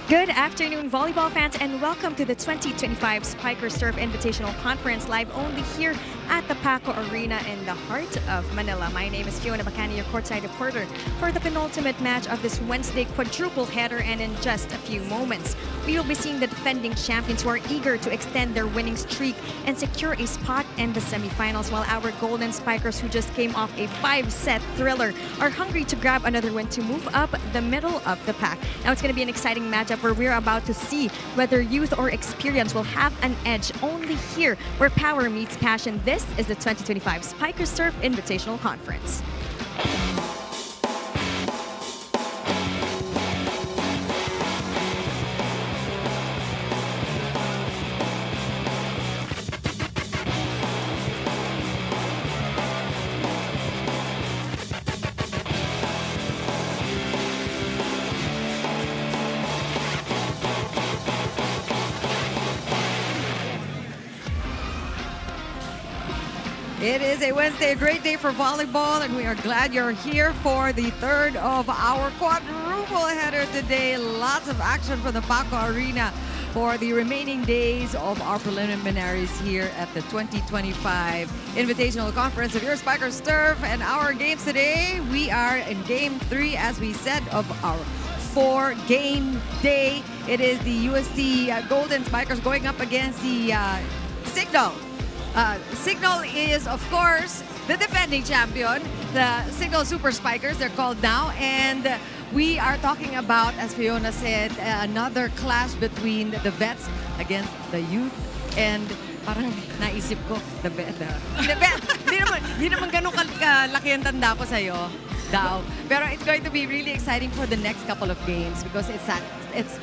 Good afternoon, volleyball fans, and welcome to the 2025 Spiker Surf Invitational Conference, live only here at the Paco Arena in the heart of Manila. My name is Fiona Bacani, your courtside reporter for the penultimate match of this Wednesday quadruple header, and in just a few moments, we will be seeing the defending champions who are eager to extend their winning streak and secure a spot in the semifinals, while our Golden Spikers, who just came off a 5-set thriller, are hungry to grab another win to move up the middle of the pack. Now it's going to be an exciting matchup where we're about to see whether youth or experience will have an edge, only here where power meets passion. This is the 2025 Spiker Surf Invitational Conference. It is a Wednesday, a great day for volleyball, and we are glad you're here for the third of our quadruple header today. Lots of action from the Paco Arena for the remaining days of our preliminaries here at the 2025 Invitational Conference of your Spiker Surf. And our games today, we are in game 3, as we said, of our 4-game day. It is the UST Golden Spikers going up against the CIGNAL. CIGNAL is, of course, the defending champion, the CIGNAL Super Spikers, they're called now. And we are talking about, as Fiona said, another clash between the vets against the youth. And parang naisip ko, the vet. Hindi naman ganun kalaki ang tanda ko sa'yo. Pero it's going to be really exciting for the next couple of games because it's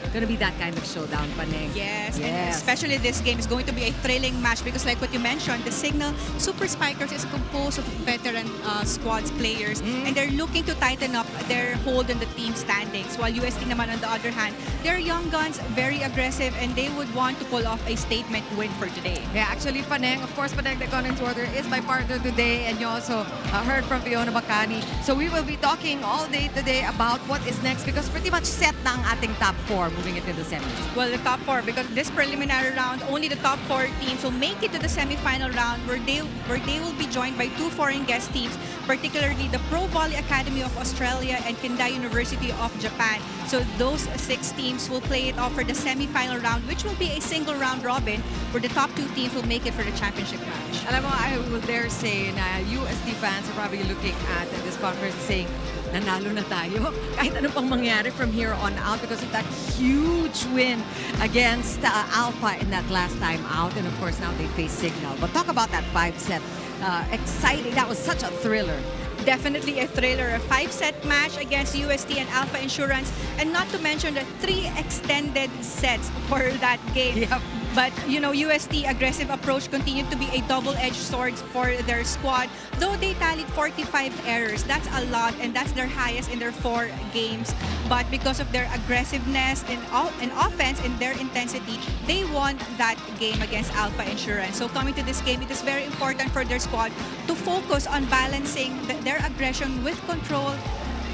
going to be that kind of showdown, Paneng. Yes, and especially this game is going to be a thrilling match because like what you mentioned, the CIGNAL Super Spikers is composed of veteran squads players and they're looking to tighten up their hold on the team standings, while UST naman on the other hand, they're young guns, very aggressive, and they would want to pull off a statement win for today. Yeah, actually, Paneng, of course, Paneng the Connings Water is my partner today, and you also heard from Fiona Bacani. So we will be talking all day today about what is next because pretty much set na ang ating top 4 moving into the semis. Well, the top 4, because this preliminary round, only the top 4 teams will make it to the semi-final round where they will be joined by 2 foreign guest teams, particularly the Pro Volley Academy of Australia and Kendai University of Japan. So those 6 teams will play it off for the semi-final round, which will be a single round robin where the top 2 teams will make it for the championship match. Alam mo, I will dare say na UST fans are probably looking at this conference saying, nanalo na tayo. Kahit ano pang mangyari from here on out because of that huge win against Alpha in that last time out. And of course, now they face CIGNAL. But talk about that 5-set. Exciting. That was such a thriller. Definitely a thriller, a 5-set match against UST and Alpha Insurance, and not to mention the 3 extended sets for that game. Yep. But, you know, UST aggressive approach continued to be a double-edged sword for their squad. Though they tallied 45 errors, that's a lot, and that's their highest in their 4 games. But because of their aggressiveness and offense and their intensity, they won that game against Alpha Insurance. So coming to this game, it is very important for their squad to focus on balancing their aggression with control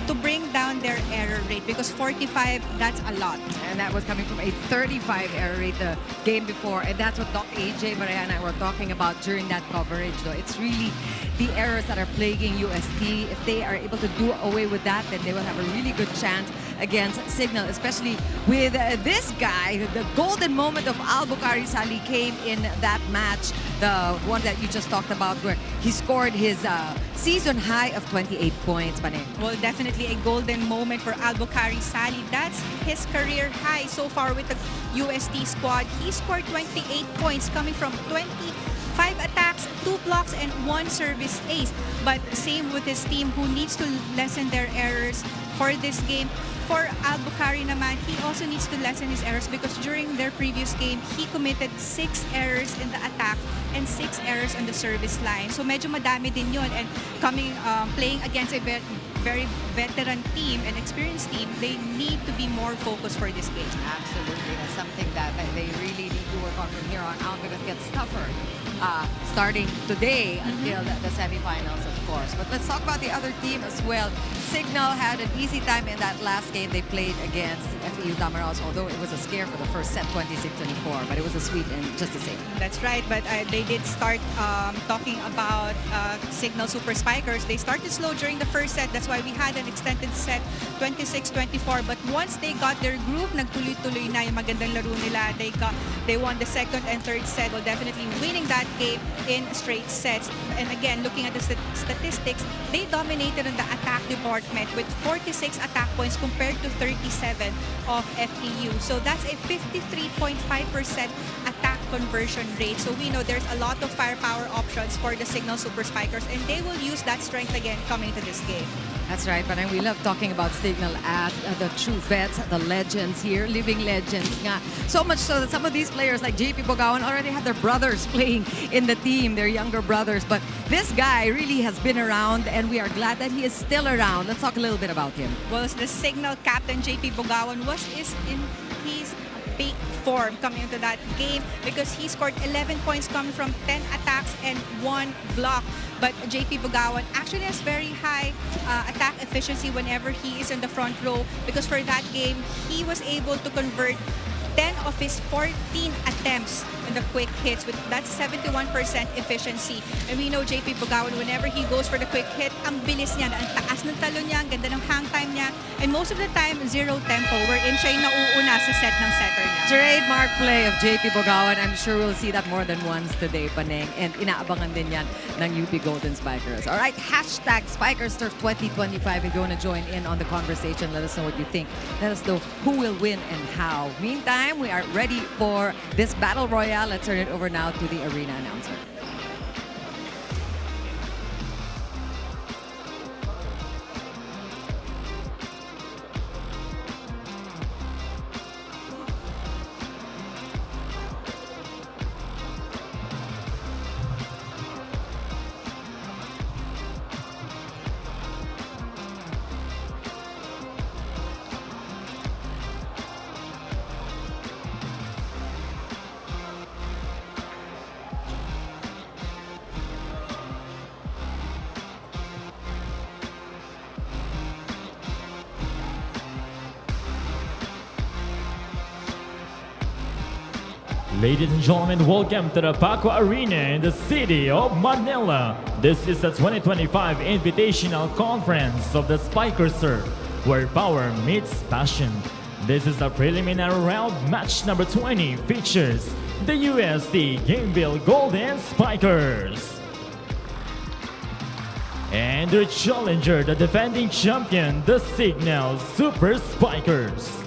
to bring down their error rate because 45, that's a lot. And that was coming from a 35 error rate the game before. And that's what Dr. AJ Maria and I were talking about during that coverage. Though it's really the errors that are plaguing UST. If they are able to do away with that, then they will have a really good chance against CIGNAL, especially with this guy. The golden moment of Al-Bukhari Sali came in that match, the one that you just talked about, where he scored his season high of 28 points. Paneng. Well, definitely a golden moment for Al-Bukhari Sali. That's his career high so far with the UST squad. He scored 28 points coming from 25 attacks, 2 blocks, and 1 service ace. But same with his team who needs to lessen their errors for this game. For Al-Bukhari naman, he also needs to lessen his errors because during their previous game, he committed 6 errors in the attack and 6 errors on the service line. So medyo madami din yun. And playing against a very veteran team and experienced team, they need to be more focused for this game. Absolutely. That's something that they really need to work on from here on out because it gets tougher starting today until the semifinals, of course. But let's talk about the other team as well. CIGNAL had an easy time in that last game they played against FEU Tamaraos, although it was a scare for the first set, 26-24, but it was a sweep and just the same. That's right, but they did start talking about CIGNAL Super Spikers. They started slow during the first set. That's why we had an extended set, 26-24. But once they got their groove, nagtuloy-tuloy na yung magandang laro nila. They won the second and third set, well, definitely winning that game in straight sets. And again, looking at the statistics, they dominated on the attack department with 46 attack points compared to 37 of FEU. So that's a 53.5% attack conversion rate. So we know there's a lot of firepower options for the CIGNAL Super Spikers, and they will use that strength again coming to this game. That's right, but we love talking about CIGNAL as the true vets, the legends here, living legends. Nga. So much so that some of these players like JP Bogawan already have their brothers playing in the team, their younger brothers. But this guy really has been around, and we are glad that he is still around. Let's talk a little bit about him. Well, the CIGNAL captain, JP Bogawan, is in his peak form coming into that game because he scored 11 points coming from 10 attacks and 1 block. But JP Bogawan actually has very high attack efficiency whenever he is in the front row because for that game, he was able to convert 10 of his 14 attempts in the quick hits with that's 71% efficiency. And we know JP Bogawan, whenever he goes for the quick hit, ang bilis niya, ang taas ng talon niya, ang ganda ng hang time niya. And most of the time, zero tempo, wherein siya yung nauuna sa set ng setter niya. Trademark play of JP Bogawan. I'm sure we'll see that more than once today, Paneng. And inaabangan din yan ng UP Golden Spikers. All right, hashtag SpikersTurf 2025. If you want to join in on the conversation, let us know what you think. Let us know who will win and how. Meantime, we are ready for this battle royale. Let's turn it over now to the arena announcer. Ladies and gentlemen, welcome to the Paco Arena in the city of Manila. This is the 2025 Invitational Conference of the Spiker Surf, where power meets passion. This is the preliminary round. Match number 20 features the UST-GAMEVILLE Golden Spikers and their challenger, the defending champion, the CIGNAL Super Spikers.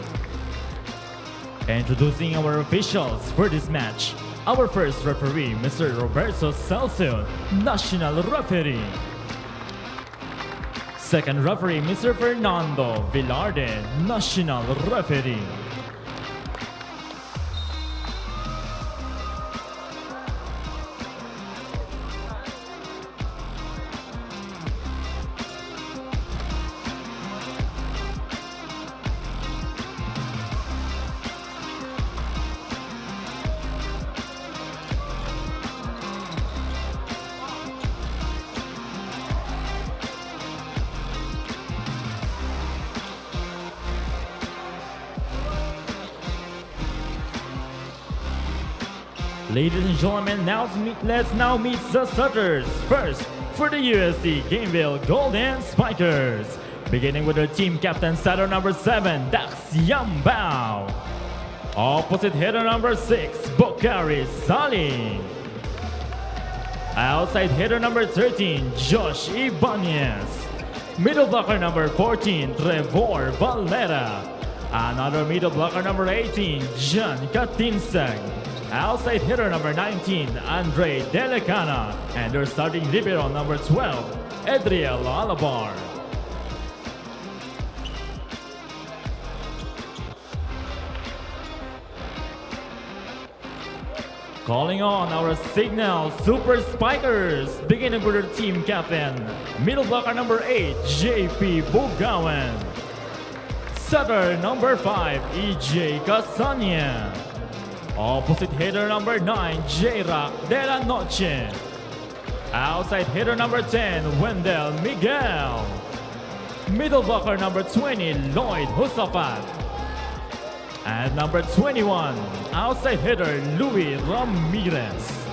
Introducing our officials for this match. Our first referee, Mr. Roberto Celso, National Referee. Second referee, Mr. Fernando Villarde, National Referee. Ladies and gentlemen, let's now meet the setters. First, for the UST-GAMEVILLE Golden Spikers. Beginning with their team captain, setter number 7, Dax Yambao. Opposite hitter number 6, Bokari Sali. Outside hitter number 13, Josh Ibanez. Middle blocker number 14, Trevor Valera. Another middle blocker number 18, John Katinsag. Outside hitter number 19, Andre Delecana. And their starting libero number 12, Edriel Alabar. Calling on our Signal Super Spikers, beginning with our team captain, middle blocker number 8, JP Bugawan. Setter number 5, EJ Casania. Opposite hitter number 9, J-Rock De La Noche. Outside hitter number 10, Wendell Miguel. Middle blocker number 20, Lloyd Husafat. And number 21, outside hitter Louis Ramirez.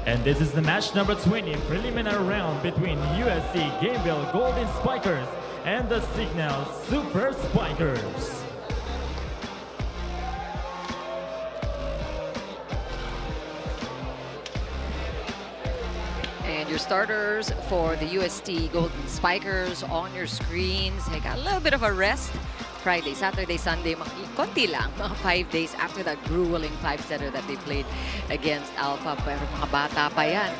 And this is the match number 20 preliminary round between UST-GAMEVILLE Golden Spikers and the Signal Super Spikers. And your starters for the UST Golden Spikers on your screens. They got a little bit of a rest. Friday, Saturday, Sunday, konti lang, mga 5 days after that grueling 5-setter that they played against Alpha. Pero mga bata pa yan.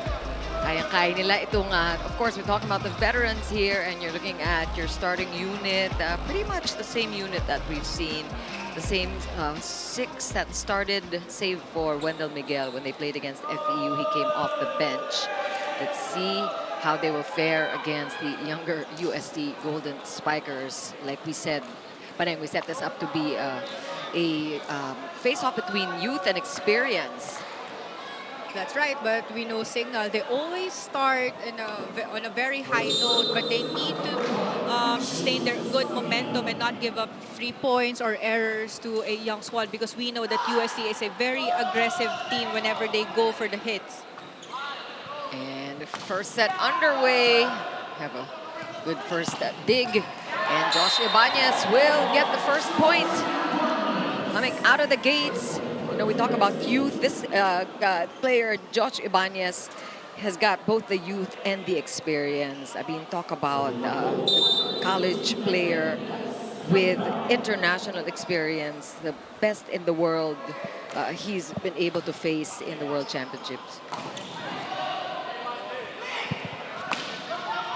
Kayang-kaya nila itong, of course, we're talking about the veterans here, and you're looking at your starting unit, pretty much the same unit that we've seen. The same 6 that started, save for Wendell Miguel when they played against FEU. He came off the bench. Let's see how they will fare against the younger UST Golden Spikers. Like we said, Paneng, we set this up to be a face-off between youth and experience. That's right, but we know Signal, they always start on a very high note, but they need to sustain their good momentum and not give up 3 points or errors to a young squad, because we know that UST is a very aggressive team whenever they go for the hits. And first set underway. Have a good first dig. And Josh Ibanez will get the first point. Coming out of the gates. You know, we talk about youth. This player, Josh Ibanez, has got both the youth and the experience. I mean, talk about a college player with international experience, the best in the world he's been able to face in the World Championships.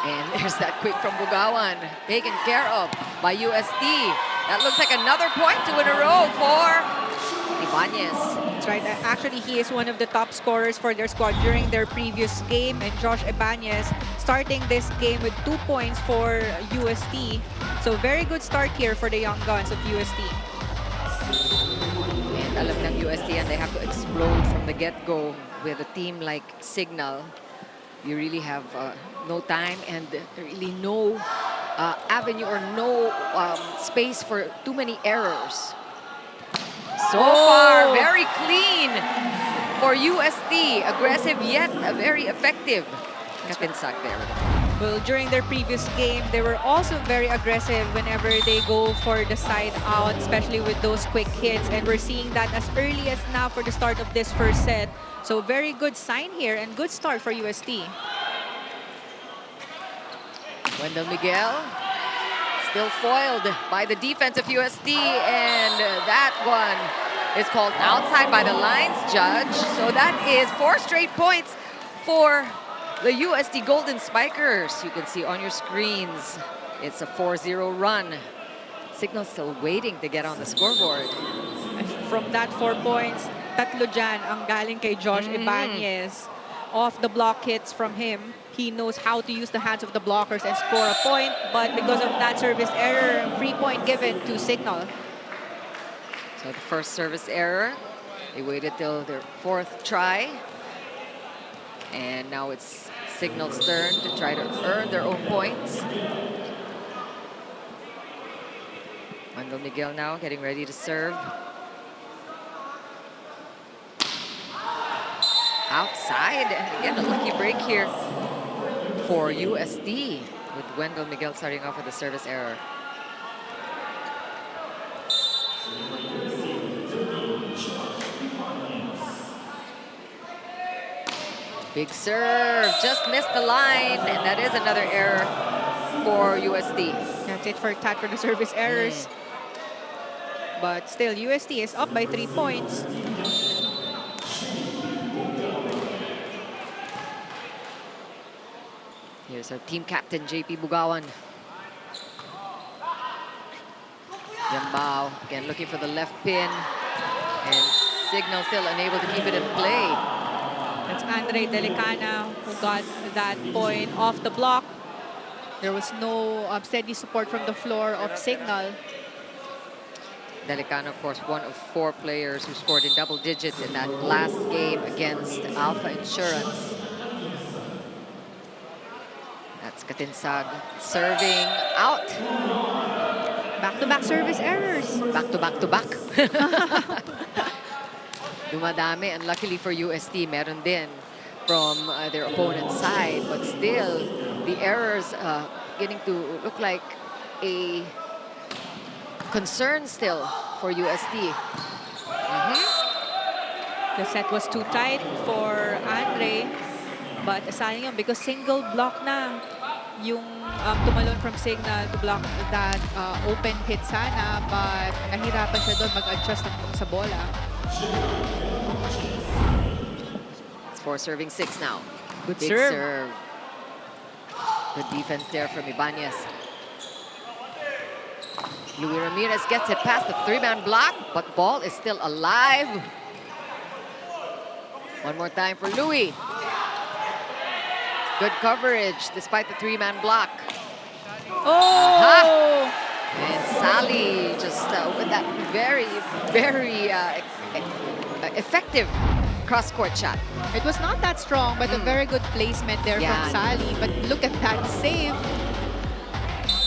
And there's that quick from Bugawan, taken care of by UST. That looks like another point, 2 in a row for Ibanez. That's right. Actually, he is one of the top scorers for their squad during their previous game. And Josh Ibanez starting this game with 2 points for UST. So very good start here for the young guns of UST. And alam ng UST, and they have to explode from the get-go with a team like Signal. You really have no time and really no avenue or no space for too many errors. So far, very clean for UST. Aggressive yet very effective. Katinsak there. Well, during their previous game, they were also very aggressive whenever they go for the side out, especially with those quick hits. And we're seeing that as early as now for the start of this first set. So very good sign here and good start for UST. Wendell Miguel still foiled by the defense of UST, and that one is called outside by the lines judge. So that is 4 straight points for the UST Golden Spikers. You can see on your screens, it's a 4-0 run. Signal still waiting to get on the scoreboard. From that 4 points, tatlo dyan ang galing kay Josh Ibanez. Off the block hits from him. He knows how to use the hands of the blockers and score a point, but because of that service error, free point given to Signal. So the first service error, they waited till their 4th try. And now it's Signal's turn to try to earn their own points. Wendell Miguel now getting ready to serve. Outside, and again, a lucky break here for UST with Wendell Miguel starting off with a service error. Big serve, just missed the line, and that is another error for UST. That's it for Tat for the service errors. But still, UST is up by 3 points. Here's our team captain, JP Bugawan. Yambao, again looking for the left pin. And Signal still unable to keep it in play. That's Andre Delicana who got that point off the block. There was no steady support from the floor of Signal. Delicano, of course, one of 4 players who scored in double digits in that last game against Alpha Insurance. That's Katinsag serving out. Back-to-back service errors. Back to back to back. Dumadami, and luckily for UST, meron din from their opponent's side. But still, the errors getting to look like a concern still for UST. The set was too tight for Andre. But sayang yun because single block na yung tumalon from Signal to block that open hit sana. But nahirapan siya doon mag-adjust sa bola. It's for serving 6 now. Good Big serve. serve. Good defense there from Ibanez. Louis Ramirez gets it past the 3-man block, but ball is still alive. One more time for Louis. Good coverage despite the 3-man block. Oh! And Sally just with that very, very effective cross-court shot. It was not that strong, but a very good placement there Yeah. from Sally. But look at that save.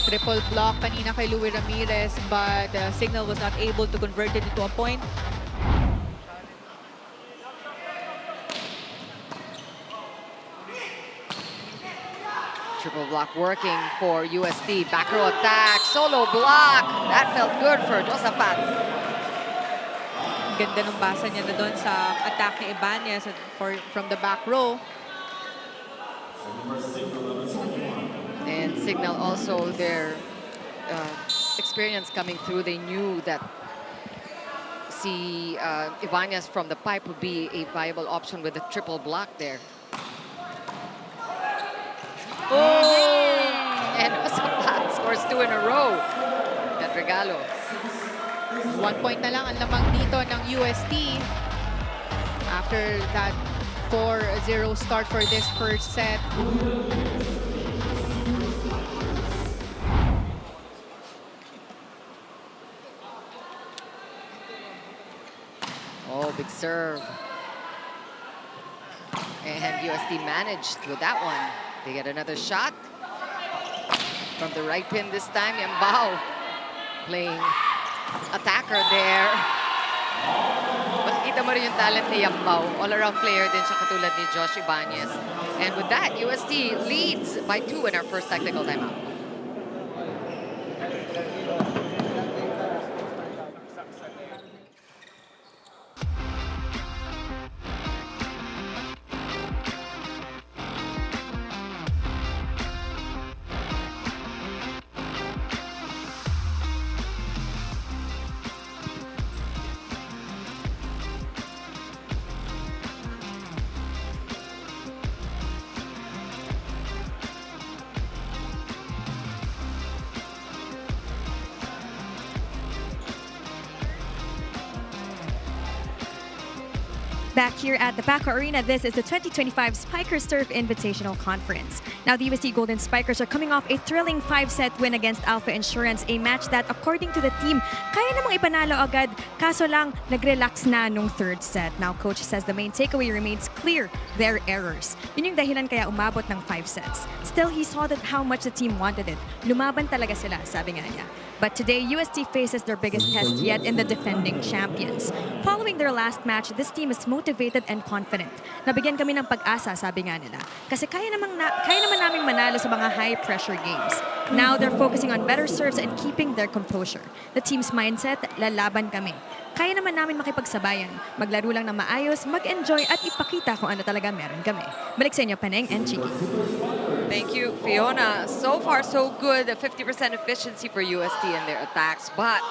Triple block kanina kay Louis Ramirez, but Signal was not able to convert it into a point. Triple block working for UST. Back row attack, solo block. That felt good for Josaphat. Ganda ng basa niya na doon sa attack ni Ibanez from the back row. And Signal also their experience coming through. They knew that Ibanez from the pipe would be a viable option with a triple block there. Oh! And Josaphat scores 2 in a row. That regalo. 1 point na lang ang lamang dito ng UST after that 4-0 start for this first set. Oh, big serve. And UST managed with that one. They get another shot. From the right pin this time, Yambao playing attacker there. Makikita mo rin yung talent ni Yambao. All-around player din siya katulad ni Josh Ibanez. And with that, UST leads by 2 in our first technical timeout. Back here at the Paco Arena, this is the 2025 Spikers Turf Invitational Conference. Now, the UST Golden Spikers are coming off a thrilling 5-set win against Alpha Insurance, a match that, according to the team, kaya namang ipanalo agad, kaso lang, nag-relax na nung 3rd set. Now, coach says the main takeaway remains clear, their errors. Yun yung dahilan kaya umabot ng 5 sets. Still, he saw that how much the team wanted it. Lumaban talaga sila, sabi nga niya. But today, UST faces their biggest test yet in the defending champions. Following their last match, this team is motivated and confident. Nabigyan kami ng pag-asa, sabi nga nila. Kasi kaya naman naming manalo sa mga high-pressure games. Now, they're focusing on better serves and keeping their composure. The team's mindset, lalaban kami. Kaya naman namin makipagsabayan. Maglaro lang ng maayos, mag-enjoy at ipakita kung ano talaga meron kami. Balik sa inyo, Paneng and Chiki. Thank you, Fiona. So far, so good. A 50% efficiency for UST in their attacks, but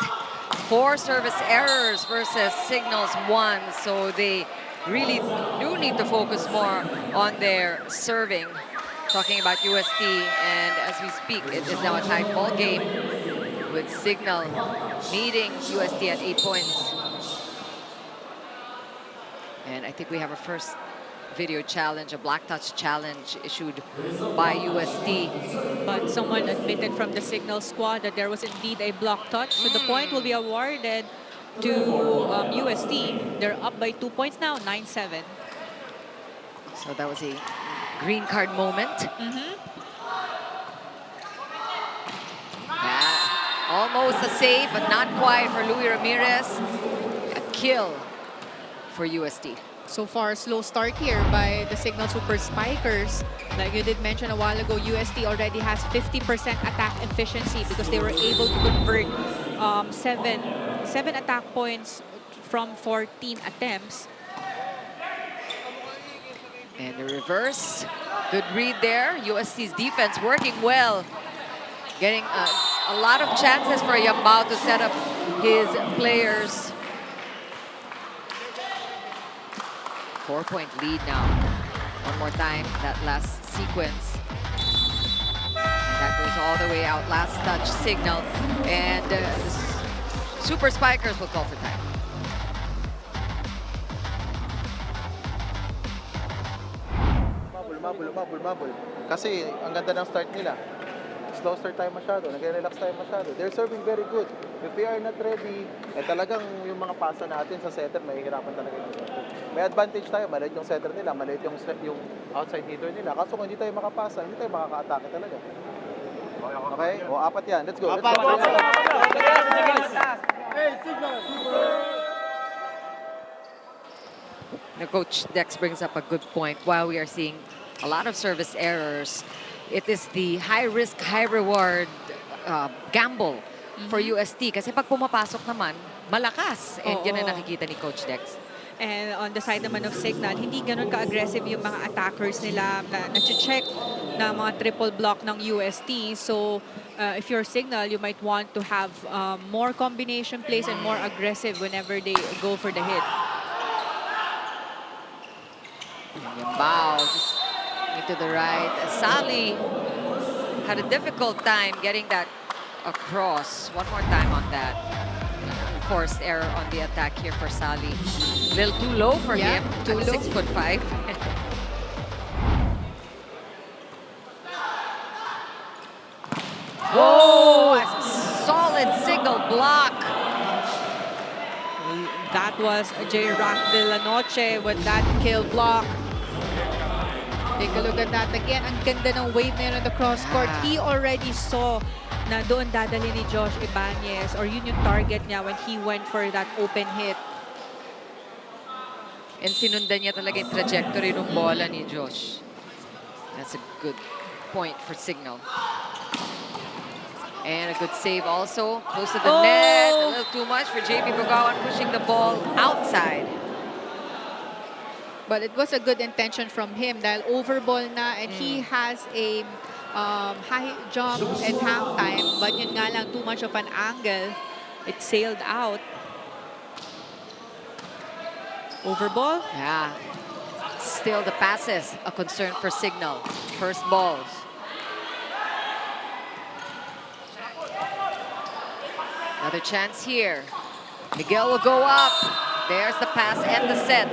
4 service errors versus Signal's 1. So they really do need to focus more on their serving. Talking about UST, and as we speak, it is now a tied ball game with Signal meeting UST at 8 points. And I think we have our first video challenge, a black touch challenge issued by UST. But someone admitted from the Signal squad that there was indeed a block touch. So the point will be awarded to UST. They're up by 2 points now, 9-7. So that was a green card moment. Yeah, almost a save, but not quite for Louis Ramirez. A kill for UST. So far, a slow start here by the Signal Super Spikers. Like you did mention a while ago, UST already has 50% attack efficiency because they were able to convert seven attack points from 14 attempts. And the reverse, good read there. UST's defense working well. Getting a lot of chances for Yambao to set up his players. 4-point lead now. One more time, that last sequence. And that goes all the way out. Last touch, Signal. And Super Spikers will call for time. Mabul. Kasi ang ganda ng start nila. Slow start tayo masyado, nag-relax tayo masyado. They're serving very good. If we are not ready, talagang yung mga pasa natin sa setter, mahihirapan talaga yung setter. May advantage tayo, maliit yung setter nila, maliit yung outside hitter nila. Kaso kung hindi tayo makapasa, hindi tayo makaka-atake talaga. Okay? O, apat yan. Let's go. Now, Coach Dex brings up a good point. While we are seeing a lot of service errors, it is the high-risk, high-reward gamble for UST. Kasi pag pumapasok naman, malakas. And yan ang nakikita ni Coach Dex. And on the side naman of Signal, hindi ganun ka-aggressive yung mga attackers nila na check na mga triple block ng UST. So, if you're Signal, you might want to have more combination plays and more aggressive whenever they go for the hit. Yambao just into the right. Sally had a difficult time getting that across. One more time on that. Forced error on the attack here for Sally. A little too low for him. Too low. 6'5". Whoa! Solid Signal block. That was J. Rock de la Noche with that kill block. Take a look at that again. Ang ganda ng wave na yun on the cross court. He already saw na doon dadali ni Josh Ibanez or yun yung target niya when he went for that open hit. And sinundan niya talaga yung trajectory ng bola ni Josh. That's a good point for Signal. And a good save also. Close to the net. A little too much for JP Bogawan pushing the ball outside. But it was a good intention from him dahil overball na and he has a high jump at halftime. But yun nga lang, too much of an angle. It sailed out. Overball. Yeah. Still the passes a concern for Signal. First balls. Another chance here. Miguel will go up. There's the pass and the set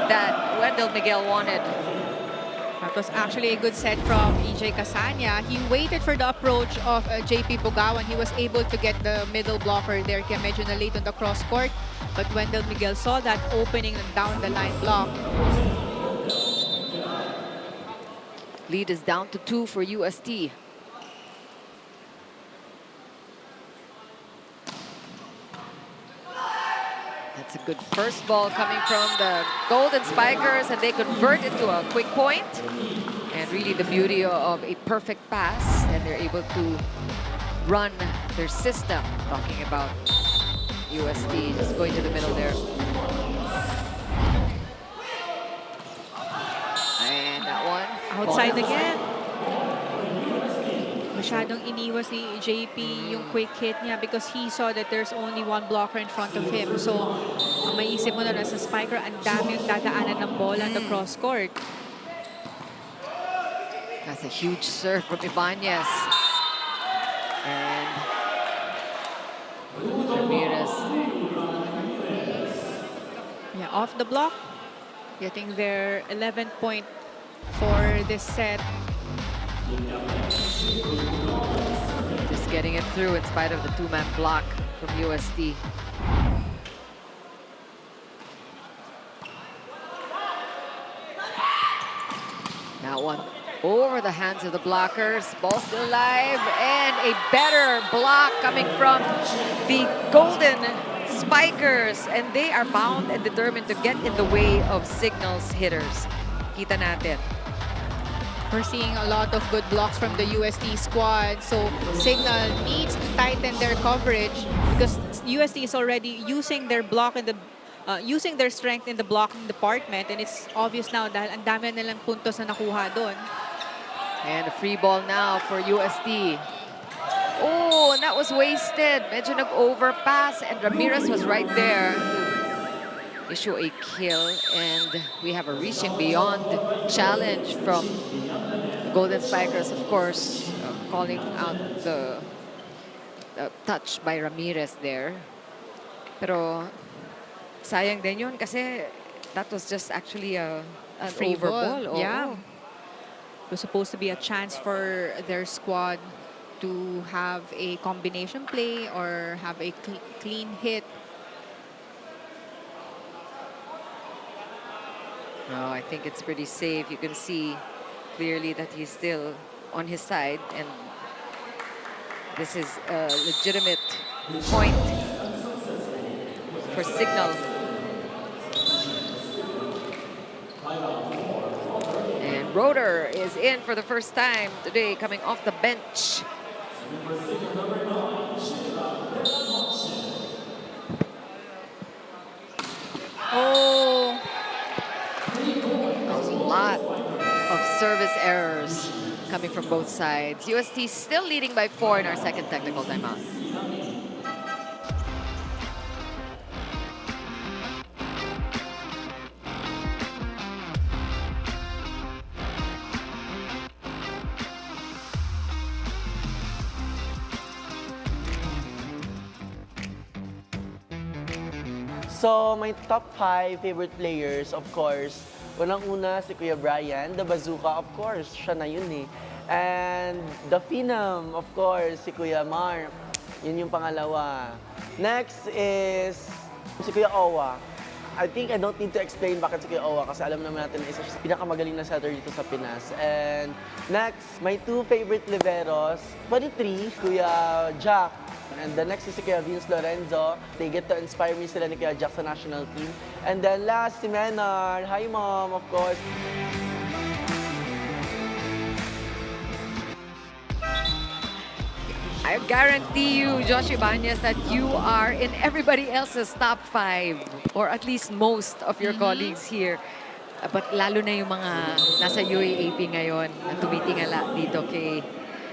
that Wendell Miguel wanted. That was actually a good set from EJ Casanya. He waited for the approach of JP Bogawan. He was able to get the middle blocker there. Kaya medyo na late on the cross court. But Wendell Miguel saw that opening down the line block. Lead is down to 2 for UST. That's a good first ball coming from the Golden Spikers, and they convert it to a quick point. And really the beauty of a perfect pass, and they're able to run their system. Talking about UST, just going to the middle there. And that one. Outside again. Masyadong iniwas ni JP yung quick hit niya because he saw that there's only one blocker in front of him. So, maisip mo na sa spiker, ang dami yung dadaanan ng bola on the cross court. That's a huge serve from Ibanez. And Ramirez. Yeah, off the block. Getting their 11th point for this set. Just getting it through in spite of the two-man block from UST. That one over the hands of the blockers. Ball still alive, and a better block coming from the Golden Spikers. And they are bound and determined to get in the way of Signal's hitters. Kita natin. We're seeing a lot of good blocks from the UST squad. So Signal needs to tighten their coverage because UST is already using their block in the using their strength in the blocking department, and it's obvious now dahil ang dami nilang puntos na nakuha doon. And a free ball now for UST. Oh, and that was wasted. Medyo nag-overpass, and Ramirez was right there to issue a kill. And we have a reaching beyond challenge from the Golden Spikers, of course, calling out the touch by Ramirez there. Pero sayang din yun kasi that was just actually an Free over ball. ball. Yeah. It was supposed to be a chance for their squad to have a combination play or have a clean hit. No, I think it's pretty safe. You can see clearly that he's still on his side, and this is a legitimate point for Signal. And Roeder is in for the first time today, coming off the bench. Oh, A lot of service errors coming from both sides. UST still leading by 4 in our second technical timeout. So, my top 5 favorite players, of course, unang-una si Kuya Brian, the bazooka, of course, siya na yun eh. And the phenom, of course, si Kuya Mark, yun yung pangalawa. Next is si Kuya Owa. I think I don't need to explain bakit si Kuya Owa kasi alam naman natin na isa siya sa pinakamagaling na setter dito sa Pinas. And next, my 2 favorite liberos, 23, Kuya Jack. And the next is si Kuya Vince Lorenzo. They get to inspire me sila ni Kuya Jack sa national team. And then last, si Menard. Hi, Mom, of course. I guarantee you, Josh Ibanez, that you are in everybody else's top 5, or at least most of your colleagues here. But lalo na yung mga nasa UAAP ngayon na tumitingala dito kay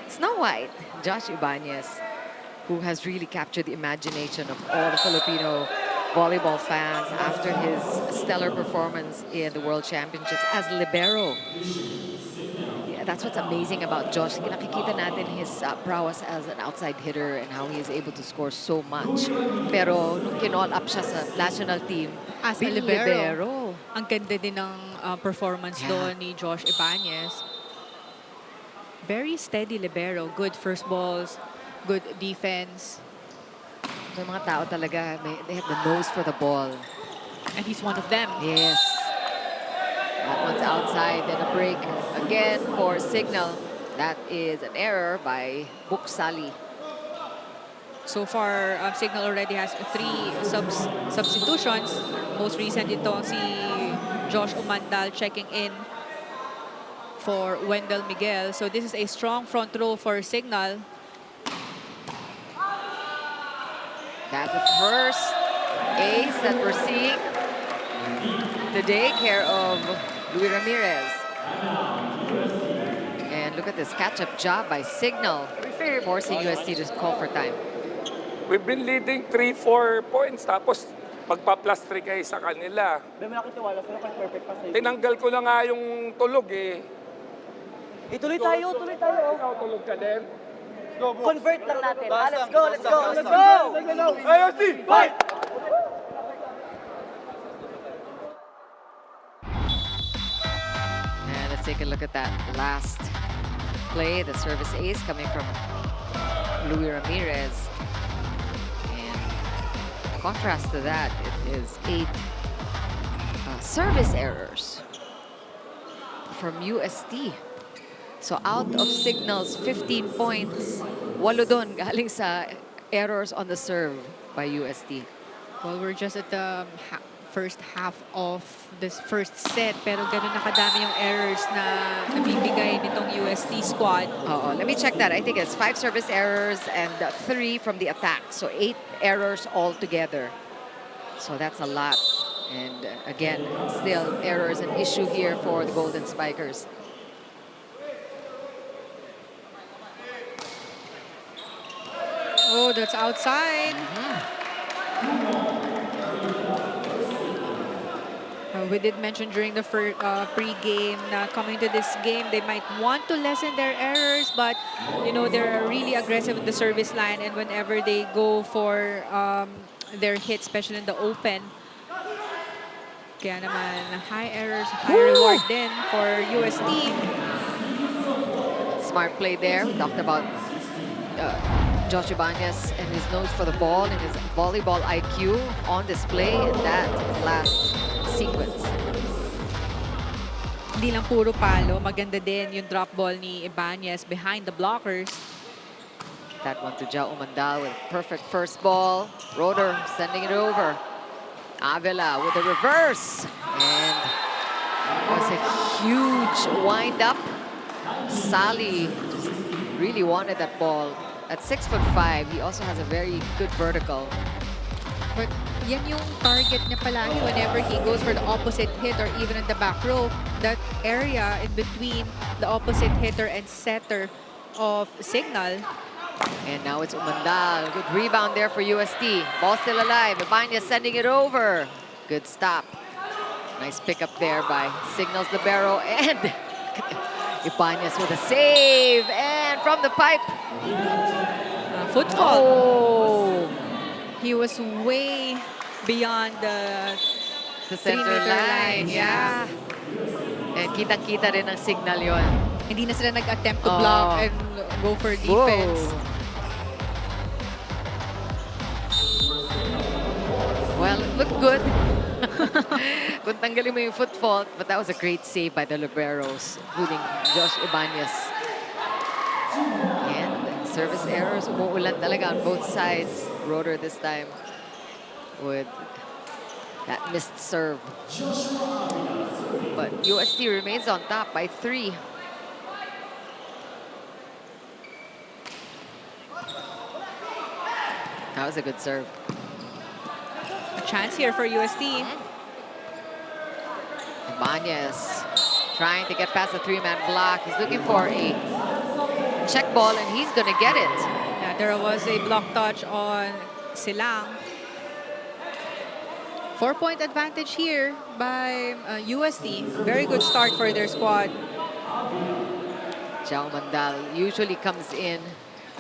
Snow White, Josh Ibanez, who has really captured the imagination of all the Filipino volleyball fans after his stellar performance in the World Championships as libero. Yeah, that's what's amazing about Josh. Nakikita natin his prowess as an outside hitter and how he is able to score so much. Pero nung kinall up siya sa national team, as a bilang libero. Ang ganda din ng performance doon ni Josh Ibanez. Very steady libero. Good first balls, good defense. May mga tao talaga, they have the nose for the ball. And he's one of them. Yes. That one's outside, then a break again for Signal. That is an error by Buksali. So far, Signal already has 3 substitutions. Most recent ito si Josh Umandal checking in for Wendell Miguel. So this is a strong front row for Signal. That's the first ace that we're seeing today, care of Luis Ramirez. And look at this catch-up job by Signal, forcing UST to call for time. We've been leading 3-4 points, tapos magpa-plus 3 kayo sa kanila. Dami nakitiwala sila kung perfect pa sa'yo. Tinanggal ko na nga yung tulog eh. Tuloy tayo, tuloy tayo. Ikaw tulog ka din? Convert lang natin. Let's go, let's go, let's go! IOC, fight! look at that last play, the service ace coming from Louis Ramirez. And in contrast to that, it is 8 service errors from UST. So out of Signal's 15 points, 8 doon galing sa errors on the serve by UST. Well, we're just at the first half of this first set, pero ganun na kadami yung errors na nabibigay nitong UST squad. Let me check that. I think it's 5 service errors and 3 from the attack. So 8 errors altogether. So that's a lot. And again, still errors an issue here for the Golden Spikers. Oh, that's outside. We did mention during the pre-game na coming to this game, they might want to lessen their errors, but you know they're really aggressive with the service line, and whenever they go for their hit, especially in the open, kaya naman high errors, high reward din for UST. Smart play there. We talked about Josh Ibanez and his nose for the ball and his volleyball IQ on display in that last sequence. Hindi lang puro palo, maganda din yung drop ball ni Ibanez behind the blockers. That one to Jao Umandal with perfect first ball. Roeder sending it over. Avila with a reverse. And it was a huge wind-up. Sally just really wanted that ball. At 6'5", he also has a very good vertical. But yan yung target niya palagi whenever he goes for the opposite hit or even in the back row. That area in between the opposite hitter and setter of Signal. And now it's Umandal. Good rebound there for UST. Ball still alive. Ibanez sending it over. Good stop. Nice pickup there by Signal's libero. And Ibanez with a save. And from the pipe. Foot fault. Oh! He was way beyond the Center 3-meter line. line. Yeah. And kitang-kita rin ang Signal yon. Hindi na sila nag-attempt to block and go for defense. Well, it looked good. Kung tanggalin mo yung foot fault, but that was a great save by the liberos, including Josh Ibanez. And service errors, umuulan talaga on both sides. Roeder this time with that missed serve. But UST remains on top by 3. That was a good serve. A chance here for UST. Ibanez trying to get past the 3-man block. He's looking for a check ball, and he's going to get it. Yeah, there was a block touch on Silang. 4-point advantage here by UST. Very good start for their squad. Jao Mandal usually comes in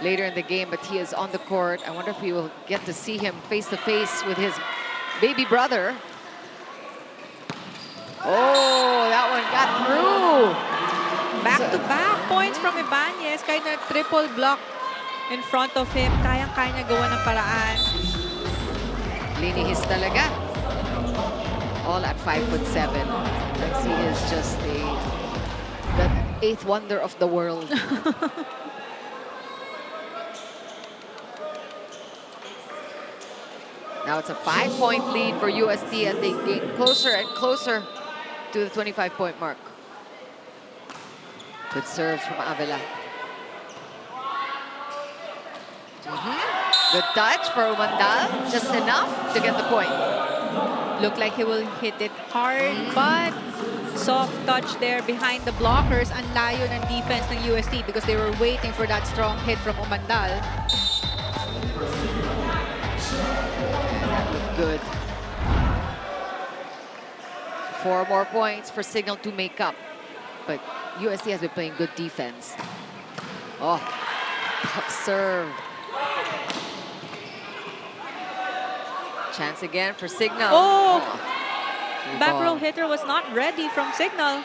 later in the game, but he is on the court. I wonder if we will get to see him face-to-face with his baby brother. Oh, that one got through. Back-to-back points from Ibanez. Kahit na triple block in front of him, kayang-kaya niya gawa ng paraan. Linihis talaga. All at 5'7". He is just the 8th wonder of the world. Now it's a 5-point lead for UST as they get closer and closer to the 25-point mark. Good serves from Avila. Good touch for Umandal. Just enough to get the point. Looked like he will hit it hard, but soft touch there behind the blockers. Ang layo ng defense ng UST because they were waiting for that strong hit from Umandal. That looked good. 4 more points for Signal to make up. But UST has been playing good defense. Oh, tough serve. Chance again for Signal. Oh! Three Back ball. row hitter was not ready from Signal.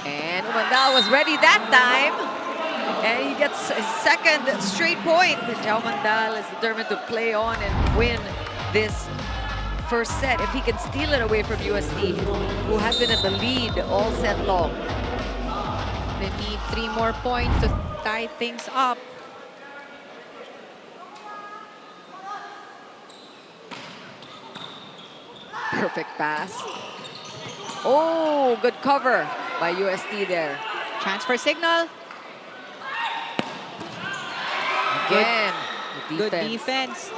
And Umandal was ready that time. And he gets a second straight point. Jao Umandal is determined to play on and win this first set. If he can steal it away from UST, who has been in the lead all set long. They need 3 more points to tie things up. Perfect pass. Oh, good cover by UST there. Chance for Signal. Again, Good defense.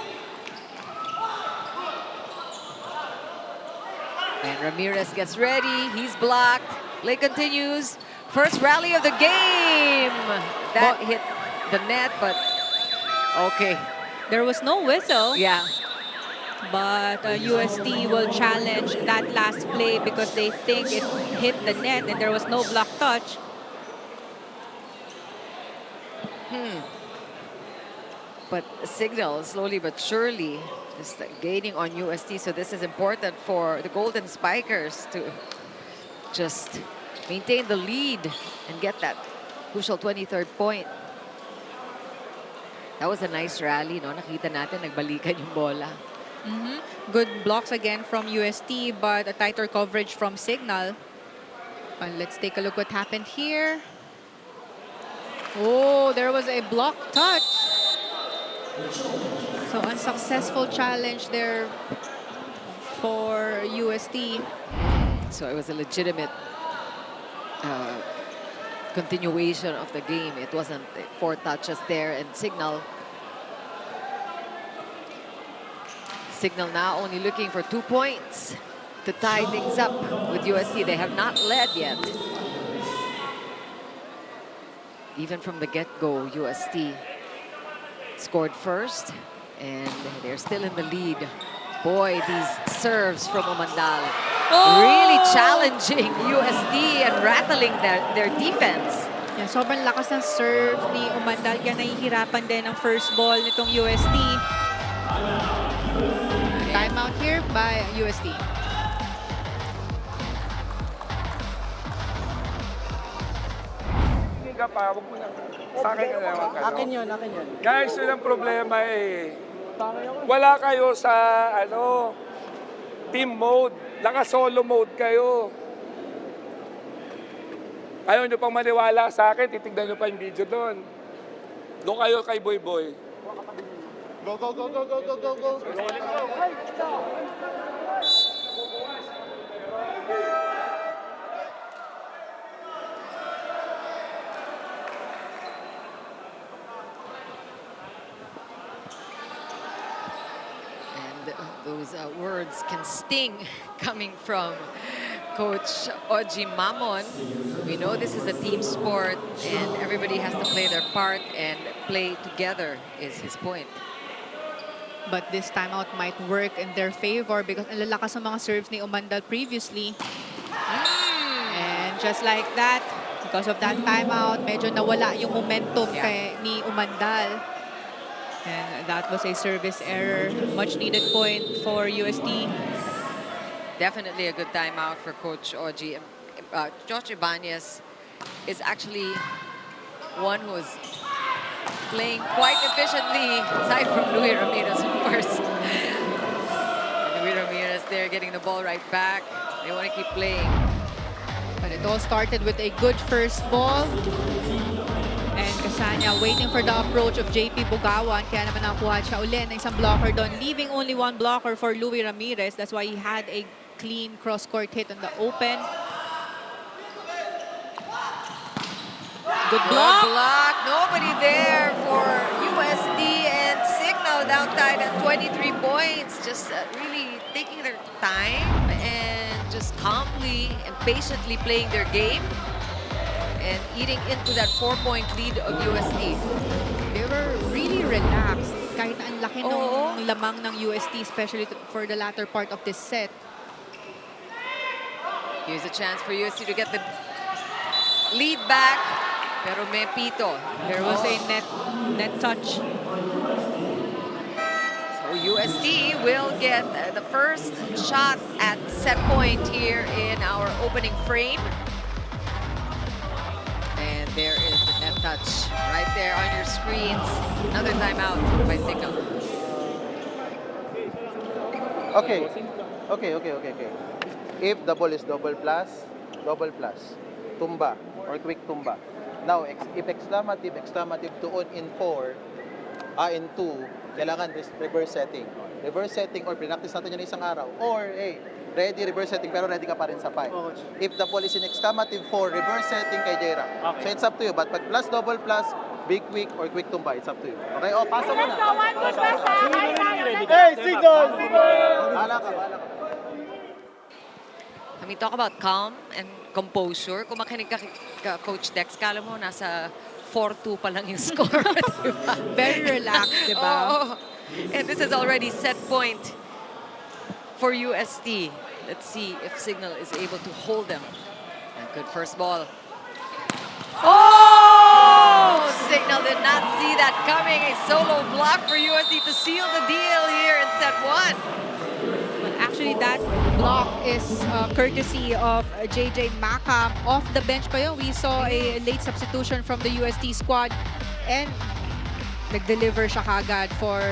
And Ramirez gets ready. He's blocked. Play continues. First rally of the game. That hit the net, but okay. There was no whistle. Yeah. But UST will challenge that last play because they think it hit the net and there was no block touch. But Signal, slowly but surely, is gaining on UST. So this is important for the Golden Spikers to just maintain the lead and get that crucial 23rd point. That was a nice rally, no? Nakita natin, nagbalikan yung bola. Good blocks again from UST, but a tighter coverage from Signal. Let's take a look what happened here. Oh, there was a block touch. So unsuccessful challenge there for UST. So it was a legitimate continuation of the game. It wasn't 4 touches there, and Signal now only looking for 2 points to tie things up with UST. They have not led yet. Even from the get-go, UST scored first, and they're still in the lead. Boy, these serves from Umandal. Really challenging UST and rattling their defense. Yeah, sobrang lakas ng serve ni Umandal. Kaya nahihirapan din ang first ball nitong UST. Timeout here by UST. Hindi ka pa, huwag mo na. Sa akin ka naman. Akin yun. Guys, yun ang problema eh. Wala kayo sa, team mode. Naka-solo mode kayo. Ayaw nyo pang maniwala sa akin, titignan nyo pa yung video doon. Doon kayo kay Boy Boy. Go, go, go, go, go, go, go, go. And those words can sting coming from Coach Oji Mamon. We know this is a team sport and everybody has to play their part and play together is his point. But this timeout might work in their favor because ang lalakas ng mga serves ni Umandal previously. And just like that, because of that timeout, medyo nawala yung momentum ni Umandal. And that was a service error. Much needed point for UST. Definitely a good timeout for Coach Oji. Josh Ibanez is actually one who is playing quite efficiently, aside from Louis Ramirez, of course. Louis Ramirez there getting the ball right back. They want to keep playing. But it all started with a good first ball. And Casania waiting for the approach of JP Bugawan. Kaya naman nakuha siya uli ng isang blocker doon, leaving only 1 blocker for Louis Ramirez. That's why he had a clean cross-court hit on the open. Good block. Good block. Nobody there for USD, and Signal down tied at 23 points. Just really taking their time and just calmly and patiently playing their game and eating into that 4-point lead of USD. They were really relaxed. Kahit na ang laki ng lamang ng UST, especially for the latter part of this set. Here's a chance for USD to get the lead back. Pero may pito. There was a net touch. So USD will get the first shot at set point here in our opening frame. touch. Right there on your screens. Another timeout by Signal. Okay. If the ball is double plus, tumba or quick tumba. Now, if exclamative doon in 4, in 2, kailangan reverse setting. Reverse setting or pinaktis natin yun isang araw. Or, ready reverse setting pero ready ka pa rin sa 5. If the ball is in exclamative 4, reverse setting kay Jaira. So it's up to you. But pag plus, double plus, big quick or quick tumba, it's up to you. Okay? Pasa mo na. Hey, Signal! Bahala ka. Can we talk about calm and composure? Kung makinig ka, Coach Dex, kala mo nasa 4-2 pa lang yung score. Diba? Very relaxed, di ba? Oo. And this is already set point for UST. Let's see if Signal is able to hold them. And good first ball. Oh! Signal did not see that coming. A solo block for UST to seal the deal here in set 1. Actually, that block is courtesy of JJ Macam. Off the bench pa yun, we saw a late substitution from the UST squad. And nag-deliver siya kagad for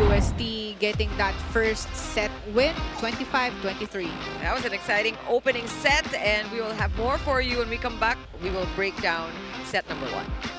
UST, getting that first set win, 25-23. That was an exciting opening set, and we will have more for you when we come back. We will break down set number 1.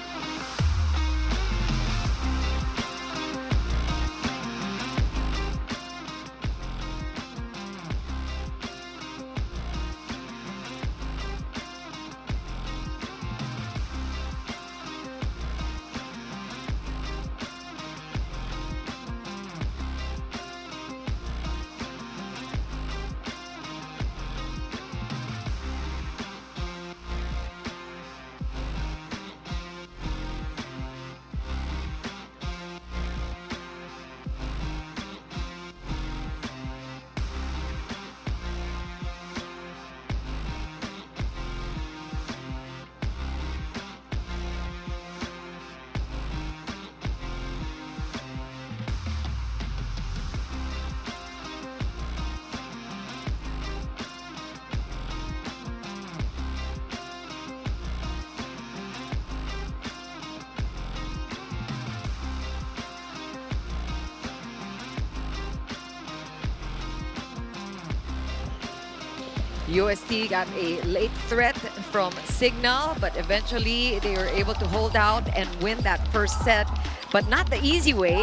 UST got a late threat from Signal, but eventually they were able to hold out and win that first set, but not the easy way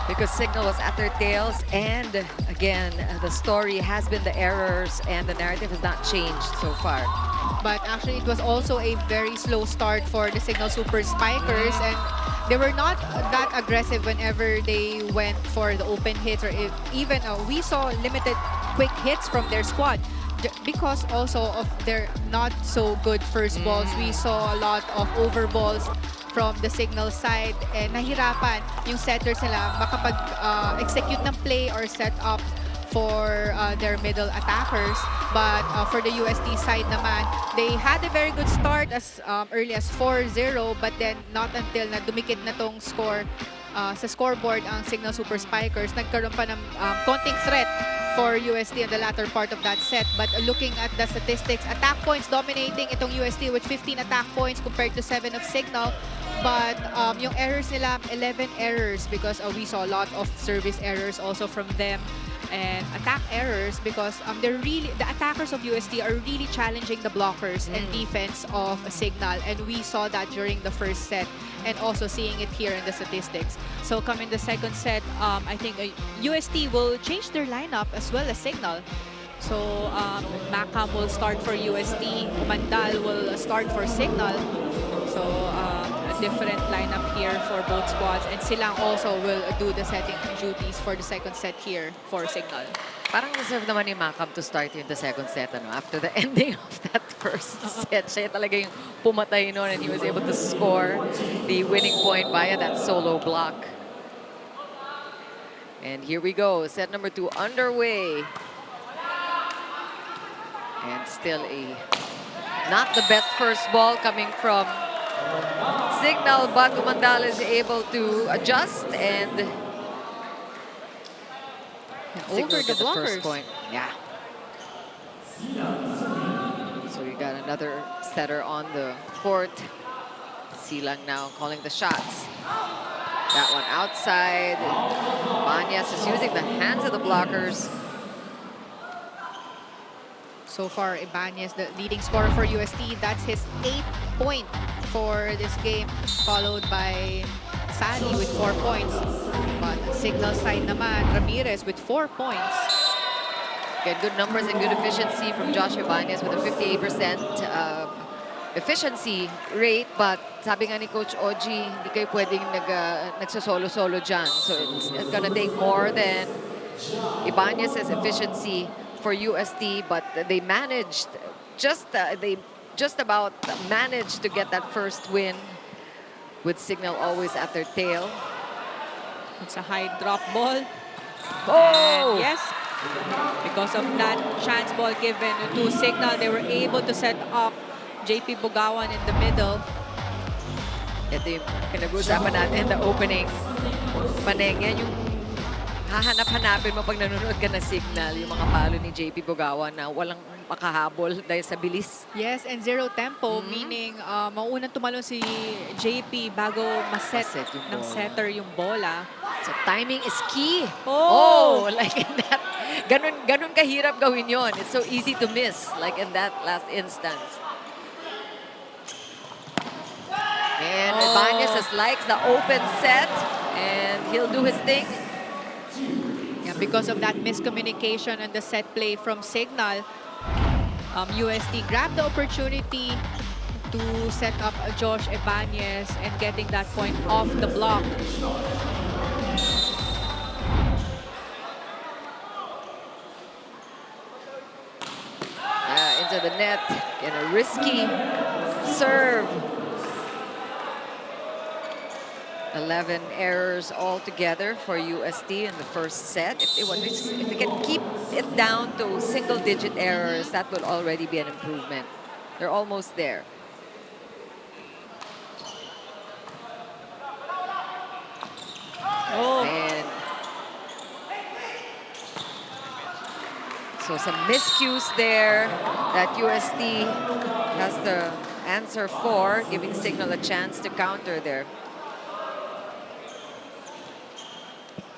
because Signal was at their tails. And again, the story has been the errors and the narrative has not changed so far. But actually, it was also a very slow start for the Signal Super Spikers, and they were not that aggressive whenever they went for the open hits, or even we saw limited quick hits from their squad. Because also of their not so good first balls, we saw a lot of overballs from the Signal side, and nahirapan yung setters nila makapag-execute ng play or set up for their middle attackers. But for the UST side naman, they had a very good start as early as 4-0, but then not until na dumikit na tong score sa scoreboard ang Signal Super Spikers, nagkaroon pa ng konting threat for UST in the latter part of that set. But looking at the statistics, attack points dominating itong UST with 15 attack points compared to 7 of Signal. But yung errors nila, 11 errors because we saw a lot of service errors also from them. And attack errors because the attackers of UST are really challenging the blockers and defense of Signal, and we saw that during the first set and also seeing it here in the statistics. So come in the second set, I think UST will change their lineup as well as Signal. So Macam will start for UST, Mandal will start for Signal. So a different lineup here for both squads, and Silang also will do the setting duties for the second set here for Signal. Parang deserve naman ni Macam to start in the second set, ano? After the ending of that first set. Siya talaga yung pumatay noon, and he was able to score the winning point via that solo block. And here we go, set number 2 underway. And still not the best first ball coming from Signal, but Umandal is able to adjust and Over the first blockers. point. Yeah. So we got another setter on the court. Silang now calling the shots. That one outside. Banyas is using the hands of the blockers. So far, Ibanez, the leading scorer for UST, that's his 8th point for this game, followed by Sally with 4 points. But Signal side naman, Ramirez with 4 points. Get good numbers and good efficiency from Josh Ibanez with a 58% efficiency rate. But sabi nga ni Coach Oji, hindi kayo pwedeng nagsasolo-solo dyan. So it's gonna take more than Ibanez's efficiency for UST, but they managed, they just about managed to get that first win with Signal always at their tail. It's a high drop ball. Oh! And yes, because of that chance ball given to Signal, they were able to set up JP Bugawan in the middle. Ito yung pinag-usapan natin, the opening. Paneng, yan yung hahanap-hanapin mo pag nanonood ka ng Signal, yung mga palo ni JP Bugawan na walang makahabol dahil sa bilis. Yes, and zero tempo, meaning mauunang tumalon si JP bago maset yung ng bola. setter yung bola. So timing is key. Oh! Like in that, ganun kahirap gawin yon. It's so easy to miss, like in that last instance. And Ibanez just likes the open set, and he'll do his thing. Yeah, because of that miscommunication and the set play from Signal, UST grabbed the opportunity to set up Josh Ibanez and getting that point off the block. Into the net in a risky serve. 11 errors altogether for UST in the first set. If they can keep it down to single-digit errors, that will already be an improvement. They're almost there. Oh, And so some miscues there that UST has the answer for, giving Signal a chance to counter there.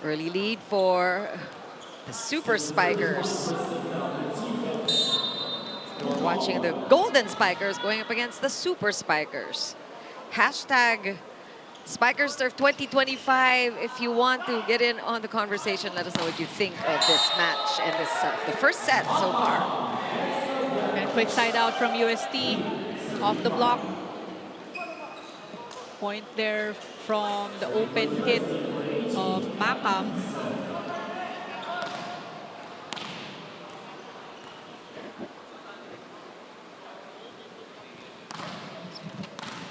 Early lead for the Super Spikers. We're watching the Golden Spikers going up against the Super Spikers. Hashtag Spikers Turf 2025. If you want to get in on the conversation, let us know what you think of this match and this the first set so far. and quick side out from UST off the block. Point there from the open hit of Macam.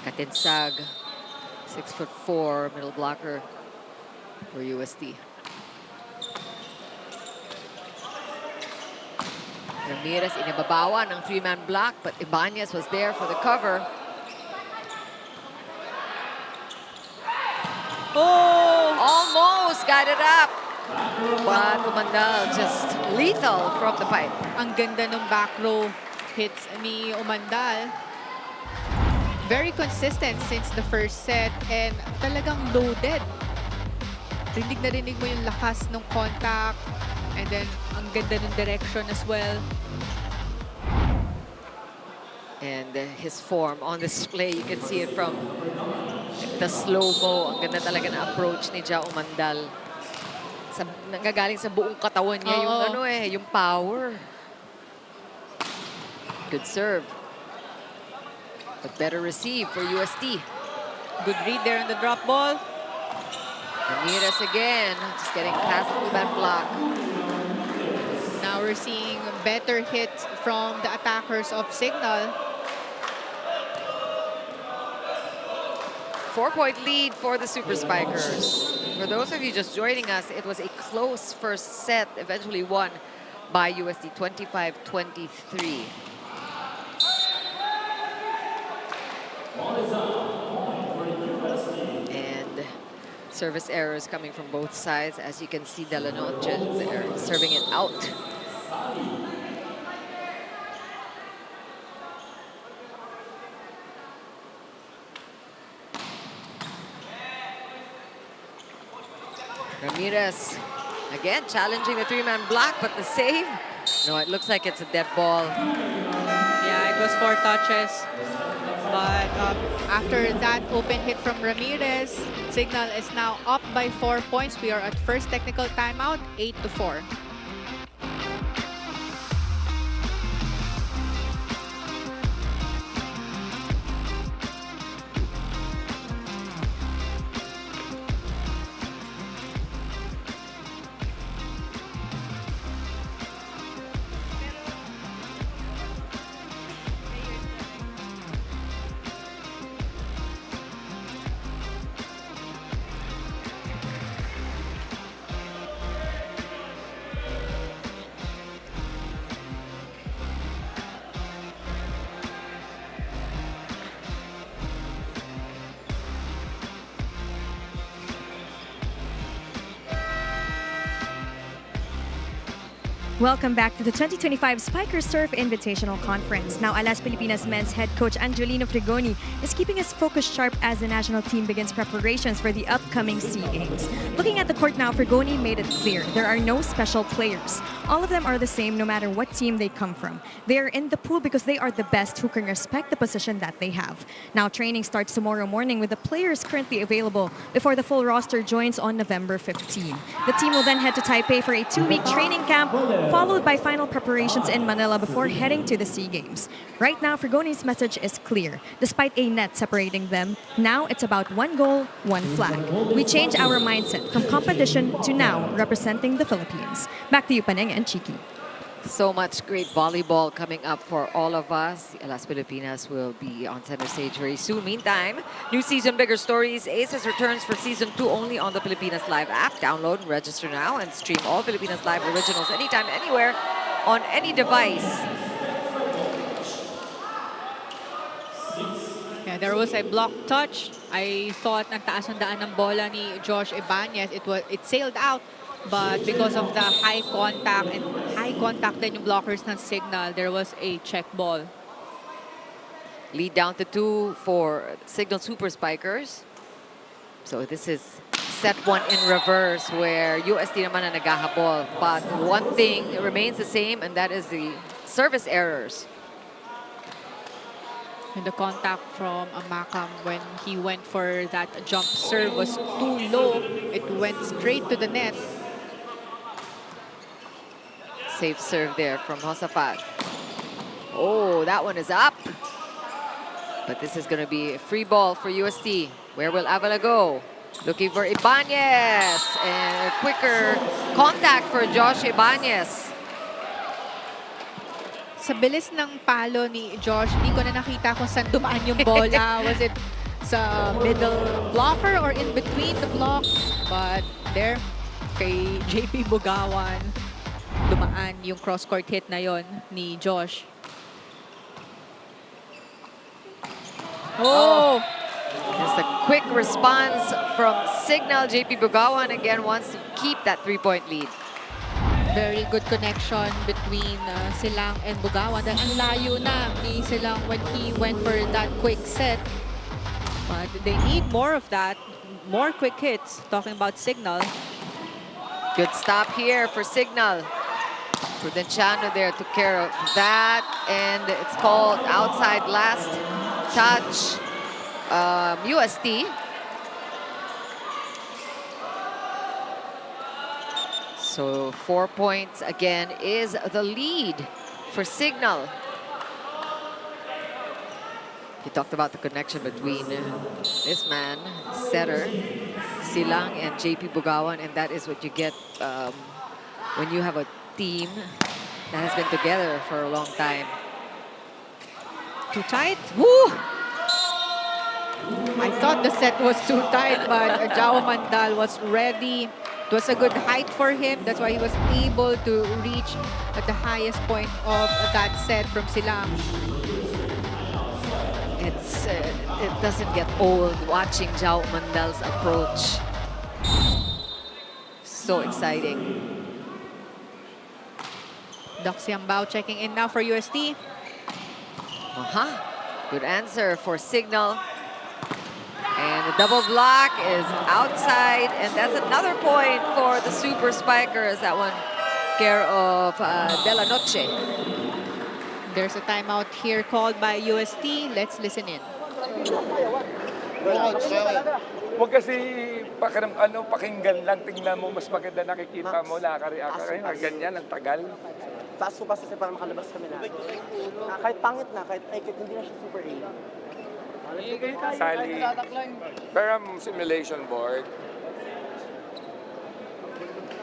Katinsag, 6'4", middle blocker for UST. Ramirez inababawan ng three-man block, but Ibanez was there for the cover. Oh! Almost got it up. But Umandal just lethal from the pipe. Ang ganda ng back row hits ni Umandal. Very consistent since the first set and talagang loaded. Rinig na rinig mo yung lakas ng contact and then ang ganda ng direction as well. And his form on display, you can see it from the slow-mo. Ang ganda talaga na approach ni Ja Umandal. Nanggagaling sa buong katawan niya yung yung power. Good serve. But better receive for UST. Good read there on the drop ball. Ramirez again, just getting past the two-man block. Now we're seeing better hits from the attackers of Signal. 4-point lead for the Super Spikers. For those of you just joining us, it was a close first set, eventually won by UST 25-23. And service errors coming from both sides. As you can see, Delano there serving it out. Ramirez, again, challenging the three-man block, but the save. No, it looks like it's a dead ball. Yeah, it was 4 touches. But after that open hit from Ramirez, Signal is now up by 4 points. We are at first technical timeout, 8-4. Welcome back to the 2025 Spiker Surf Invitational Conference. Now, Alas Pilipinas men's head coach Angelino Frigoni is keeping his focus sharp as the national team begins preparations for the upcoming SEA Games. Looking at the court now, Frigoni made it clear there are no special players. All of them are the same no matter what team they come from. They are in the pool because they are the best who can respect the position that they have. Now, training starts tomorrow morning with the players currently available before the full roster joins on November 15. The team will then head to Taipei for a 2-week training camp, followed by final preparations in Manila before heading to the SEA Games. Right now, Frigoni's message is clear. Despite a net separating them, now it's about one goal, one flag. We change our mindset from competition to now representing the Philippines. Back to you, Paneng and Chiki. So much great volleyball coming up for all of us. Las Pilipinas will be on center stage very soon. Meantime, new season, bigger stories. Aces returns for season 2 only on the Pilipinas Live app. Download and register now and stream all Pilipinas Live originals anytime, anywhere, on any device. Yeah, there was a block touch. I thought nagtaas ang daan ng bola ni Josh Ibanez. It sailed out. But because of the high contact din yung blockers ng Signal, there was a check ball. Lead down to 2 for Signal Super Spikers. So this is set 1 in reverse where UST naman na naghahabol. But one thing remains the same, and that is the service errors. And the contact from Amakam when he went for that jump serve was too low. It went straight to the net. Safe serve there from Josafat. Oh, that one is up. But this is going to be a free ball for UST. Where will Avila go? Looking for Ibanez. And a quicker contact for Josh Ibanez. Sa bilis ng palo ni Josh, hindi ko na nakita kung saan dumaan yung bola. Was it sa middle blocker or in between the block? But there, kay JP Bugawan, dumaan yung cross-court hit na yon ni Josh. Oh! Just a quick response from Signal. JP Bugawan again wants to keep that 3-point lead. Very good connection between Silang and Bugawan. Dahil ang layo na ni Silang when he went for that quick set. But they need more of that. More quick hits. Talking about Signal. Good stop here for Signal. Prudenciano there took care of that. And it's called outside last touch. UST. So 4 points again is the lead for Signal. He talked about the connection between this man, setter, Silang, and JP Bugawan, and that is what you get when you have a team that has been together for a long time. Too tight? Woo! I thought the set was too tight, but Jao Mandal was ready. It was a good height for him. That's why he was able to reach at the highest point of that set from Silang. It doesn't get old watching Jao Mandal's approach. So exciting. Doxiang Bao checking in now for UST. Good answer for Signal. And the double block is outside, and that's another point for the Super Spikers. That one care of De La Noche. There's a timeout here called by UST. Let's listen in. Huwag kasi pakinggan lang, tingnan mo, mas maganda nakikita mo, nakaka-react ka kayo. Ganyan, ang tagal. Taas mo kasi para makalabas kami na. Kahit pangit na, kahit hindi na siya super A. Sally, pero simulation board,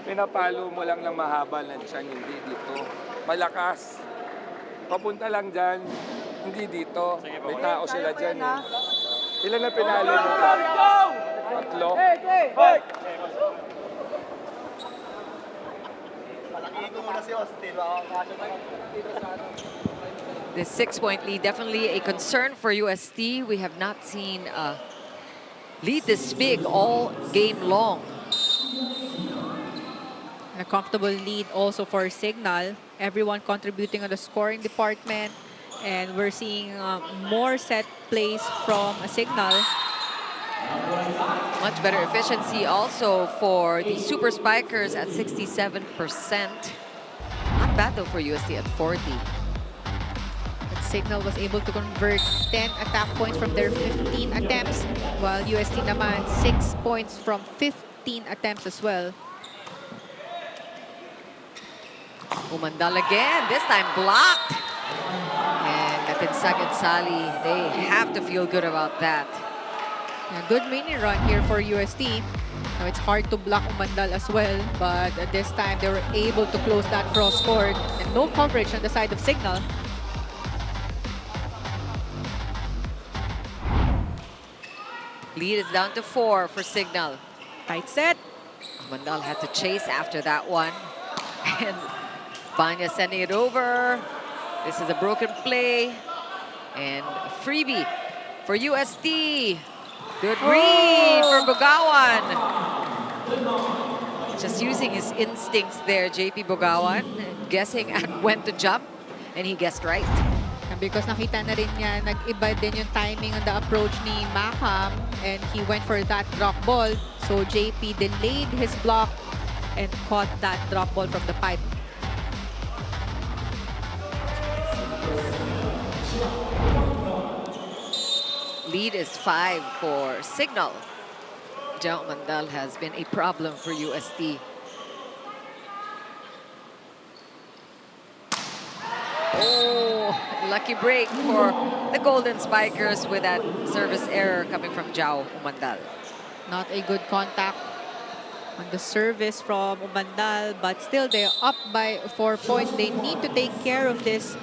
pinapalo mo lang ng mahaba lang siya, hindi dito. Malakas. Papunta lang dyan, hindi dito. May tao sila dyan. Eh. Ilan na pinalo mo dyan? 3. The 6-point lead, definitely a concern for UST. We have not seen a lead this big all game long. A comfortable lead also for Signal. Everyone contributing on the scoring department. And we're seeing more set plays from Signal. Much better efficiency also for the Super Spikers at 67%. Not bad though for UST at 40. But Signal was able to convert 10 attack points from their 15 attempts, while UST naman 6 points from 15 attempts as well. Umandal again, this time blocked. And Katinsag and Sally, they have to feel good about that. A good mini run here for UST. Now it's hard to block Umandal as well, but this time they were able to close that cross court and no coverage on the side of Signal. Lead is down to 4 for Signal. Tight set. Umandal had to chase after that one. And Banya sending it over. This is a broken play. And a freebie for UST. Good read for Bugawan. Just using his instincts there, JP Bugawan. Guessing at when to jump. And he guessed right. And because nakita na rin niya, nag-iba din yung timing on the approach ni Macam. And he went for that drop ball. So JP delayed his block and caught that drop ball from the pipe. Lead is 5 for Signal. Jao Mandal has been a problem for UST. Oh, lucky break for the Golden Spikers with that service error coming from Jao Mandal. Not a good contact on the service from Umandal, but still they're up by 4 points. They need to take care of this.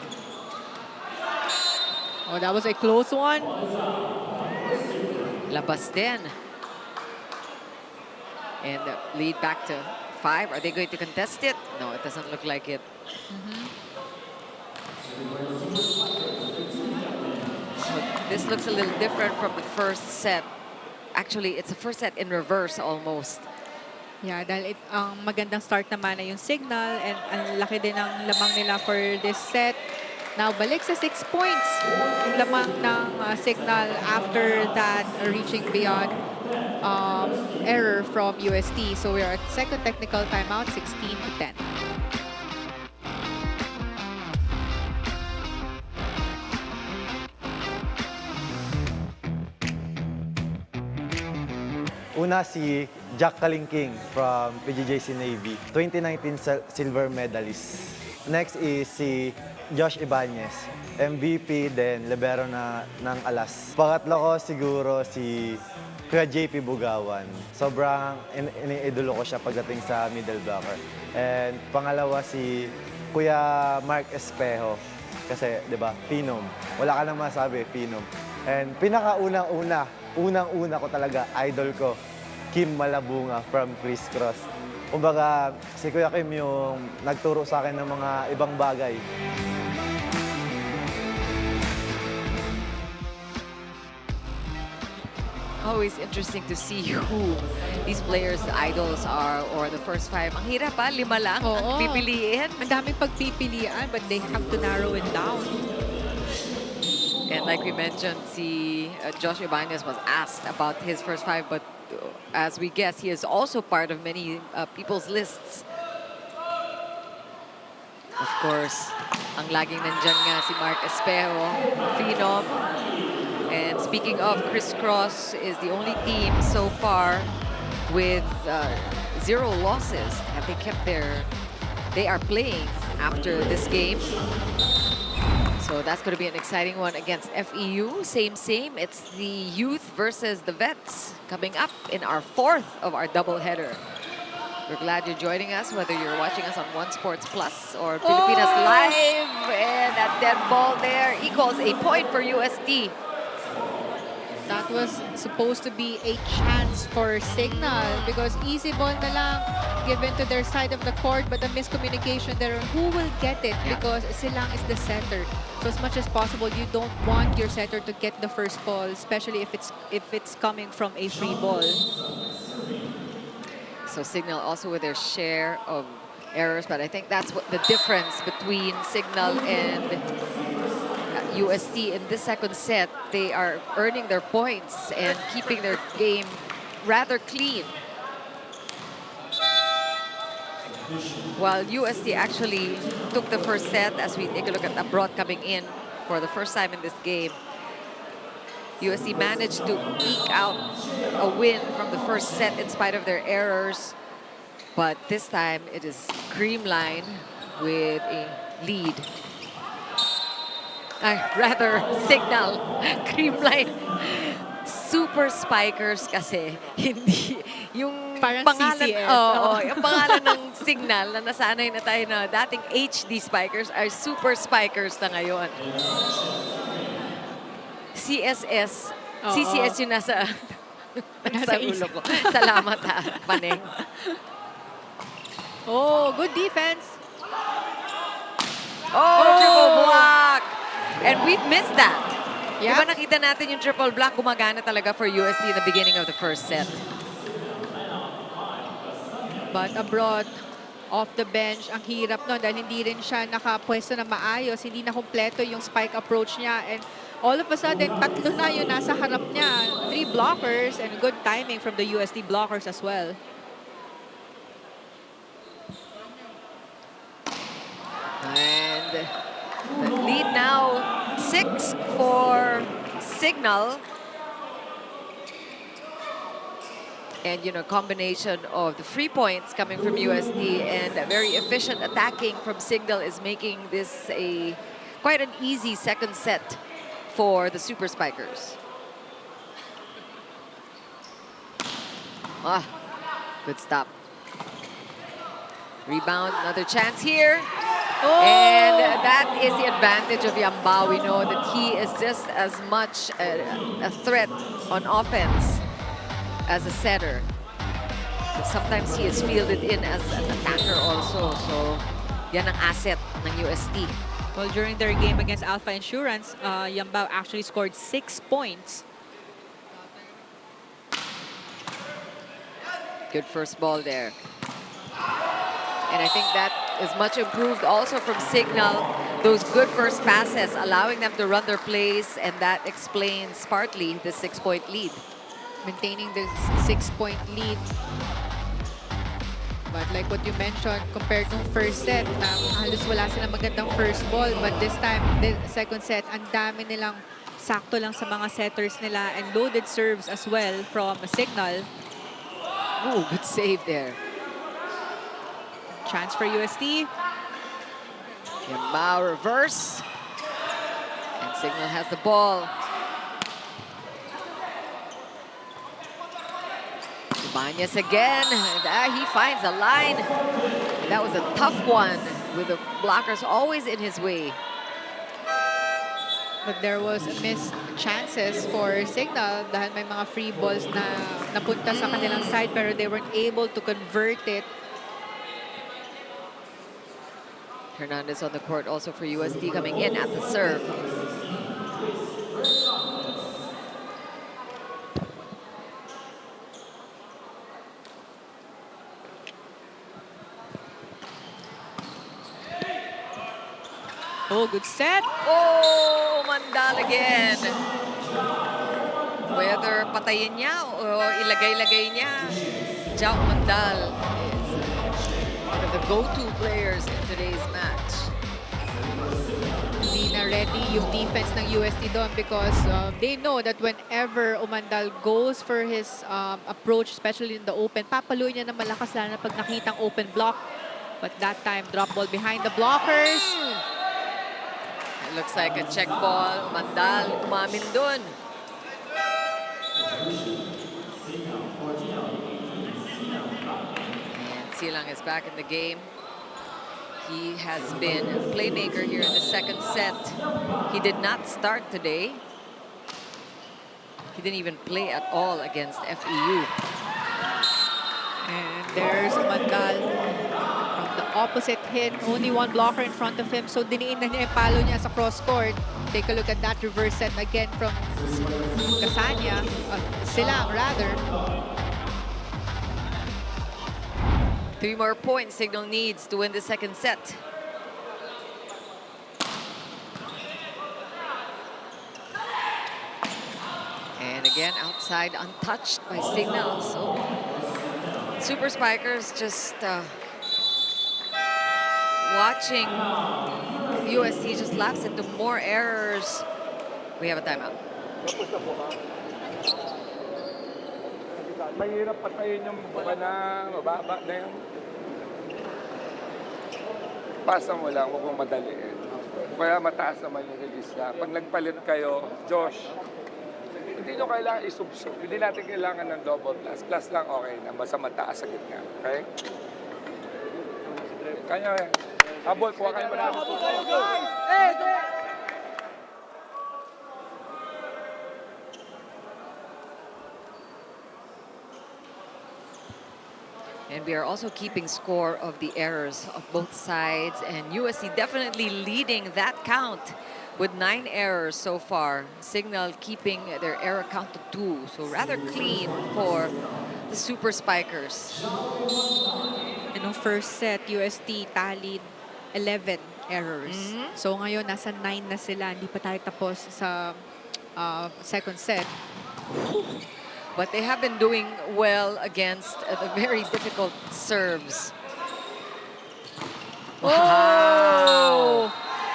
Oh, that was a close one. Labas din. And the lead back to 5. Are they going to contest it? No, it doesn't look like it. So this looks a little different from the first set. Actually, it's a first set in reverse almost. Yeah, dahil ang magandang start naman na yung Signal and ang laki din ng lamang nila for this set. Now, balik sa 6 points yung lamang ng Signal after that reaching beyond error from UST. So we are at second technical timeout, 16-10. Una si Jack Kalingking from PGJC Navy, 2019 silver medalist. Next is si Josh Ibanez, MVP din, libero ng Alas. Pangatlo ko siguro si Kuya JP Bugawan. Sobrang iniidolo ko siya pagdating sa middle blocker. And pangalawa si Kuya Mark Espejo. Kasi, di ba, Phenom. Wala ka nang masabi, Phenom. And unang-una ko talaga, idol ko, Kim Malabunga from Chris Cross. Kumbaga, si Kuya Kim yung nagturo sa akin ng mga ibang bagay. Always interesting to see who these players' idols are or the first 5. Ang hirap pa, 5 lang ang pipiliin. Ang daming pagpipilian, but they have to narrow it down. And like we mentioned, Josh Ibanez was asked about his first 5, but as we guess, he is also part of many people's lists. Of course, ang laging nandyan nga si Mark Espejo, phenom. And speaking of, Crisscross is the only team so far with 0 losses. Have they kept they are playing after this game. So that's going to be an exciting one against FEU. Same. It's the youth versus the vets coming up in our 4th of our doubleheader. We're glad you're joining us, whether you're watching us on One Sports Plus or Pilipinas Live. And that dead ball there equals a point for UST. That was supposed to be a chance for Signal because easy ball na lang given to their side of the court, but a miscommunication there on who will get it because Silang is the setter. So as much as possible, you don't want your setter to get the first ball, especially if it's coming from a free ball. So Signal also with their share of errors, but I think that's what the difference between Signal and UST in this second set. They are earning their points and keeping their game rather clean. While UST actually took the first set, as we take a look at Abroad coming in for the first time in this game, UST managed to eke out a win from the first set in spite of their errors. But this time it is Creamline with a lead. Rather, Signal, Creamline. Super Spikers kasi hindi yung Parang pangalan CCS. yung pangalan ng Signal na nasanay na tayo na dating HD Spikers are Super Spikers na ngayon. CSS. CCS yung nasa ulo ko. Salamat ha, Maneng. Oh, good defense. Triple block! And we've missed that. Yeah. Diba nakita natin yung triple block gumagana talaga for UST in the beginning of the first set. But Abroad, off the bench, ang hirap nun dahil hindi rin siya nakapwesto na maayos, hindi na kumpleto yung spike approach niya. And all of a sudden, 3 na yung nasa harap niya. 3 blockers and good timing from the UST blockers as well. And the lead now 6 for Signal. And, combination of the free points coming from UST and very efficient attacking from Signal is making this quite an easy second set for the Super Spikers. Good stop. Rebound, another chance here. And that is the advantage of Yambao. We know that he is just as much a threat on offense as a setter. But sometimes he is fielded in as an attacker also. So, yan ang asset ng UST. Well, during their game against Alpha Insurance, Yambao actually scored 6 points. Good first ball there. And I think that is much improved also from Signal. Those good first passes, allowing them to run their plays, and that explains partly the 6-point lead. Maintaining the 6-point lead. But like what you mentioned, compared to first set, na halos wala silang magandang first ball. But this time, the second set, ang dami nilang sakto lang sa mga setters nila and loaded serves as well from Signal. Ooh, good save there. Chance for UST. Yambao reverse. And Signal has the ball. Ibanez again. And he finds a line. That was a tough one with the blockers always in his way. But there was missed chances for Signal dahil may mga free balls na napunta sa kanilang side pero they weren't able to convert it. Hernandez on the court also for UST coming in at the serve. Oh, good set. Oh, Umandal again. Whether patayin niya o ilagay-lagay niya, Jao Umandal is one of the go-to players in today's match. Hindi na ready yung defense ng UST doon because they know that whenever Umandal goes for his approach, especially in the open, papaluin niya na malakas lalo na pag nakitang open block. But that time, drop ball behind the blockers. It looks like a check ball. Umandal, umamin dun. And Silang is back in the game. He has been a playmaker here in the second set. He did not start today. He didn't even play at all against FEU. And there's Umandal from the opposite hit. Only one blocker in front of him. So diniin na niya yung palo niya sa cross court. Take a look at that reverse set again from Kasanya. Silang, rather. 3 more points Signal needs to win the second set. And again, outside, untouched by Signal. So, Super Spikers just watching UST just lapse into more errors. We have a timeout. Mahirap patayin yung baba na mababa na yun. Pasa mo lang, huwag mong madaliin. Kaya mataas naman yung release na. Pag nagpalit kayo, Josh, hindi nyo kailangan isubsub. Hindi natin kailangan ng double plus. Plus lang okay na, basta mataas sa gitna. Okay? Kanya eh. Habol, kuha kayo marami. And we are also keeping score of the errors of both sides. And USC definitely leading that count with 9 errors so far. Signal keeping their error count to 2. So rather clean for the Super Spikers. In the first set, UST tallied 11 errors. So ngayon, nasa 9 na sila. Hindi pa tayo tapos sa second set. But they have been doing well against the very difficult serves. Wow!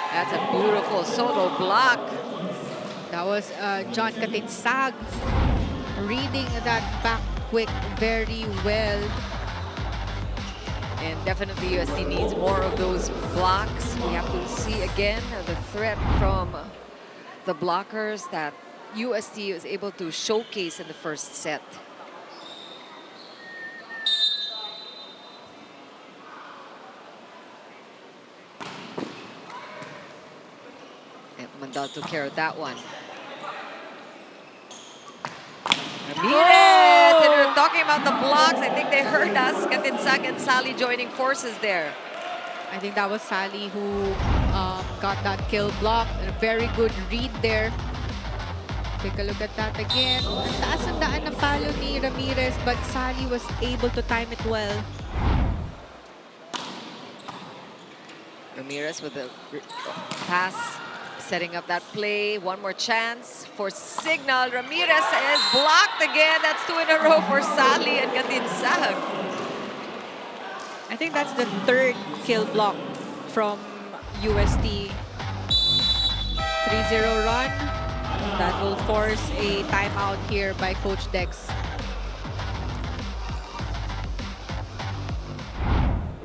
That's a beautiful solo block. That was John Katinsag reading that back quick very well. And definitely USC needs more of those blocks. We have to see again the threat from the blockers that UST was able to showcase in the first set. And Mandal took care of that one. Ramirez! And we're talking about the blocks. I think they heard us. Katinsag and Sally joining forces there. I think that was Sally who got that kill block. And a very good read there. Take a look at that again. Ang taas ang daan ng palo ni Ramirez, but Sally was able to time it well. Ramirez with a pass, setting up that play. One more chance for Signal. Ramirez is blocked again. That's 2 in a row for Sally and Katinsag. I think that's the 3rd kill block from UST. 3-0 run. That will force a timeout here by Coach Dex.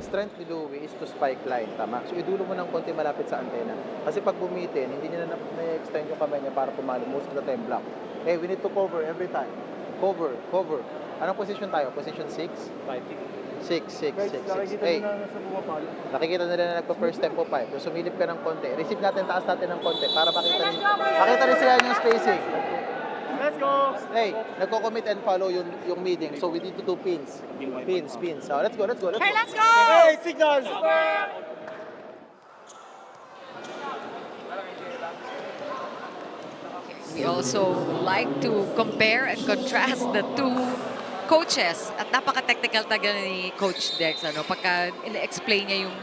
Strength ni Louie is to spike line, tama? So idulo mo ng konti malapit sa antena. Kasi pag bumitin, hindi niya na-extend yung kamay niya para pumalo. Most of the time block. Hey, we need to cover every time. Cover, cover. Anong position tayo? Position 6? 6. Hey, nakikita nila na nagpa-first tempo 5. So sumilip ka ng konti. Receive natin, taas natin ng konti para makita rin sila yung spacing. Let's go! Hey, nagko-commit and follow yung meeting. So we need to do pins. Pins. So let's go. Hey, let's go! Hey, signal! We also like to compare and contrast the two coaches. At napaka-technical talaga ni Coach Dex. Pagka ina-explain niya yung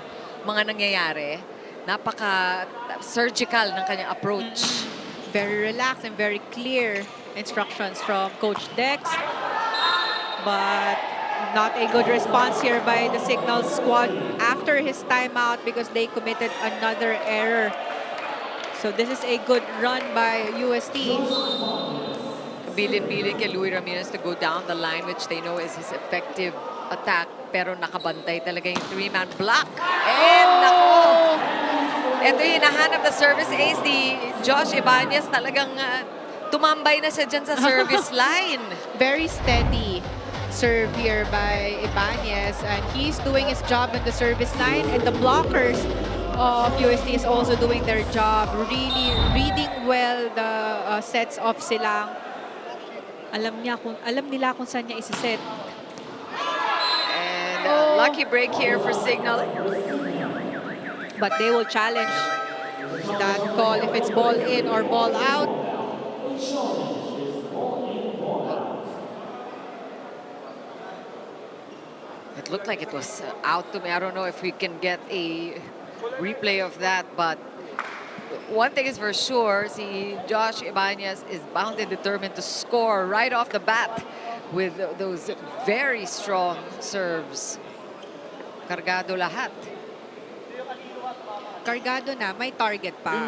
mga nangyayari, napaka-surgical ng kanyang approach. Very relaxed and very clear instructions from Coach Dex. But not a good response here by the Signal squad after his timeout because they committed another error. So this is a good run by UST. Bilin-bilin kay Louis Ramirez to go down the line, which they know is his effective attack. Pero nakabantay talaga yung three-man block. And nako! Ito yung hinahanap na service ace ni Josh Ibanez. Talagang tumambay na siya dyan sa service line. Very steady serve here by Ibanez, and he's doing his job in the service line, and the blockers of UST is also doing their job, really reading well the sets of Silang. Alam nila kung saan niya isi-set. And lucky break here for Signal. But they will challenge that call if it's ball in or ball out. It looked like it was out to me. I don't know if we can get a replay of that, but one thing is for sure, si Josh Ibanez is bound and determined to score right off the bat with those very strong serves. Kargado lahat. Cargado na, may target pa.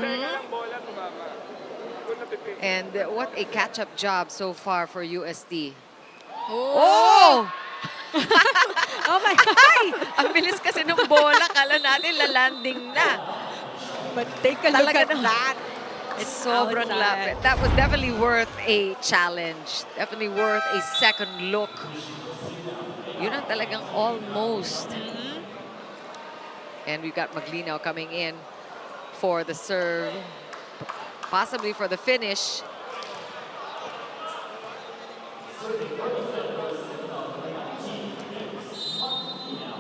And what a catch-up job so far for UST. Oh! Oh my God! Ang bilis kasi ng bola. Kala natin lalanding na. But take a look Talaga at that. It's sobrang lapit. That was definitely worth a challenge. Definitely worth a second look. Yun ang talagang almost. And we've got Maglinaw coming in for the serve. Possibly for the finish.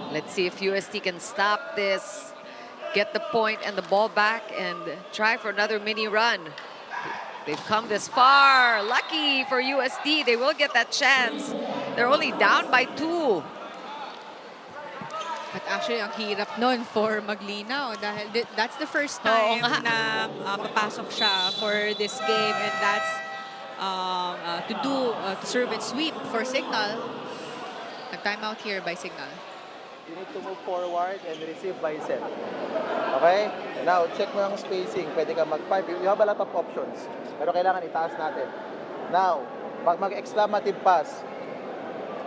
Let's see if UST can stop this, get the point and the ball back, and try for another mini run. They've come this far. Lucky for UST, they will get that chance. They're only down by 2. But actually, ang hirap nun for Maglinaw dahil that's the first time na papasok siya for this game, and that's to serve and sweep for Signal. Nag-timeout here by Signal. You need to move forward and receive by set. Okay? Now, check mo yung spacing. Pwede ka mag-5. You have a lot of options. Pero kailangan itaas natin. Now, pag mag-exclamative pass,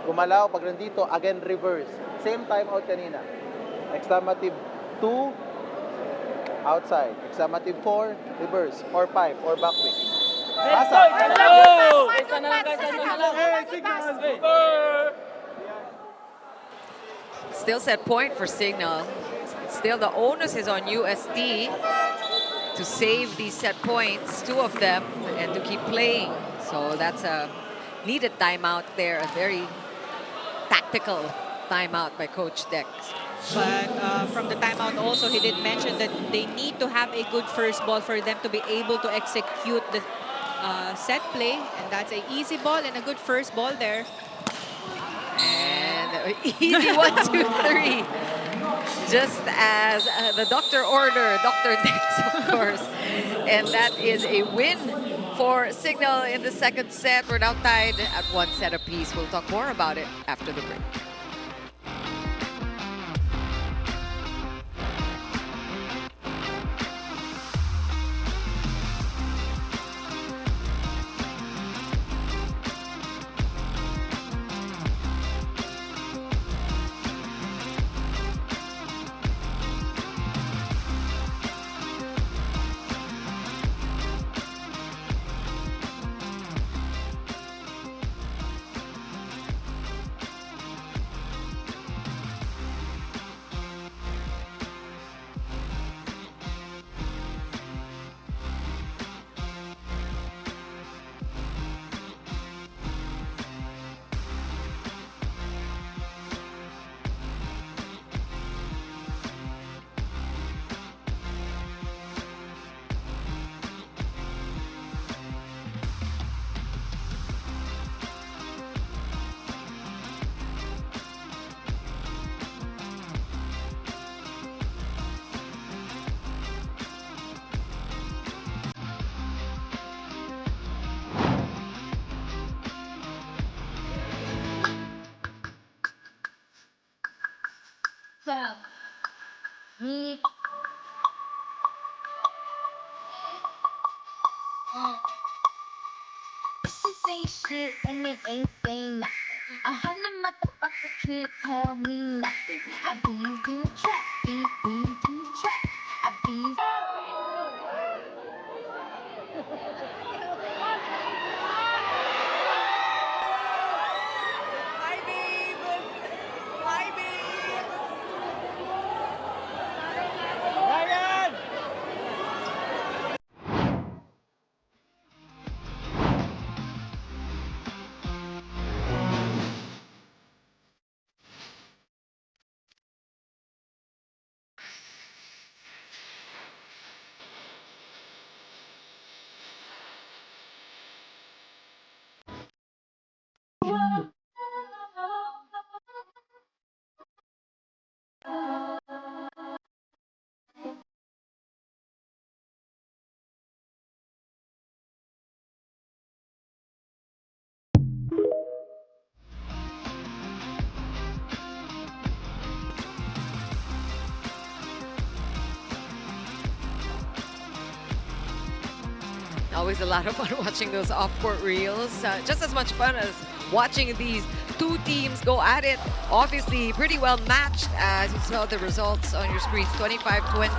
gumalaw. Pag nandito, again, reverse. Same time out kanina. Exclamative 2, outside. Exclamative 4, reverse. Or 5, or back quick. Pasa! Still set point for Signal. Still the onus is on UST to save these set points, 2 of them, and to keep playing. So that's a needed timeout there, a very tactical timeout by Coach Dex. But from the timeout also, he did mention that they need to have a good first ball for them to be able to execute the set play. And that's an easy ball and a good first ball there. And easy 1, 2, 3. Just as the doctor ordered, Dr. Dex, of course. And that is a win for Signal in the second set. We're now tied at 1 set apiece. We'll talk more about it after the break. Always a lot of fun watching those off-court reels. Just as much fun as watching these two teams go at it. Obviously, pretty well matched as you saw the results on your screens. 25-23,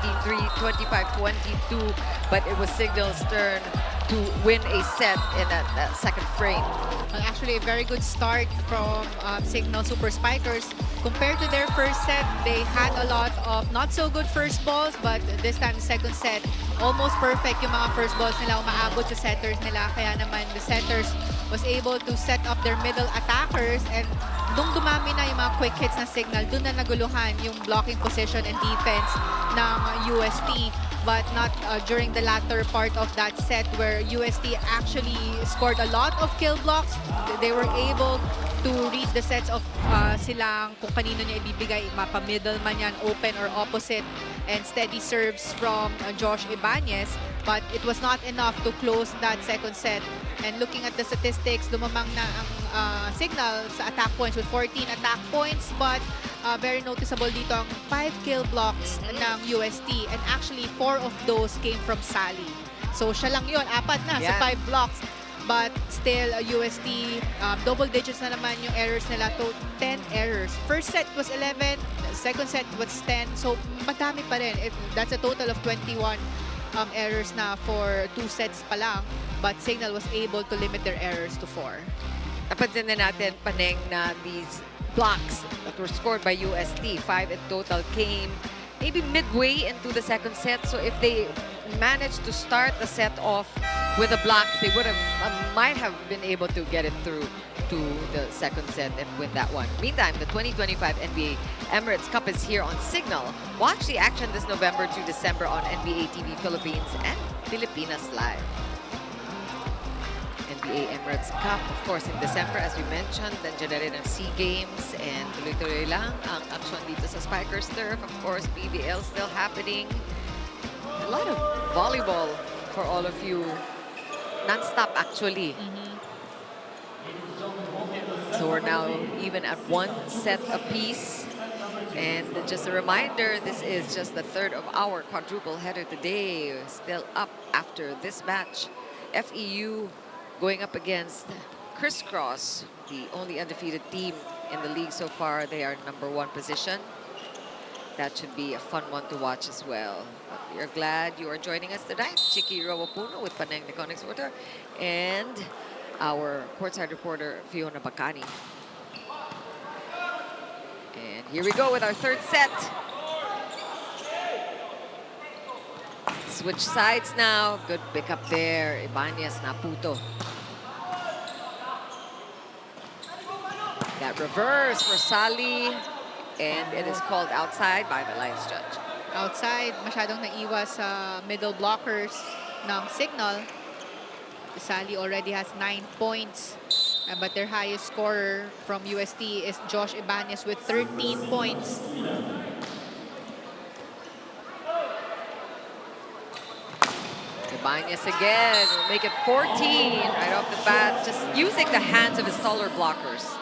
25-22, but it was Signal's turn to win a set in that second frame. Well, actually, a very good start from Signal Super Spikers. Compared to their first set, they had a lot of not so good first balls, but this time, second set, almost perfect yung mga first balls nila, umaabot sa setters nila. Kaya naman, the setters was able to set up their middle attackers, and nung dumami na yung mga quick hits na Signal, dun na naguluhan yung blocking position and defense ng UST. But not during the latter part of that set where UST actually scored a lot of kill blocks. They were able to read the sets of silang kung kanino niya ibibigay, mapa-middle man yan, open or opposite, and steady serves from Josh Ibanez. But it was not enough to close that second set. And looking at the statistics, lumamang na ang Signal sa attack points with 14 attack points, but very noticeable dito ang 5 kill blocks ng UST, and actually 4 of those came from Sally. So siya lang yun, 4 na sa 5 blocks. But still, UST, double digits na naman yung errors nila, to 10 errors. First set was 11, second set was 10, so madami pa rin. That's a total of 21 errors na for 2 sets pa lang, but Signal was able to limit their errors to 4. Napansin na natin, Paneng, na these blocks that were scored by UST, 5 in total, came maybe midway into the second set. So if they managed to start the set off with the blocks, they would have might have been able to get it through to the second set and win that one. Meantime, the 2025 NBA Emirates Cup is here on Signal. Watch the action this November to December on NBA TV Philippines and Filipinas Live. NBA Emirates Cup, of course, in December, as we mentioned. Nandiyan na rin ang SEA Games, and tuloy-tuloy lang ang action dito sa Spikers Turf. Of course, BBL still happening. A lot of volleyball for all of you. Non-stop, actually. So we're now even at 1 set apiece. And just a reminder, this is just the third of our quadruple header today. Still up after this match. FEU going up against Crisscross, the only undefeated team in the league so far. They are #1 position. That should be a fun one to watch as well. But we are glad you are joining us tonight. Chiki Rawapuno with Paneng the Conix Water and our courtside reporter Fiona Bacani. And here we go with our third set. Switch sides now. Good pick up there. Ibanez Naputo. That reverse for Sally. And it is called outside by the lines judge. Outside, masyadong naiwas sa middle blockers ng Signal. Sally already has 9 points. But their highest scorer from UST is Josh Ibanez with 13 points. Ibanez again will make it 14 right off the bat, just using the hands of his taller blockers.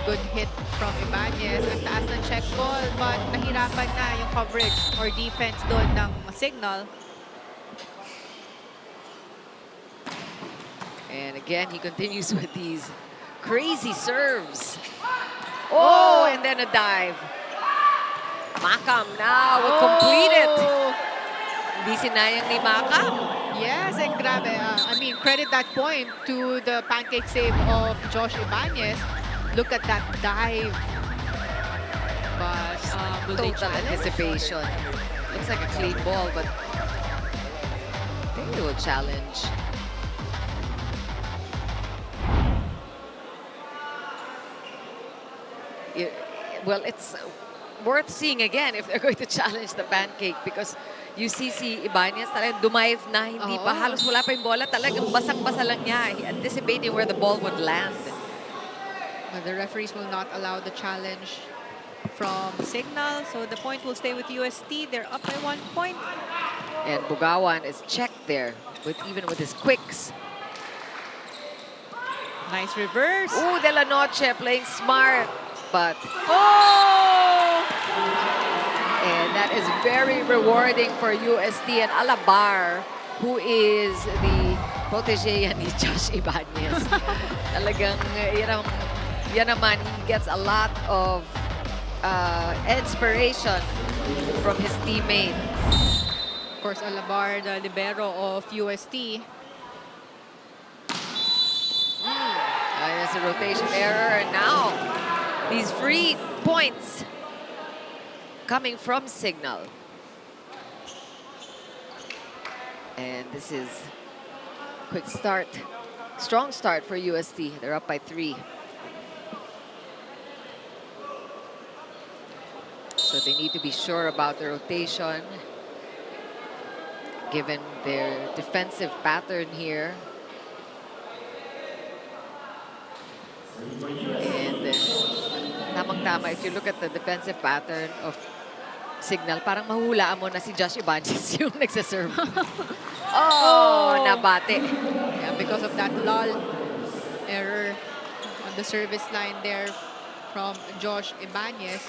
good hit from Ibanez. Ang taas ng check ball, but nahirapan na yung coverage or defense doon ng Signal. And again, he continues with these crazy serves. Oh, and then a dive. Makam now will complete it. Hindi sinayang ni Makam. Yes, and grabe. I mean, credit that point to the pancake save of Josh Ibanez. Look at that dive. But will they Total challenge? anticipation. Looks like a clean ball, but I think they will challenge. Well, it's worth seeing again if they're going to challenge the pancake because you see si Ibanez talagang dumive na, hindi pa, halos wala pa yung bola, talagang basang-basa lang niya, anticipating where the ball would land. But the referees will not allow the challenge from Signal, so the point will stay with UST. They're up by 1 point. And Bugawan is checked there, even with his quicks. Nice reverse. Ooh, De La Noche playing smart, but and that is very rewarding for UST and Alabar, who is the protege ni Josh Ibanez. Talagang yan naman, he gets a lot of inspiration from his teammate. Of course, Alabar, the libero of UST. There's a rotation error, and now these free points coming from Signal. And this is quick start, strong start for UST. They're up by 3. So they need to be sure about the rotation, given their defensive pattern here. And tamang-tama, if you look at the defensive pattern of Signal, parang mahulaan mo na si Josh Ibanez yung nagsaserve. Nabate. Yeah, because of that lull error on the service line there from Josh Ibanez.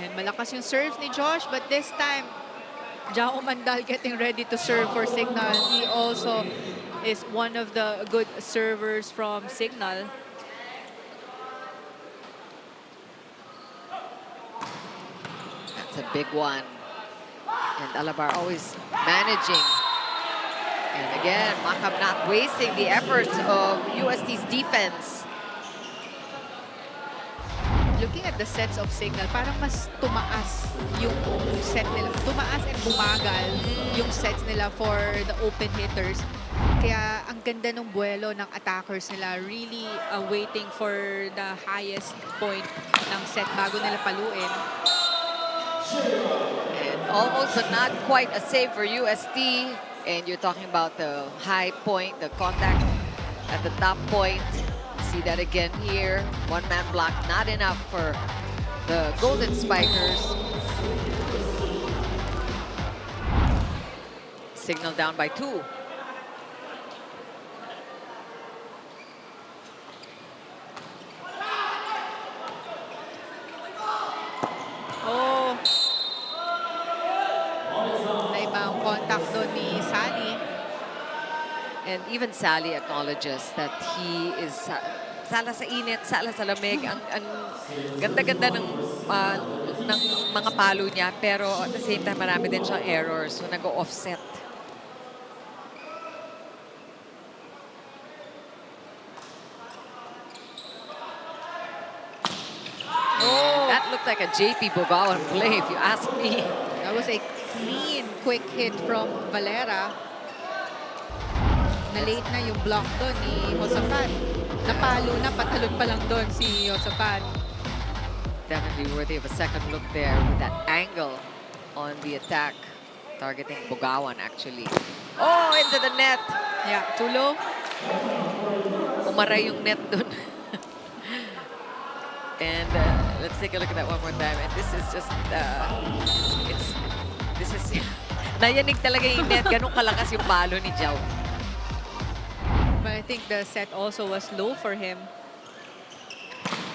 And malakas yung serves ni Josh, but this time, Jao Mandal getting ready to serve for Signal. He also is one of the good servers from Signal. That's a big one. And Alabar always managing. And again, Makam not wasting the efforts of UST's defense. Looking at the sets of Signal, parang mas tumaas yung set nila. Tumaas and bumagal yung sets nila for the open hitters. Kaya ang ganda ng buwelo ng attackers nila, really waiting for the highest point ng set bago nila paluin. And almost but not quite a save for UST. And you're talking about the high point, the contact at the top point. See that again here. One-man block, not enough for the Golden Spikers. Signal down by 2. Naibang contact doon ni Sally. And even Sally acknowledges that he is sala sa init, sala sa lamig. Ang ganda-ganda ng mga palo niya, pero at the same time marami din siyang errors, so nag-offset. That looked like a JP Bugawan play, if you ask me. That was a clean, quick hit from Valera. Na-late na yung block doon ni Josafat. Napalo na, patalon pa lang doon si Josafat. Definitely worthy of a second look there with that angle on the attack. Targeting Bugawan, actually. Oh, into the net. Yeah, Tulo. Umaray yung net doon. And let's take a look at that one more time. And this is just, nayanig talaga yung net. Ganun kalakas yung palo ni Jao. But I think the set also was low for him.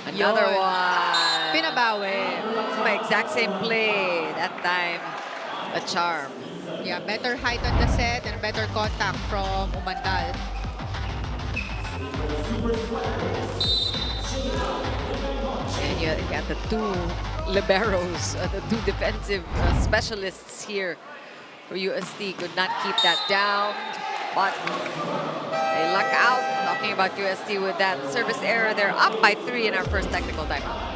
Another Yun. one. Pinabawi. My exact same play. That time, a charm. Yeah, better height on the set and better contact from Umandal. And you got the two liberos, the two defensive specialists here for UST. Could not keep that down, but they luck out. Talking about UST with that service error. They're up by 3 in our first technical timeout.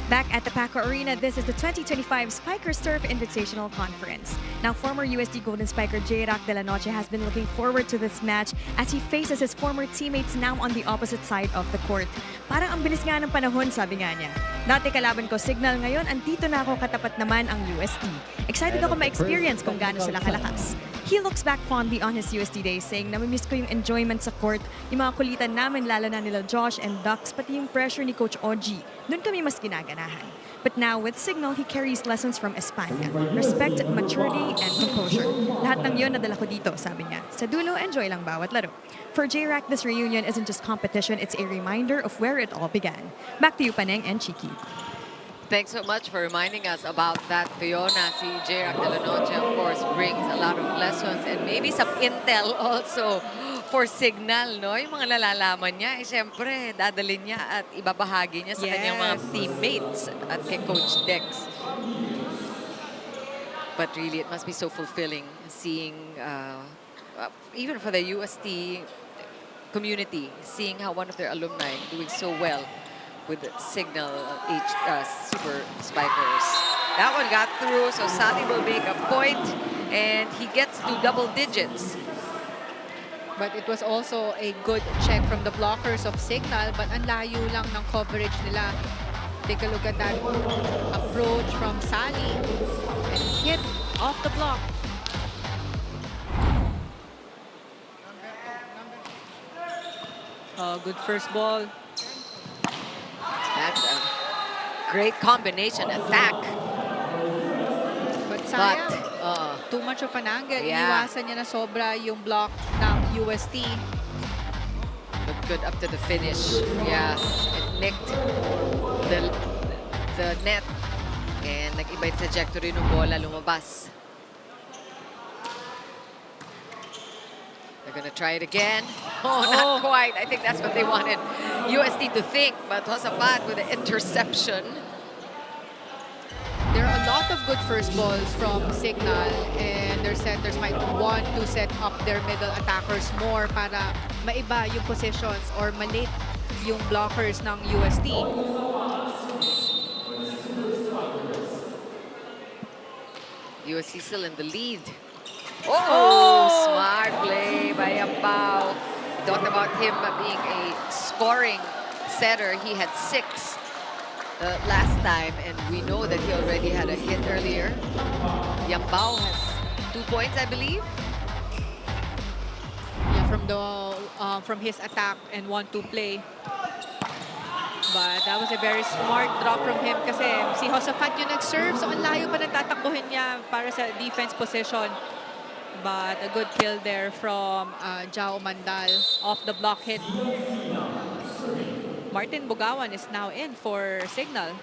Back at the Paco Arena, this is the 2025 Spiker Surf Invitational Conference. Now, former USD Golden Spiker J-Rock De La Noche has been looking forward to this match as he faces his former teammates now on the opposite side of the court. Parang ang bilis nga ng panahon, sabi nga niya. Dati kalaban ko Signal, ngayon andito na ako, katapat naman ang USD. Excited ako ma-experience kung gaano sila kalakas. He looks back fondly on his USD days, saying namimiss ko yung enjoyment sa court, yung mga kulitan namin, lalo na nila Josh and Dux, pati yung pressure ni Coach Oji. Doon kami mas ginaganahan. But now, with Signal, he carries lessons from Espanya. Respect, maturity, and composure. Lahat ng yun nadala ko dito, sabi niya. Sa dulo, enjoy lang bawat laro. For J-Rack, this reunion isn't just competition, it's a reminder of where it all began. Back to you, Paneng and Chiki. Thanks so much for reminding us about that, Fiona. Si J-Rack De La Noche, of course, brings a lot of lessons and maybe some intel also for Signal, no? Yung mga nalalaman niya, siyempre, dadalhin niya at ibabahagi niya sa kanyang mga teammates at kay Coach Dex. But really, it must be so fulfilling seeing, even for the UST community, seeing how one of their alumni doing so well with Signal Super Spikers. That one got through, so Sally will make a point, and he gets to double digits. But it was also a good check from the blockers of Signal, but ang layo lang ng coverage nila. Take a look at that approach from Sally. And hit off the block. Good first ball. That's a great combination attack. But sayang, But, too much of an angle. Yeah. Iniwasan niya na sobra yung block ng UST. but good up to the finish. Yeah, it nicked the net. And nag-iba yung trajectory ng bola, lumabas. They're gonna try it again. Oh, not quite. I think that's what they wanted UST to think, but Josaphat with the interception. There are a lot of good first balls from Signal, and their setters might want to set up their middle attackers more para maiba yung positions or malate yung blockers ng UST. UST still in the lead. Oh, smart play by Yambao. We talked about him being a scoring setter. He had 6 last time, and we know that he already had a hit earlier. Yambao has 2 points, I believe. Yeah, from his attack and 1-2 play. But that was a very smart drop from him kasi si Josaphat yung nag-serve, so ang layo pa natatakbuhin niya para sa defense position. But a good kill there from Jao Mandal off the block hit. Martin Bugawan is now in for Signal.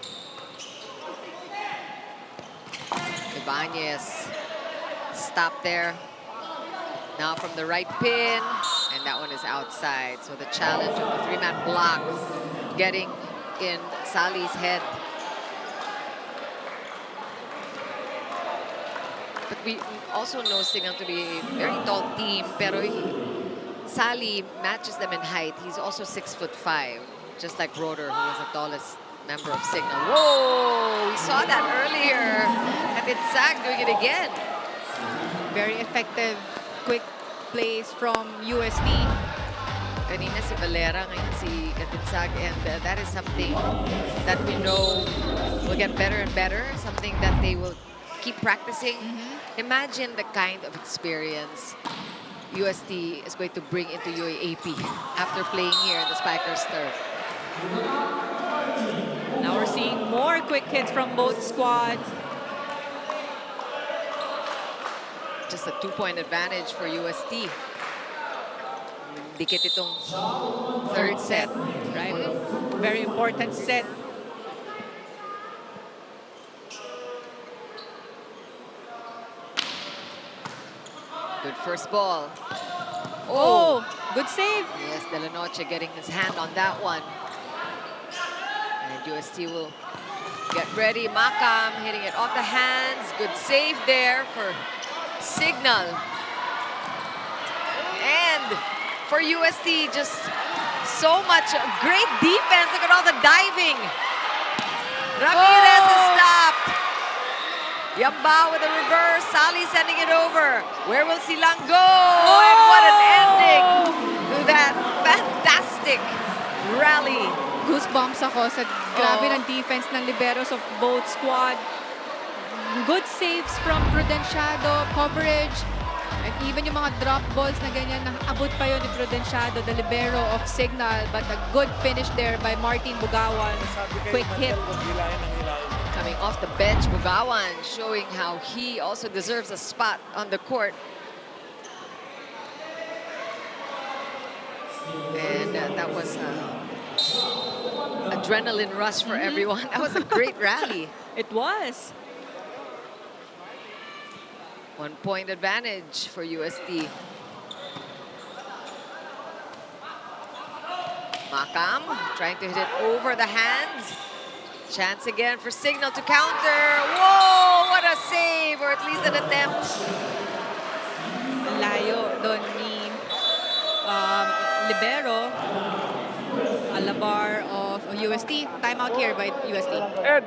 Ibanez stopped there. Now from the right pin, and that one is outside. So the challenge of the 3-man block getting in Sally's head. But we also know Signal to be a very tall team, pero Sally matches them in height. He's also 6'5", just like Roder, who is the tallest member of Signal. Whoa! We saw that earlier, and it's Zach doing it again. Very effective, quick plays from UST. Kanina si Valera, ngayon si Katinsag, and that is something that we know will get better and better, something that they will keep practicing. Imagine the kind of experience UST is going to bring into UAAP after playing here in the Spikers turf. Now we're seeing more quick hits from both squads. Just a 2-point advantage for UST. Dikit itong third set. Right? Very important set. Good first ball. Oh, good save. Yes, De La Noche getting his hand on that one. And UST will get ready. Makam hitting it off the hands. Good save there for Signal. And for UST, just so much great defense. Look at all the diving. Ramirez is stopped. Yamba with a reverse. Sally sending it over. Where will Silang go? And what an ending to that fantastic rally. Goosebumps ako sa grabe ng defense ng liberos of both squad. Good saves from Prudenciado, coverage, and even yung mga drop balls na ganyan, abot pa yun ni Prudenciado, the libero of Signal, but a good finish there by Martin Bugawan. Quick hit. Coming off the bench, Bugawan showing how he also deserves a spot on the court. And that was adrenaline rush for everyone. That was a great rally. It was. 1-point advantage for UST. Makam trying to hit it over the hands. Chance again for Signal to counter. Whoa, what a save, or at least an attempt. Layo doon ni libero. Alabar of UST. Timeout here by UST. Ed,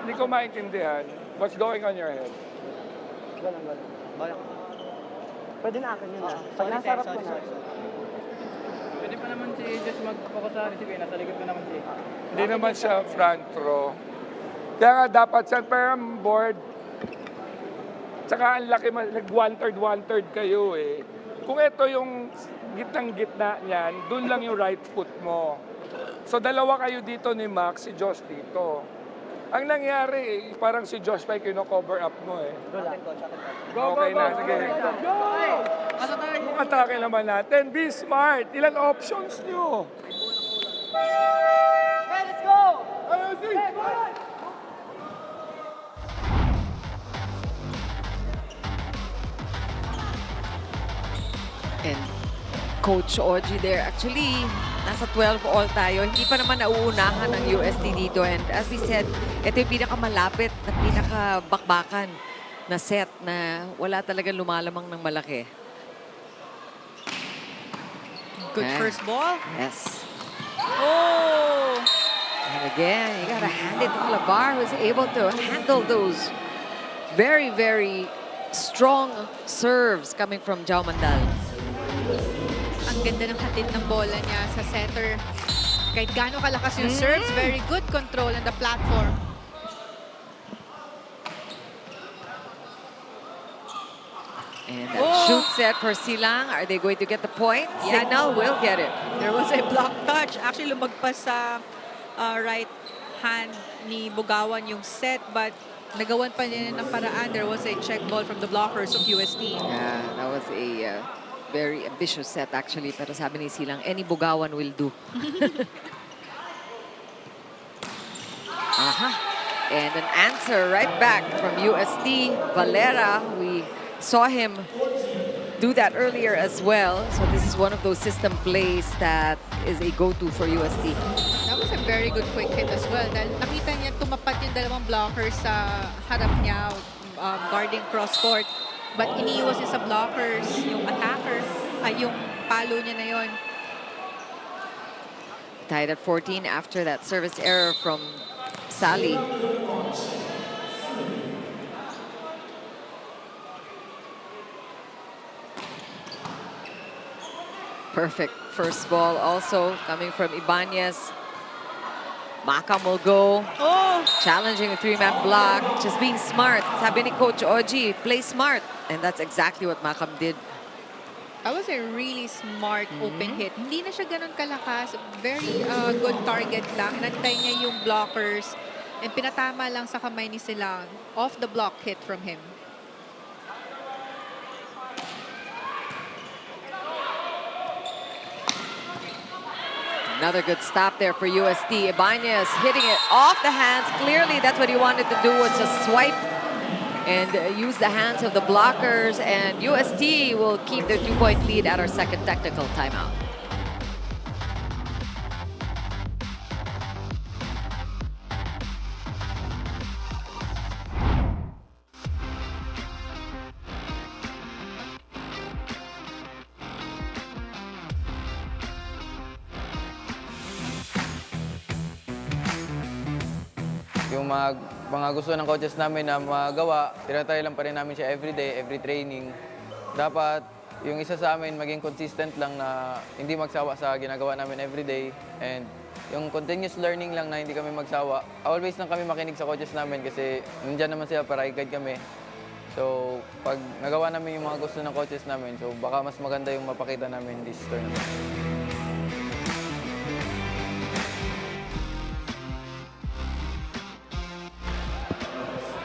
hindi ko maintindihan. What's going on your head? Pwede na akin yun Pag nasa harap ko na. Pwede pa naman si Josh mag-focus sa receive. Nasa likod pa naman siya. Hindi naman siya front row. Kaya nga dapat siya parang board. Tsaka ang laki, nag-one-third kayo eh. Kung ito yung gitnang-gitna niyan, dun lang yung right foot mo. So dalawa kayo dito ni Max, si Josh dito. Ang nangyari, parang si Josh pa yung cover up mo eh. Okay na, sige. Yung atake naman natin, be smart. Ilan options nyo? Let's go! And Coach Oji there, actually, nasa 12 all tayo. Hindi pa naman nauunahan ng UST dito. And as we said, ito yung pinakamalapit at pinakabakbakan na set na wala talagang lumalamang ng malaki. Good first ball. Yes. Oh! And again, you gotta hand it to Labar, who's able to handle those very, very strong serves coming from Jao Mandal. Ang ganda ng hatid ng bola niya sa center. Kahit gaano kalakas yung serves, very good control on the platform. And that shoot set for Silang. Are they going to get the point? Yeah. Signal will get it. There was a block touch. Actually, lumagpas sa right hand ni Bugawan yung set, but nagawan pa niya ng paraan. There was a check ball from the blockers of UST. Yeah, that was a very ambitious set actually. Pero sabi ni Silang, any Bugawan will do. And an answer right back from UST. Valera, we saw him do that earlier as well. So this is one of those system plays that is a go-to for UST. That was a very good quick hit as well. Dahil nakita niya tumapat yung dalawang blockers sa harap niya, guarding cross-court. But iniiwas niya sa blockers, yung attacker, yung palo niya na yun. Tied at 14 after that service error from Sally. Perfect first ball also coming from Ibanez. Makam will go. Challenging a three-man block. Just being smart. Sabi ni Coach Oji, play smart. And that's exactly what Makam did. That was a really smart open hit. Hindi na siya ganun kalakas. Very good target lang. Inantay niya yung blockers. And pinatama lang sa kamay ni Silang. Off the block hit from him. Another good stop there for UST. Ibanez hitting it off the hands. Clearly, that's what he wanted to do, was just swipe and use the hands of the blockers. And UST will keep their 2-point lead at our second technical timeout. Yung mga gusto ng coaches namin na magawa, tinatry lang pa rin namin siya everyday, every training. Dapat yung isa sa amin maging consistent lang na hindi magsawa sa ginagawa namin everyday. And yung continuous learning lang na hindi kami magsawa. Always lang kami makinig sa coaches namin kasi nandiyan naman sila para i-guide kami. So, pag nagawa namin yung mga gusto ng coaches namin, so baka mas maganda yung mapakita namin this tournament.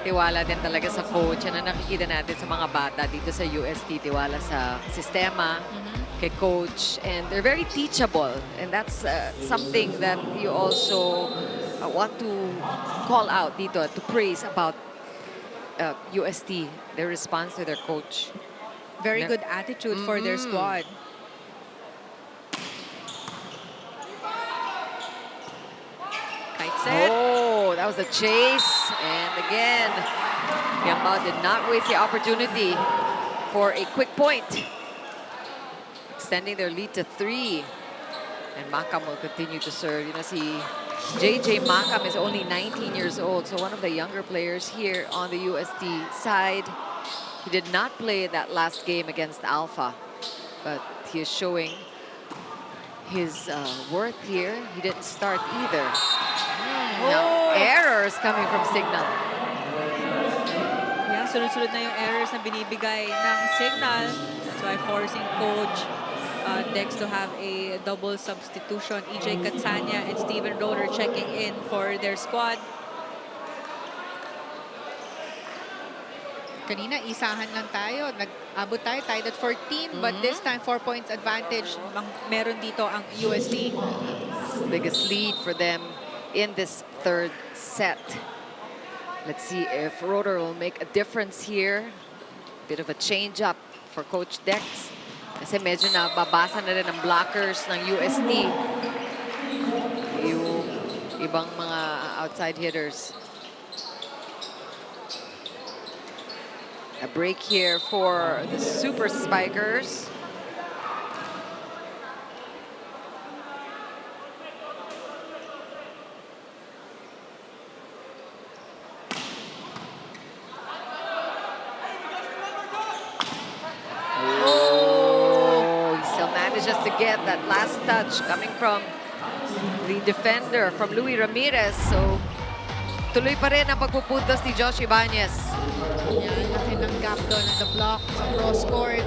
Tiwala din talaga sa coach. Yan ang nakikita natin sa mga bata dito sa UST. Tiwala sa sistema, kay coach. And they're very teachable. And that's something that you also want to call out dito, to praise about UST, their response to their coach. Very good attitude for their squad. Tight set. Oh, that was a chase. And again, Yambao did not waste the opportunity for a quick point. Extending their lead to 3. And Makam will continue to serve. You know, see, JJ Makam is only 19 years old, so one of the younger players here on the UST side. He did not play that last game against Alpha, but he is showing his worth here. He didn't start either. Now, errors coming from Signal. Yeah, sunod-sunod na yung errors na binibigay ng Signal. That's why forcing Coach Dex to have a double substitution. EJ Katsanya and Steven Roeder checking in for their squad. Kanina, isahan lang tayo. Nag-abot tayo, tied at 14. But this time, 4 points advantage. Meron dito ang UST. Biggest lead for them in this third set. Let's see if Roeder will make a difference here. Bit of a change-up for Coach Dex. Kasi medyo nababasa na rin ang blockers ng UST. Yung ibang mga outside hitters. A break here for the Super Spikers. Oh, he still manages to get that last touch coming from the defender, from Louis Ramirez. So, tuloy pa rin ang pagpupuntos ni Josh Ibanez. Yan, laki ng gap doon at the block sa cross court.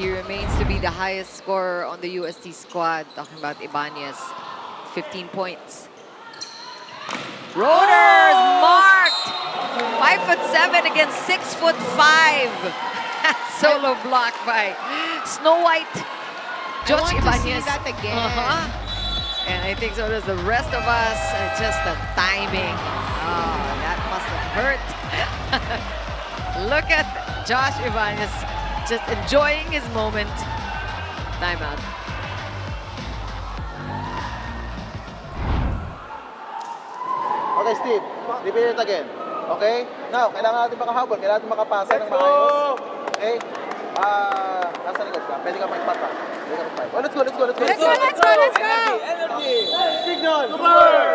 He remains to be the highest scorer on the UST squad. Talking about Ibanez, 15 points. Roeder's marked! 5'7" against 6'5". Solo block by Snow White. Josh I want to Ibanez. see that again. And I think so does the rest of us. Just the timing. Oh, that must have hurt. Look at Josh Ibanez just enjoying his moment. Timeout. Okay, Steve. Repeat it again. Okay? Now, kailangan natin makahabol. Kailangan natin makapasa ng maayos. Okay? Nasa likod ka. Pwede ka mag-pata. Pwede ka mag-pata. Oh, let's go, let's go, let's go. Let's go, let's go, let's go! Energy! Signal! Super!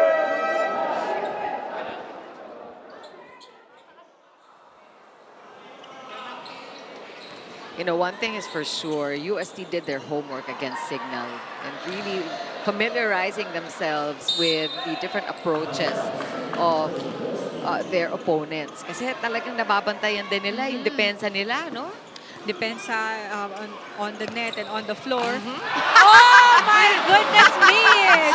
You know, one thing is for sure, UST did their homework against Signal and really familiarizing themselves with the different approaches of their opponents. Kasi talagang nababantayan din nila yung depensa nila, no? Depends on the net and on the floor. Oh my goodness me!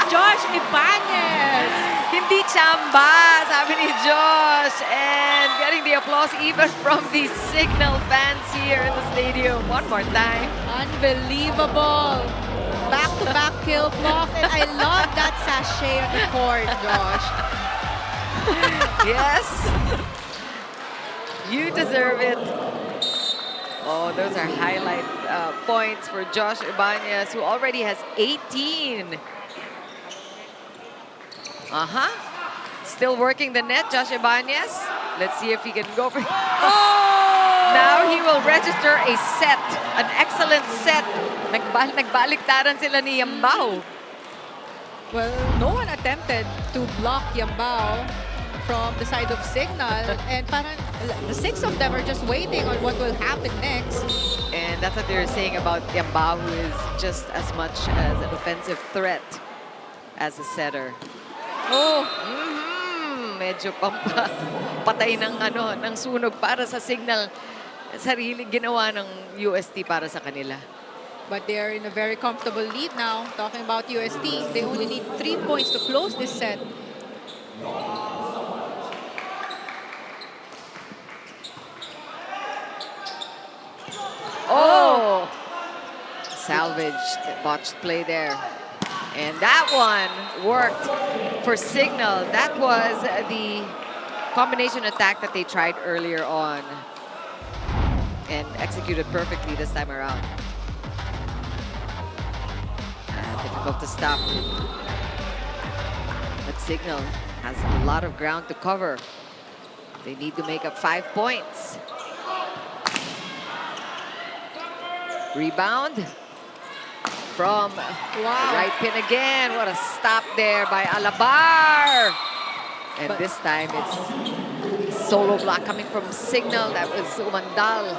Josh Ibanez! Hindi chamba, sabi ni Josh. And getting the applause even from the Signal fans here in the stadium. One more time. Unbelievable. Back-to-back kill block. And I love that sachet on the court, Josh. Yes. You deserve it. Oh, those are highlight points for Josh Ibanez, who already has 18. Still working the net, Josh Ibanez. Let's see if he can go for... Oh! Now he will register a set, an excellent set. Nagbaliktaran sila ni Yambao. Well, no one attempted to block Yambao from the side of Signal, and parang the 6 of them are just waiting on what will happen next. And that's what they're saying about Yambao, who is just as much as an offensive threat as a setter. Oh, Medyo patay ng sunog para sa Signal. Sarili ginawa ng UST para sa kanila. but they are in a very comfortable lead now. Talking about UST, they only need 3 points to close this set. Oh! Salvaged, botched play there. And that one worked for Signal. That was the combination attack that they tried earlier on and executed perfectly this time around. Difficult to stop. But Signal has a lot of ground to cover. They need to make up 5 points. Rebound from the right pin again. What a stop there by Alabar. And this time it's solo block coming from Signal. That was Umandal.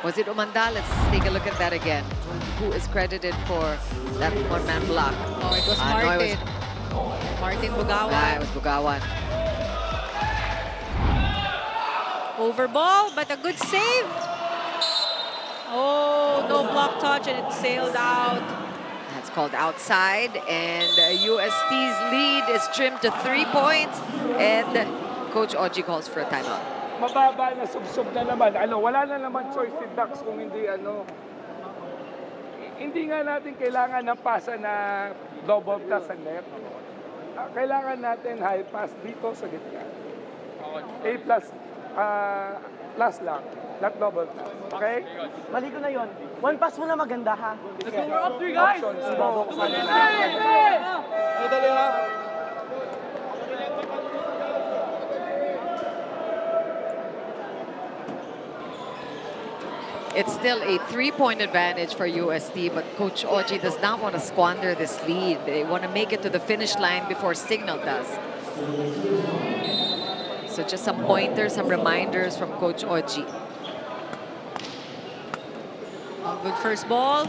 Was it Umandal? Let's take a look at that again. Who is credited for that one-man block? Oh, it was Martin. No, it was Martin Bugawan. it was Bugawan. Over ball, but a good save. Oh, no block touch, and it sailed out. That's called outside, and UST's lead is trimmed to 3 points, and Coach Oji calls for a timeout. Mababa na, sub-sub na naman. Wala na naman choice si Ducks kung hindi hindi nga natin kailangan ng pasa na double pass sa net. Kailangan natin high pass dito sa gitna. A plus lang, not double pass. Okay? Mali ko na yon. One pass mo na maganda, ha? We're up 3 guys! It's still a 3-point advantage for UST, but Coach Oji does not want to squander this lead. They want to make it to the finish line before Signal does. So just some pointers, some reminders from Coach Oji. Good first ball.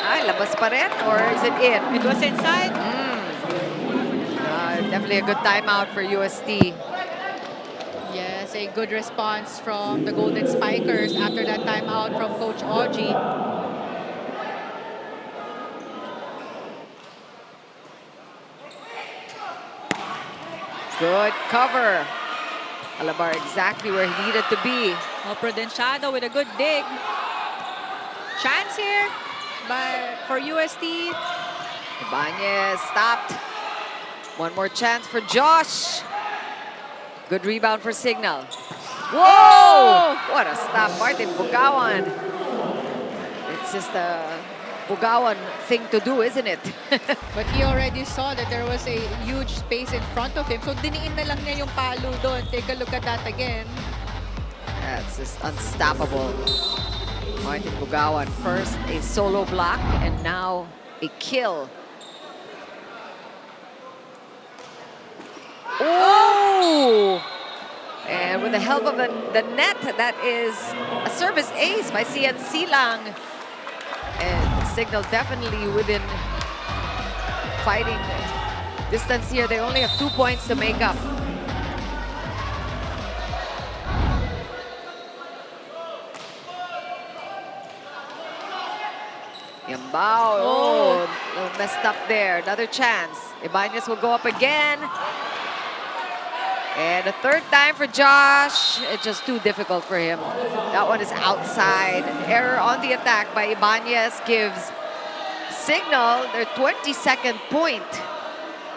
Ay, labas pa rin, or is it in? It was inside. Definitely a good timeout for UST. Yes, a good response from the Golden Spikers after that timeout from Coach Oji. Good cover. Alabar exactly where he needed to be. Oh, Prudenciado with a good dig. Chance here for UST. Ibanez stopped. One more chance for Josh. Good rebound for Signal. Whoa! What a stop, Martin Bugawan. It's just a Bugawan thing to do, isn't it? But he already saw that there was a huge space in front of him. So diniin na lang niya yung palo doon. Take a look at that again. That's just unstoppable. Martin Bugawan, first a solo block and now a kill. Oh! And with a help of the net. That is a service ace by Sian Silang. And Signal definitely within fighting distance here. They only have 2 points to make up. Yambao, oh, messed up there. Another chance. Ibanez will go up again. And a third time for Josh. It's just too difficult for him. That one is outside. An error on the attack by Ibanez gives Signal their 22nd point.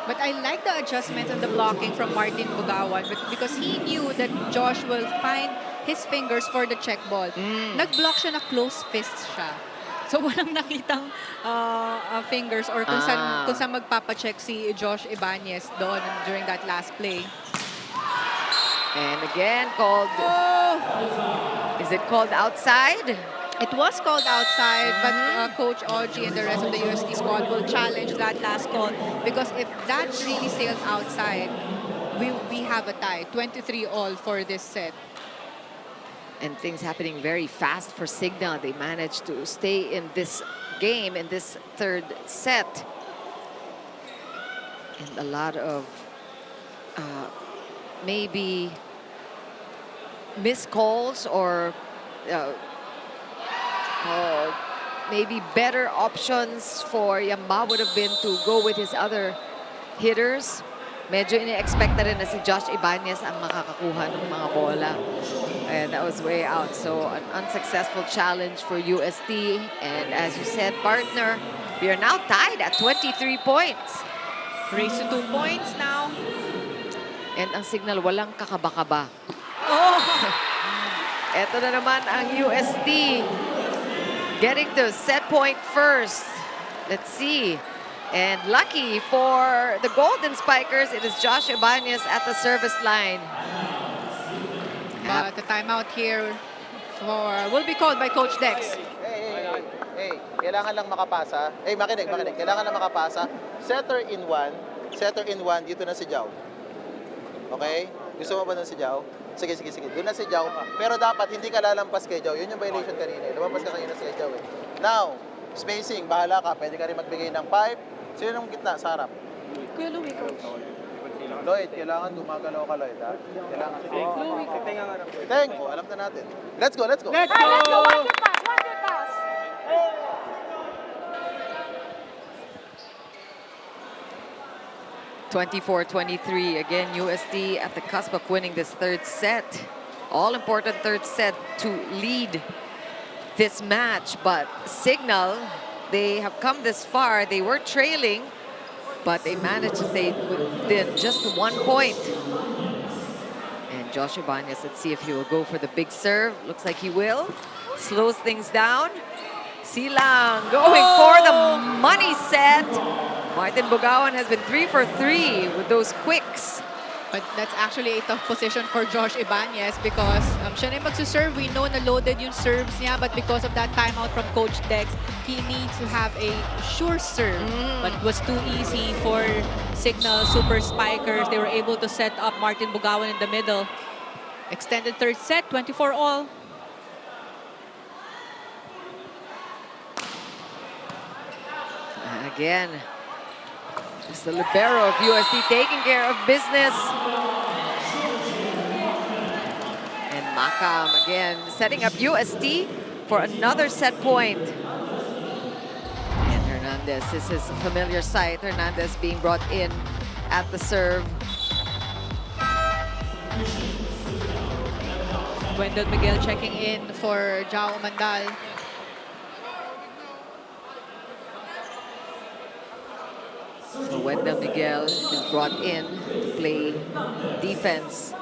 But I like the adjustments and the blocking from Martin Bugawan because he knew that Josh will find his fingers for the check ball. Nag-block siya na close fist siya. So walang nakitang fingers or kung saan magpapacheck si Josh Ibanez doon during that last play. And again called, is it called outside? It was called outside, but Coach Oji and the rest of the UST squad will challenge that last call because if that really sails outside, we have a tie, 23-all for this set. And things happening very fast for Signal. They managed to stay in this game, in this third set. And a lot of maybe missed calls or maybe better options for Yamba would have been to go with his other hitters. Medyo ine-expect na rin na si Josh Ibanez ang makakakuha ng mga bola. And that was way out. So an unsuccessful challenge for UST. And as you said, partner, we are now tied at 23 points. Race to 2 points now. And ang Signal, walang kakaba-kaba. Oh! Ito na naman ang UST. Getting to set point first. Let's see. And lucky for the Golden Spikers, it is Josh Ibanez at the service line. But the timeout here will be called by Coach Dex. Hey, kailangan lang makapasa. Makinig. Kailangan lang makapasa. Setter in one, dito na si Jao. Okay? Gusto mo ba nun si Jao? Sige. Doon na si Jao. Pero dapat hindi ka lalampas kay Jao. Yun yung violation kanina. Lumampas ka kanina kay Jao eh. Now, spacing, bahala ka. Pwede ka rin magbigay ng 5. Sino nung gitna sa harap? Kuya Louie, Coach. Lloyd, kailangan gumagalaw ka, Lloyd, ha? Kailangan. Teng, alam na natin. Let's go! Let's go! One good pass. 24-23. Again, UST at the cusp of winning this third set. All-important third set to lead this match. But Signal, they have come this far. They were trailing, but they managed to stay within just 1 point. And Josh Ibanez, let's see if he will go for the big serve. Looks like he will. Slows things down. Silang going for the money set. Martin Bugawan has been 3 for 3 with those quicks. But that's actually a tough position for Josh Ibanez because siya na yung magsuserve. We know na loaded yung serves niya, but because of that timeout from Coach Dex, he needs to have a sure serve. But it was too easy for Signal Super Spikers. They were able to set up Martin Bugawan in the middle. Extended third set, 24-all. Again, it's the libero of UST taking care of business. And Makam again setting up UST for another set point. And Hernandez, this is a familiar sight. Hernandez being brought in at the serve. Wendell Miguel checking in for Jao Mandal. So Wendell Miguel is brought in to play defense,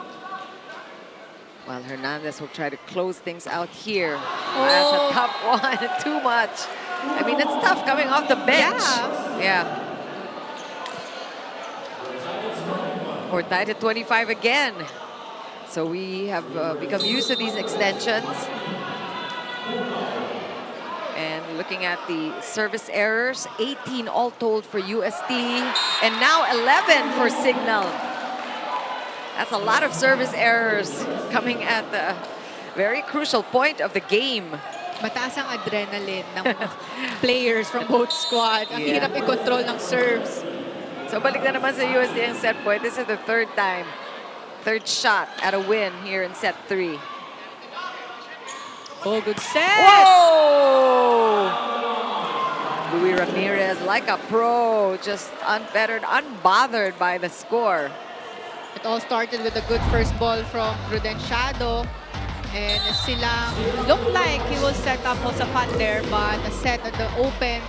while Hernandez will try to close things out here. Oh. That's a tough one, too much. I mean, it's tough coming off the bench. Yeah. We're tied at 25 again. So we have become used to these extensions. And looking at the service errors, 18 all told for UST, and now 11 for Signal. That's a lot of service errors coming at the very crucial point of the game. Mataas ang adrenaline ng mga players from both squads. Ang Yeah. hirap i-control ng serves. So balik na naman sa UST ang set point. This is the third time. Third shot at a win here in set 3. Oh, good set! Whoa! Luis Ramirez, like a pro, just unfettered, unbothered by the score. It all started with a good first ball from Prudenciado. And silang looked like he will set up Josafat there, but a set at the open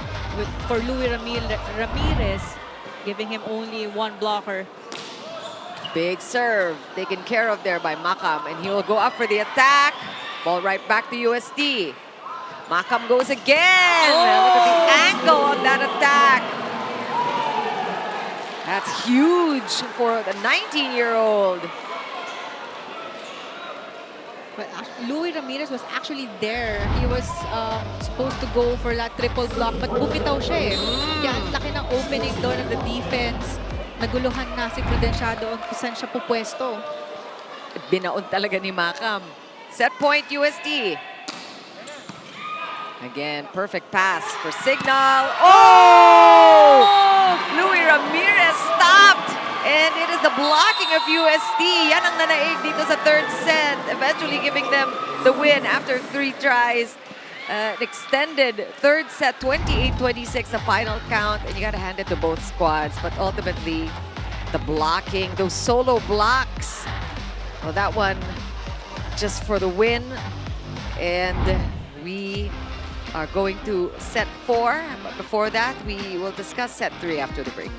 for Luis Ramirez, giving him only one blocker. Big serve taken care of there by Makam, and he will go up for the attack. Ball right back to UST. Makam goes again. Look at the angle on that attack. That's huge for the 19-year-old. But Luis Ramirez was actually there. He was supposed to go for that triple block, but bumitaw siya eh. Kaya ang laki ng opening doon ng the defense. Naguluhan na si Prudenciado kung saan siya pupwesto. Binaon talaga ni Makam. Set point UST. Again, perfect pass for Signal. Oh! Luis Ramirez stopped. And it is the blocking of UST. Yan ang nanaig dito sa third set. Eventually giving them the win after 3 tries. Extended third set, 28-26, the final count. And you got to hand it to both squads. But ultimately, the blocking, those solo blocks. Well, that one just for the win. And we are going to set 4. But before that, we will discuss set 3 after the break.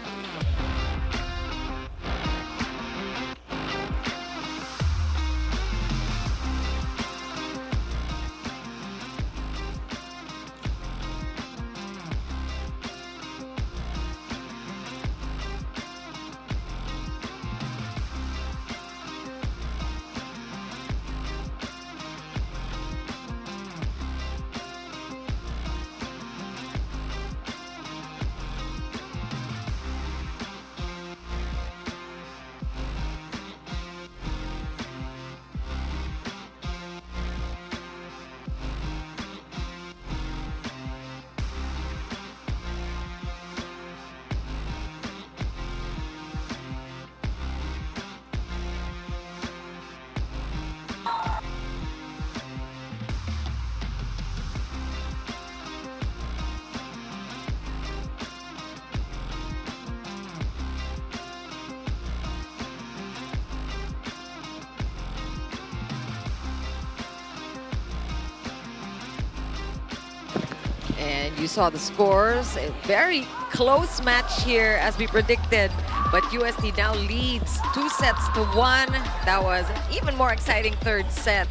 And you saw the scores. A very close match here as we predicted. But UST now leads 2-1. That was an even more exciting third set.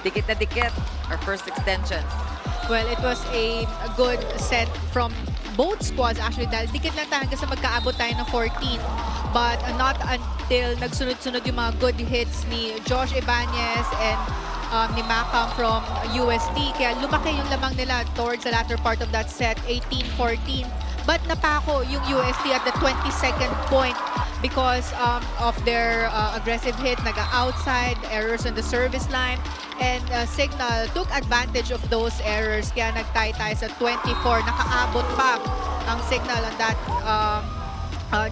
Dikit na dikit, our first extension. Well, it was a good set from both squads actually dahil dikit lang tayo hanggang sa magkaabot tayo ng 14. But not until nagsunod-sunod yung mga good hits ni Josh Ibanez and ni Makam from UST. Kaya lumaki yung lamang nila towards the latter part of that set, 18-14. But napako yung UST at the 22nd point because of their aggressive hit, naga-outside, errors on the service line. And Signal took advantage of those errors. Kaya nag-tie tayo sa 24. Nakaabot pa ang Signal on that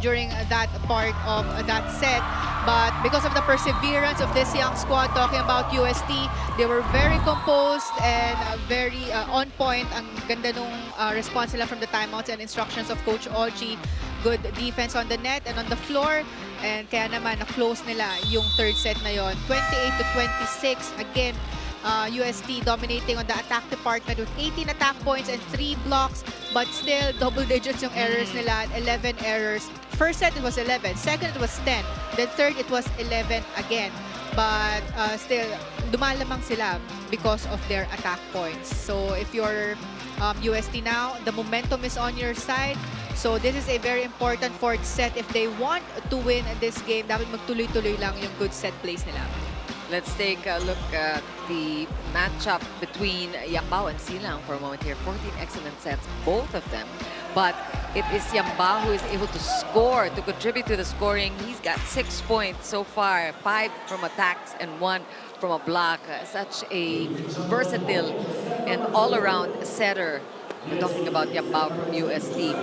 during that part of that set. But because of the perseverance of this young squad, talking about UST, they were very composed and very on point. Ang ganda nung response nila from the timeouts and instructions of Coach Olchi. Good defense on the net and on the floor. And kaya naman, na-close nila yung third set na yon. 28-26. Again, UST dominating on the attack department with 18 attack points and 3 blocks. But still, double digits yung errors nila. 11 errors. First set, it was 11. Second, it was 10. Then third, it was 11 again. But still, dumalamang sila because of their attack points. So if you're UST now, the momentum is on your side. So this is a very important fourth set. If they want to win this game, dapat magtuloy-tuloy lang yung good set plays nila. Let's take a look at the matchup between Yambao and Silang for a moment here. 14 excellent sets, both of them. But it is Yamba who is able to score, to contribute to the scoring. He's got 6 points so far, 5 from attacks and 1 from a block. Such a versatile and all-around setter. We're talking about Yamba from UST.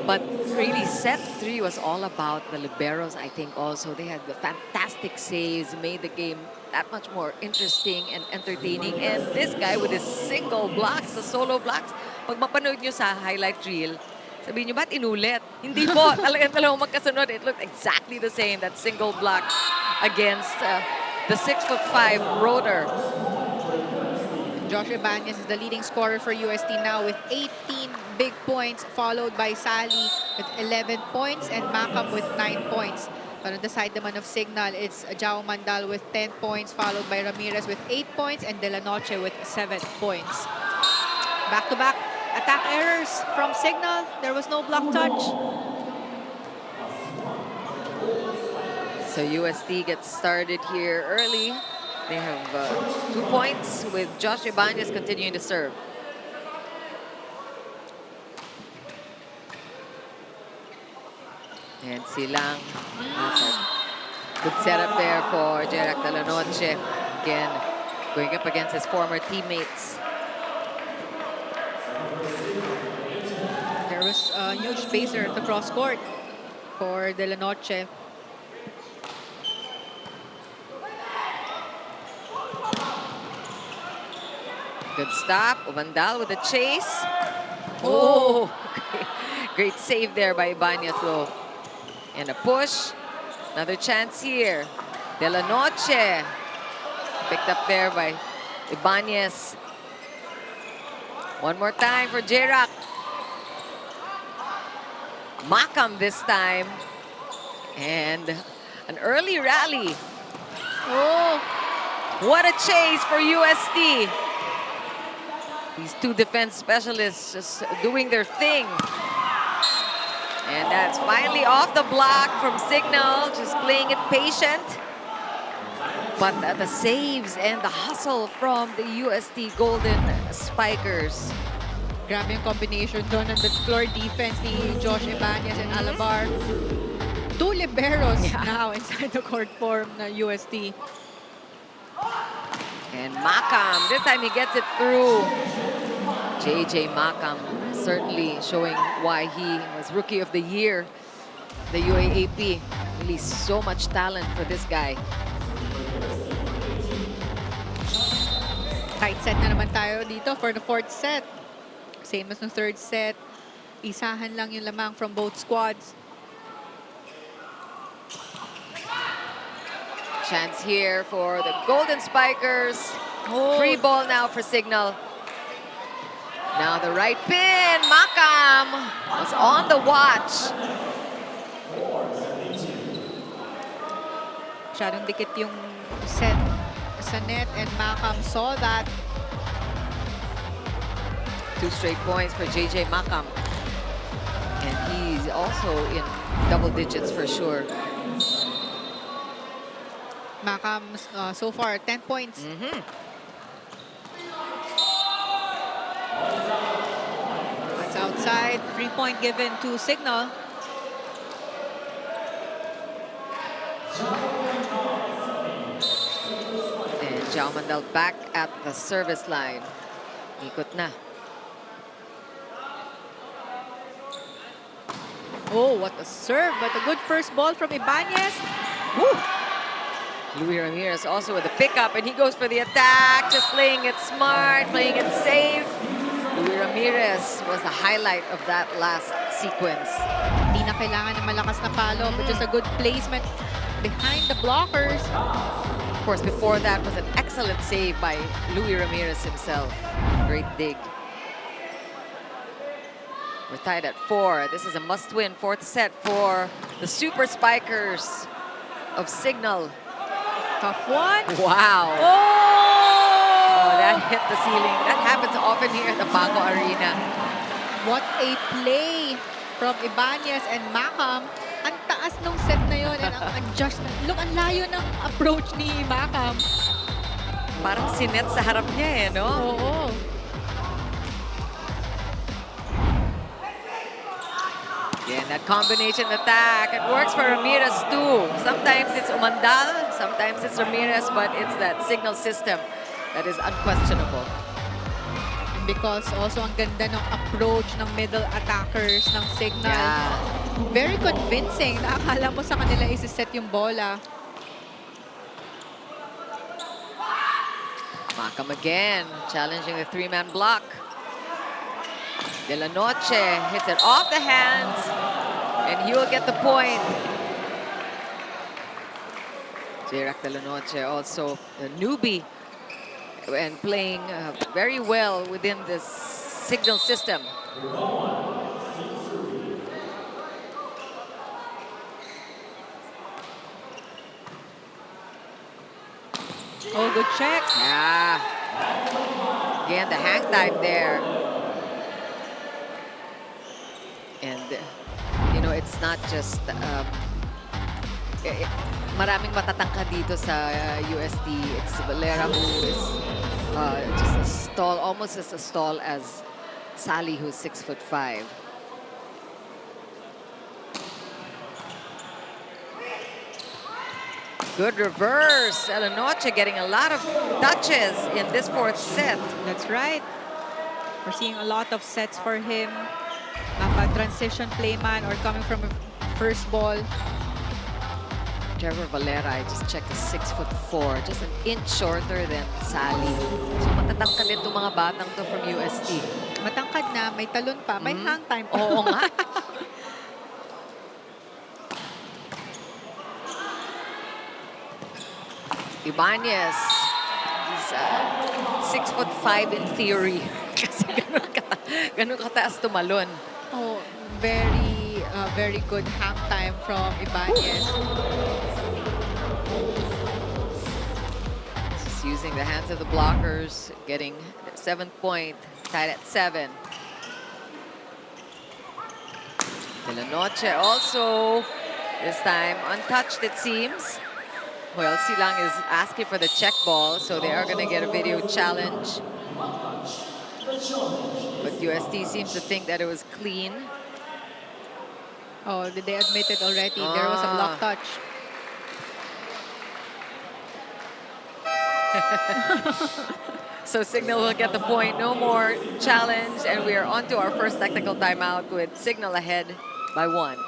But really, set 3 was all about the liberos, I think, also. They had the fantastic saves, made the game that much more interesting and entertaining. And this guy with his single blocks, the solo blocks, pag mapanood nyo sa highlight reel, sabihin nyo, ba't inulit? Hindi po, talagang dalawang magkasunod. It looked exactly the same, that single block against the 6'5" Rotor. Josh Ibanez is the leading scorer for UST now with 18 big points, followed by Sally with 11 points and Macam with 9 points. But on the side naman of Signal, it's Jao Mandal with 10 points, followed by Ramirez with 8 points and De La Noche with 7 points. Back-to-back attack errors from Signal. There was no block touch. So UST gets started here early. They have 2 points with Josh Ibanez continuing to serve. And silang, that's a good setup there for Jerac De La Noche. Again, going up against his former teammates. There was a huge spacer at the cross court for De La Noche. Good stop. Umandal with a chase. Oh, great save there by Ibanez though. And a push. Another chance here. De La Noche. Picked up there by Ibanez. One more time for Jerac. Macam this time. And an early rally. Oh, what a chase for UST. These 2 defense specialists just doing their thing. And that's finally off the block from Signal, just playing it patient. But the saves and the hustle from the UST Golden Spikers. grabe yung combination doon ng floor defense ni Josh Ibanez and Alabar. 2 liberos now inside the court form na UST. And Macam, this time he gets it through. JJ Macam certainly showing why he was Rookie of the Year. The UAAP, really so much talent for this guy. Tight set na naman tayo dito for the 4th set. Same as the 3rd set. Isahan lang yung lamang from both squads. Chance here for the Golden Spikers. Free ball now for Signal. Now the right pin. Macam was on the watch. Masyadong dikit yung set sa net and Macam saw that. 2 straight points for JJ Macam. And he's also in double digits for sure. Macam so far 10 points. It's outside. 3-point given to Signal. And Jao Mandal back at the service line. Ikot na. Oh, what a serve, but a good first ball from Ibanez. Woo! Luis Ramirez also with the pickup, and he goes for the attack, just playing it smart, playing it safe. Luis Ramirez was the highlight of that last sequence. Hindi na kailangan ng malakas na palo, but just a good placement behind the blockers. Of course, before that was an excellent save by Luis Ramirez himself. Great dig. We're tied at 4. This is a must-win 4th set for the Super Spikers of Signal. Tough one. Wow. Oh! That hit the ceiling. That happens often here at the Paco Arena. What a play from Ibanez and Macam. Ang taas nung set na yun and ang adjustment. Look, ang layo ng approach ni Macam. Parang sinet sa harap niya eh, no? Oo. Again, that combination attack, it works for Ramirez too. Sometimes it's Umandal, sometimes it's Ramirez, but it's that signal system that is unquestionable. Because also ang ganda ng approach ng middle attackers ng Signal. Yeah. Very convincing. Nakakala mo sa kanila isi-set yung bola. Makam again, challenging the three-man block. De La Noche hits it off the hands, and he will get the point. J-Rack De La Noche also a newbie and playing very well within this signal system. Oh, good check. Yeah. Again, the hang time there. And, you know, it's not just... maraming matatangka dito sa UST. It's Valera who is just a stall, almost as a stall as Sally, who's 6'5". Good reverse. De La Noche getting a lot of touches in this fourth set. That's right. We're seeing a lot of sets for him. Mapa-transition playman or coming from a first ball. Trevor Valera, I just checked, is 6'4", just an inch shorter than Sally. So matatangkad itong mga batang to from UST. Matangkad na, may talon pa, may hang time pa. Oo nga. Ibanez, he's 6'5" in theory. Kasi ganun kataas tumalon. Oh, very good hang time from Ibanez. Just using the hands of the blockers, getting their 7th point, tied at 7. De La Noche also, this time untouched it seems. Well, Silang is asking for the check ball, so they are going to get a video challenge. But UST seems to think that it was clean. Oh, did they admit it already? There was a block touch. So Signal will get the point. No more challenge, and we are on to our first technical timeout with Signal ahead by 1.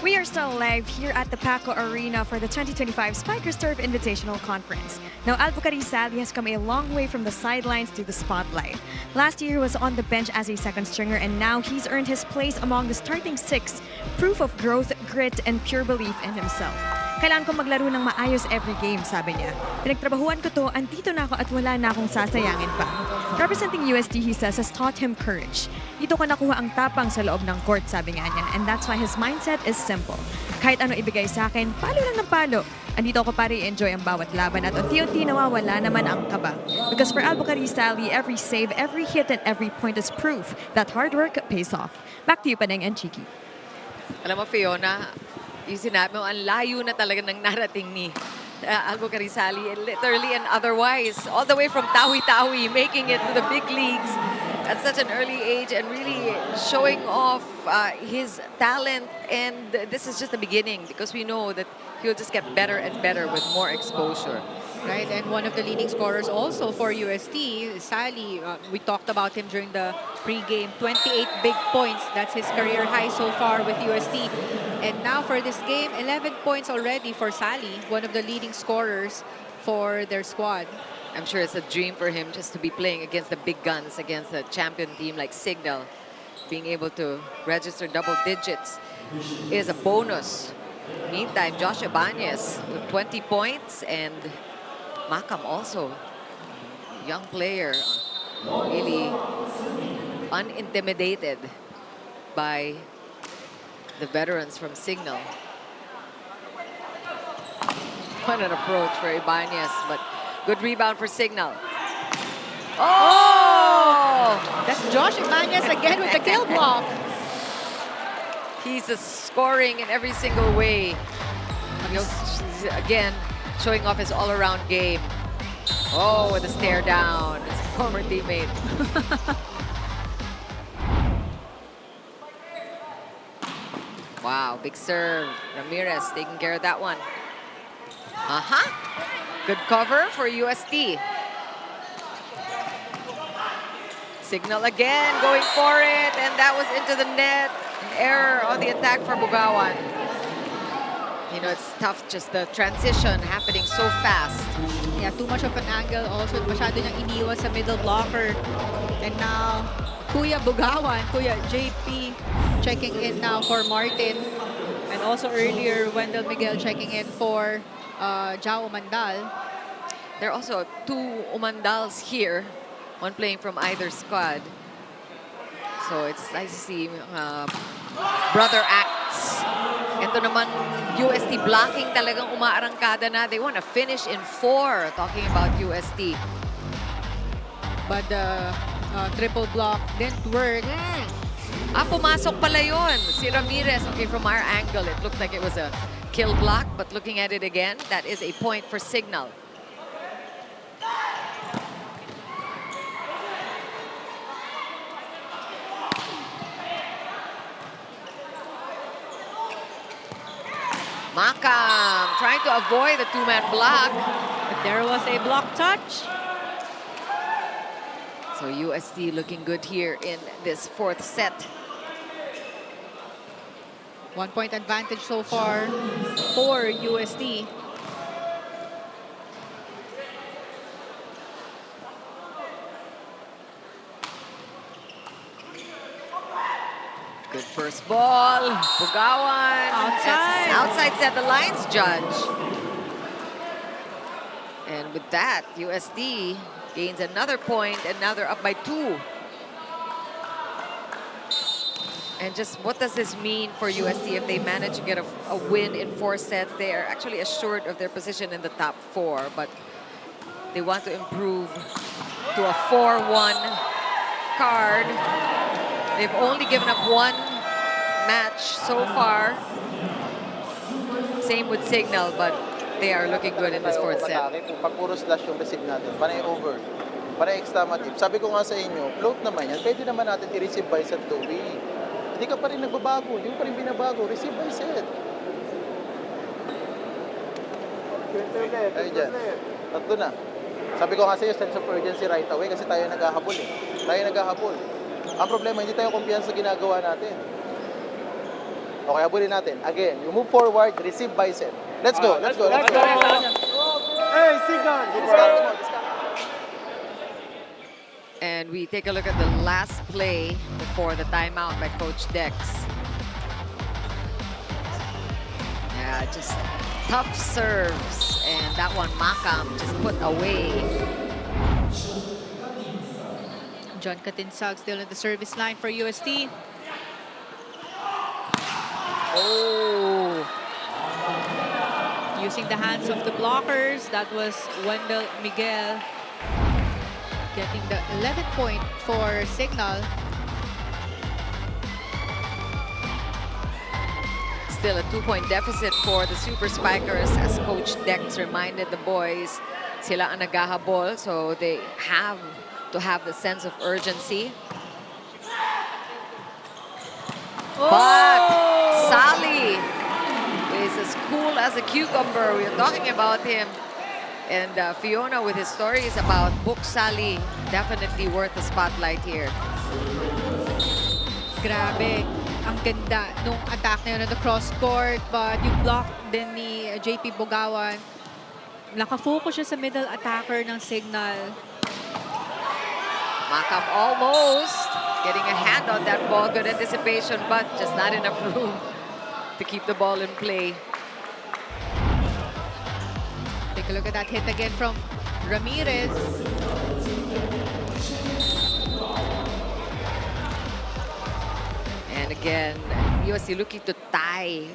We are still live here at the Paco Arena for the 2025 Spikers Turf Invitational Conference. Now, Albuquerque Sally has come a long way from the sidelines to the spotlight. Last year, he was on the bench as a second stringer, and now he's earned his place among the starting 6. Proof of growth, grit, and pure belief in himself. Kailangan ko maglaro ng maayos every game, sabi niya. Pinagtrabahuan ko to, andito na ako at wala na akong sasayangin pa. Representing UST, he says, has taught him courage. Dito ko nakuha ang tapang sa loob ng court, sabi nga niya. And that's why his mindset is simple. Kahit ano ibigay sa akin, palo lang ng palo. Andito ako para i-enjoy ang bawat laban at unti-unti nawawala naman ang kaba. Because for Albuquerque Sally, every save, every hit, and every point is proof that hard work pays off. Back to you, Paneng and Chiki. Alam mo, Fiona, yung sinabi mo, ang layo na talaga ng narating ni Albuquerque Sally, literally and otherwise, all the way from Tawi-Tawi, making it to the big leagues at such an early age and really showing off his talent. And this is just the beginning because we know that he'll just get better and better with more exposure. Right, and one of the leading scorers also for UST, Sally, we talked about him during the pre-game, 28 big points. That's his career high so far with UST. And now for this game, 11 points already for Sally, one of the leading scorers for their squad. I'm sure it's a dream for him just to be playing against the big guns, against a champion team like Signal. Being able to register double digits is a bonus. Meantime, Josh Ibanez with 20 points and Makam also young player, really unintimidated by the veterans from Signal. What an approach for Ibanez, but good rebound for Signal. Oh! That's Josh Ibanez again with the kill block. He's scoring in every single way. He's again showing off his all-around game. Oh, with a stare down. His former teammate. Wow, big serve. Ramirez taking care of that one. Good cover for UST. Signal again, going for it, and that was into the net. An error on the attack for Bugawan. You know, it's tough, just the transition happening so fast. Yeah, too much of an angle also. Masyado niyang iniwan sa middle blocker. And now, Kuya Bugawan, Kuya JP checking in now for Martin. And also earlier, Wendell Miguel checking in for Jao Umandal. There are also two Umandals here, one playing from either squad. So it's nice to see brother acts. Ito naman, UST blocking talagang umaarangkada na. They want to finish in 4, talking about UST. But the triple block didn't work. Pumasok pala yun. Si Ramirez, okay, from our angle, it looked like it was a kill block, but looking at it again, that is a point for Signal. Makam trying to avoid the two-man block. But there was a block touch. So UST looking good here in this 4th set. 1 point advantage so far for UST. Good first ball. Bugawan. Outside. Outside set the lines judge. And with that, UST gains another point, and now they're up by 2. And just what does this mean for UST if they manage to get a win in 4 sets? They are actually assured of their position in the top 4, but they want to improve to a 4-1 card. They've only given up 1 match so far. Same with Signal, but they are looking good in this 4th set. Pag puro slash yung receive natin, panay over, panay extra matip. Sabi ko nga sa inyo, float naman yan. Pwede naman natin i-receive by set to win. Hindi ka pa rin nagbabago, hindi pa rin binabago. Receive by set. Ay, dyan. Tatlo na. Sabi ko nga sa iyo, sense of urgency right away kasi tayo naghahabol eh. Tayo naghahabol. Ang problema, hindi tayo kumpiyansa sa ginagawa natin. Okay, habulin natin. Again, you move forward, receive by set. Let's go, let's go, let's go. Hey, Signal! And we take a look at the last play before the timeout by Coach Dex. Yeah, just tough serves. And that one, Makam just put away. John Katinsag still in the service line for UST. Oh! Using the hands of the blockers, that was Wendell Miguel getting the 11th point for Signal. Still a 2-point deficit for the Super Spikers, as Coach Dex reminded the boys, sila ang naghahabol, so they have to have the sense of urgency. But Sally is as cool as a cucumber. We are talking about him. And Fiona with his stories about Book Sally, definitely worth the spotlight here. Grabe, ang ganda nung attack na yun on the cross court, but yung block din ni JP Bugawan. Nakafocus siya sa middle attacker ng Signal. Makam almost getting a hand on that ball. Good anticipation, but just not enough room to keep the ball in play. Take a look at that hit again from Ramirez. again, UST looking to tie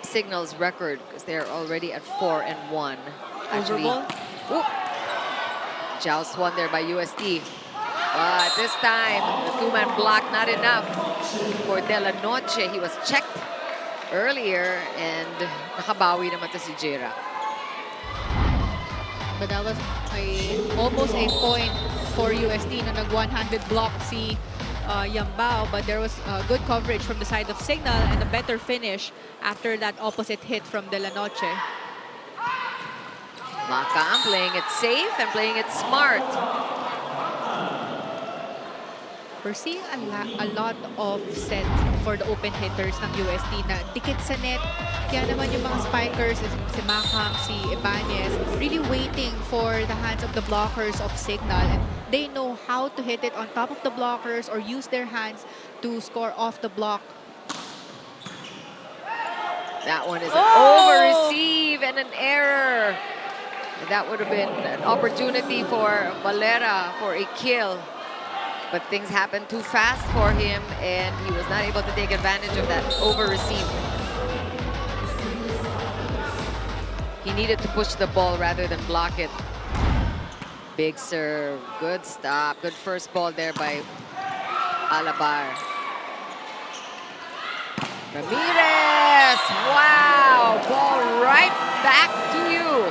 Signal's record because they're already at 4-1. Actually, Overball. joust won there by UST. But this time, the two-man block not enough for De La Noche. He was checked earlier and nakabawi naman to si Jira. But that was almost a point for UST na nag-one-handed block si Yambao, but there was good coverage from the side of Signal and a better finish after that opposite hit from De La Noche. Macam playing it safe and playing it smart. We're seeing a lot of set for the open hitters ng UST na dikit sa net. Kaya naman yung mga spikers, si Macam, si Ibanez, really waiting for the hands of the blockers of Signal. And they know how to hit it on top of the blockers or use their hands to score off the block. That one is an over-receive and an error. That would have been an opportunity for Valera for a kill. But things happened too fast for him, and he was not able to take advantage of that over-receive. He needed to push the ball rather than block it. Big serve, good stop, good first ball there by Alabar. Ramirez! Wow! Ball right back to you.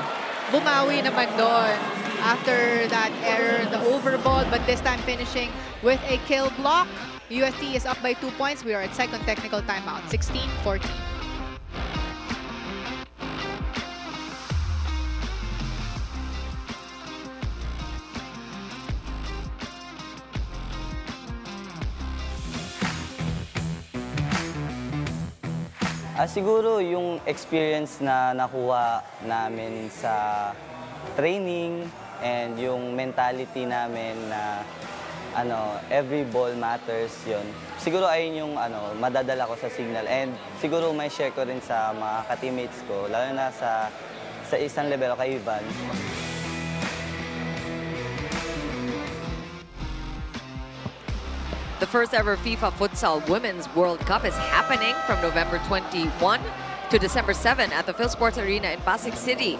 Bumawi naman doon after that error, the overball, but this time finishing with a kill block. UST is up by 2 points. We are at second technical timeout, 16-14. Siguro yung experience na nakuha namin sa training and yung mentality namin na every ball matters yun. Siguro ayun yung madadala ko sa Signal and siguro may share ko rin sa mga ka-teammates ko, lalo na sa isang level kay Ivan. The first ever FIFA Futsal Women's World Cup is happening from November 21 to December 7 at the PhilSports Arena in Pasig City.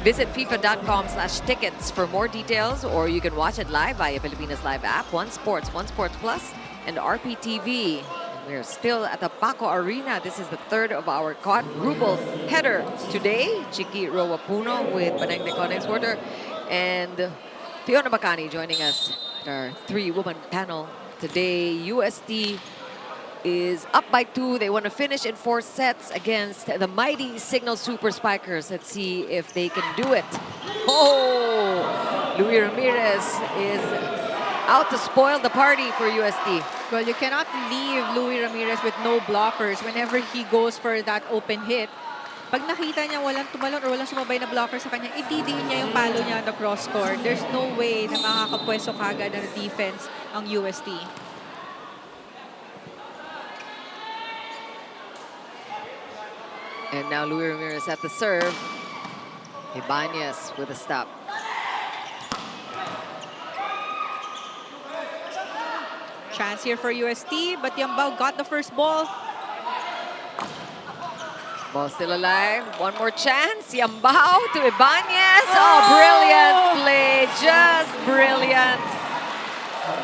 Visit FIFA.com/tickets for more details, or you can watch it live via Pilipinas Live app, One Sports Plus, and RPTV. We're still at the Paco Arena. This is the third of our quadruple header today. Chiki Rowapuno with Banang de Conex Water and Fiona Bacani joining us, our three-woman panel. Today, UST is up by 2. They want to finish in 4 sets against the mighty Signal Super Spikers. Let's see if they can do it. Oh! Luis Ramirez is out to spoil the party for UST. Well, you cannot leave Luis Ramirez with no blockers whenever he goes for that open hit. Pag nakita niya walang tumalon or walang sumabay na blocker sa kanya, ididiin niya yung palo niya on the cross court. There's no way na makakapwesto kagad ng defense ang UST. And now Luis Ramirez at the serve. Ibanez with a stop. Chance here for UST, but Yambao got the first ball. Ball still alive. One more chance. Yambao to Ibanez. Oh, brilliant play. Just brilliant.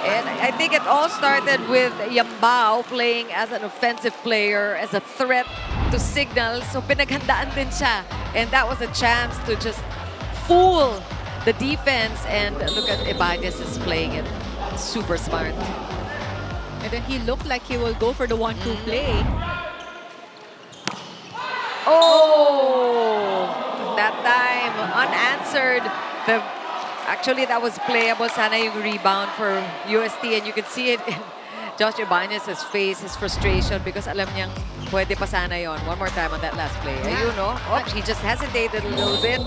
And I think it all started with Yambao playing as an offensive player, as a threat to Signal. So pinaghandaan din siya. And that was a chance to just fool the defense. And look at Ibanez is playing it super smart. And then he looked like he will go for the 1-2 play. Oh! That time, unanswered. Actually, that was playable. Sana yung rebound for UST. And you can see it in Josh Ibanez's face, his frustration, because alam niyang pwede pa sana yon. One more time on that last play. Ayun, no? Oh, he just hesitated a little bit.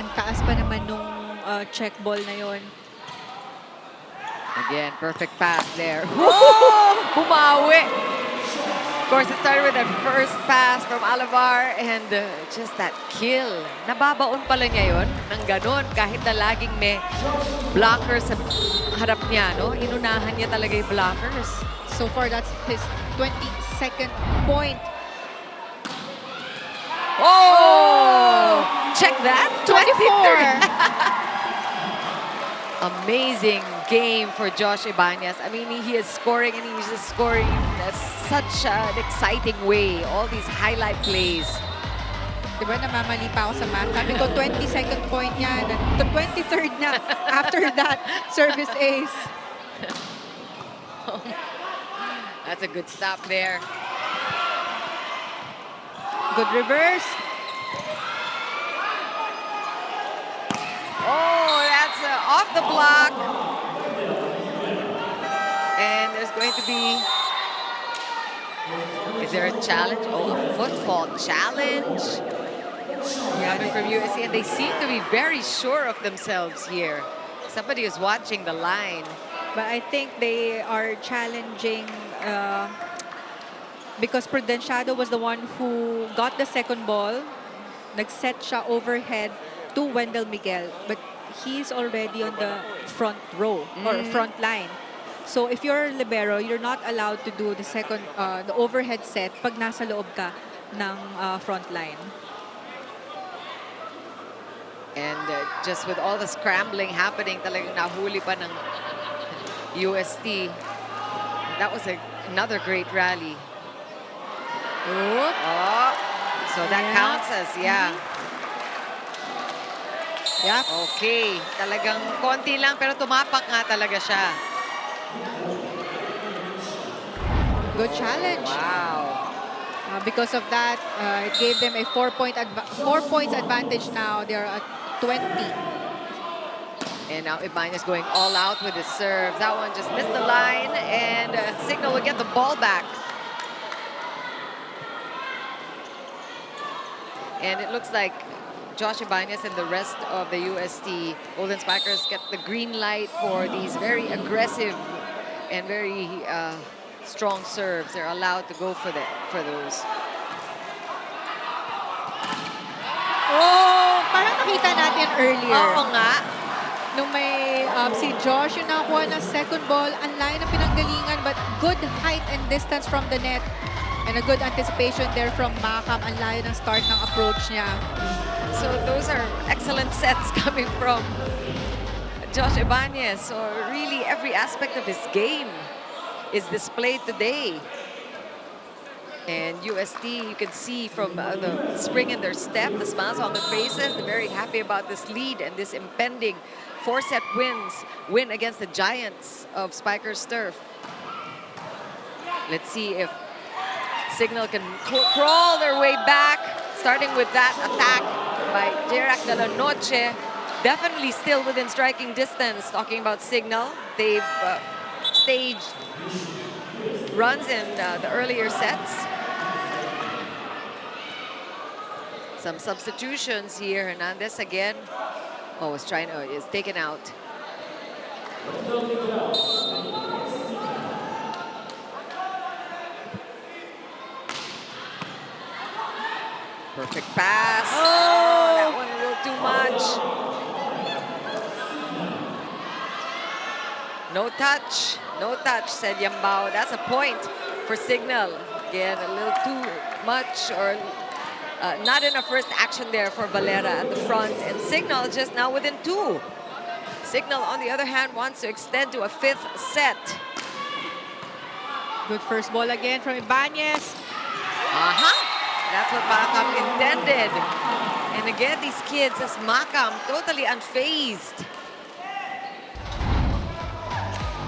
Ang taas pa naman nung check ball na yon. Again, perfect pass there. Oh! Bumawi! Of course, it started with that first pass from Alavar and just that kill. Nababaon pala niya yun ng ganun kahit na laging may blockers sa harap niya, no? Inunahan niya talaga yung blockers. So far, that's his 22nd point. Oh! Check that. 24. Amazing game for Josh Ibanez. I mean, he is scoring and he's just scoring in such an exciting way. All these highlight plays. Diba, namamali pa ako sa math. Sabi ko, 22nd point niya. The 23rd na after that service ace. That's a good stop there. Good reverse. Oh, that's off the block. And there's going to be... Is there a challenge? Oh, a football challenge. Coming from USC, and they seem to be very sure of themselves here. Somebody is watching the line. But I think they are challenging because Prudenciado was the one who got the second ball. Nag-set siya overhead to Wendell Miguel. But he's already on the front row or front line. So if you're libero, you're not allowed to do the second, the overhead set pag nasa loob ka ng front line. And just with all the scrambling happening, talagang nahuli pa ng UST. That was another great rally. Oh, so that counts as, Yep. Okay, talagang konti lang pero tumapak nga talaga siya. Good challenge. Wow. Because of that, it gave them a 4 points advantage now. They're at 20. And now Ibanez going all out with his serve. That one just missed the line, and Signal will get the ball back. And it looks like Josh Ibanez and the rest of the UST Golden Spikers get the green light for these very aggressive and very strong serves. They're allowed to go for those. Oh, parang nakita natin earlier. Oo nga. Nung may si Josh yung nakakuha ng second ball, ang layo ng pinanggalingan, but good height and distance from the net. And a good anticipation there from Makam. Ang layo ng start ng approach niya. So those are excellent sets coming from Josh Ibanez. So really every aspect of his game is displayed today. And UST, you can see from the spring in their step, the smiles on their faces. They're very happy about this lead and this impending 4-set win against the Giants of Spikers Turf. Let's see if Signal can crawl their way back, starting with that attack by Jerac de la Noche. Definitely still within striking distance. Talking about Signal, they've staged runs in the earlier sets. Some substitutions here. Hernandez again. Oh, is taken out. Perfect pass. Oh, that one a little too much. No touch, said Yambao. That's a point for Signal. Again, a little too much, or not enough first action there for Valera at the front. And Signal just now within 2. Signal, on the other hand, wants to extend to a 5th set. Good first ball again from Ibanez. That's what Makam intended. And again, these kids, as Makam, totally unfazed.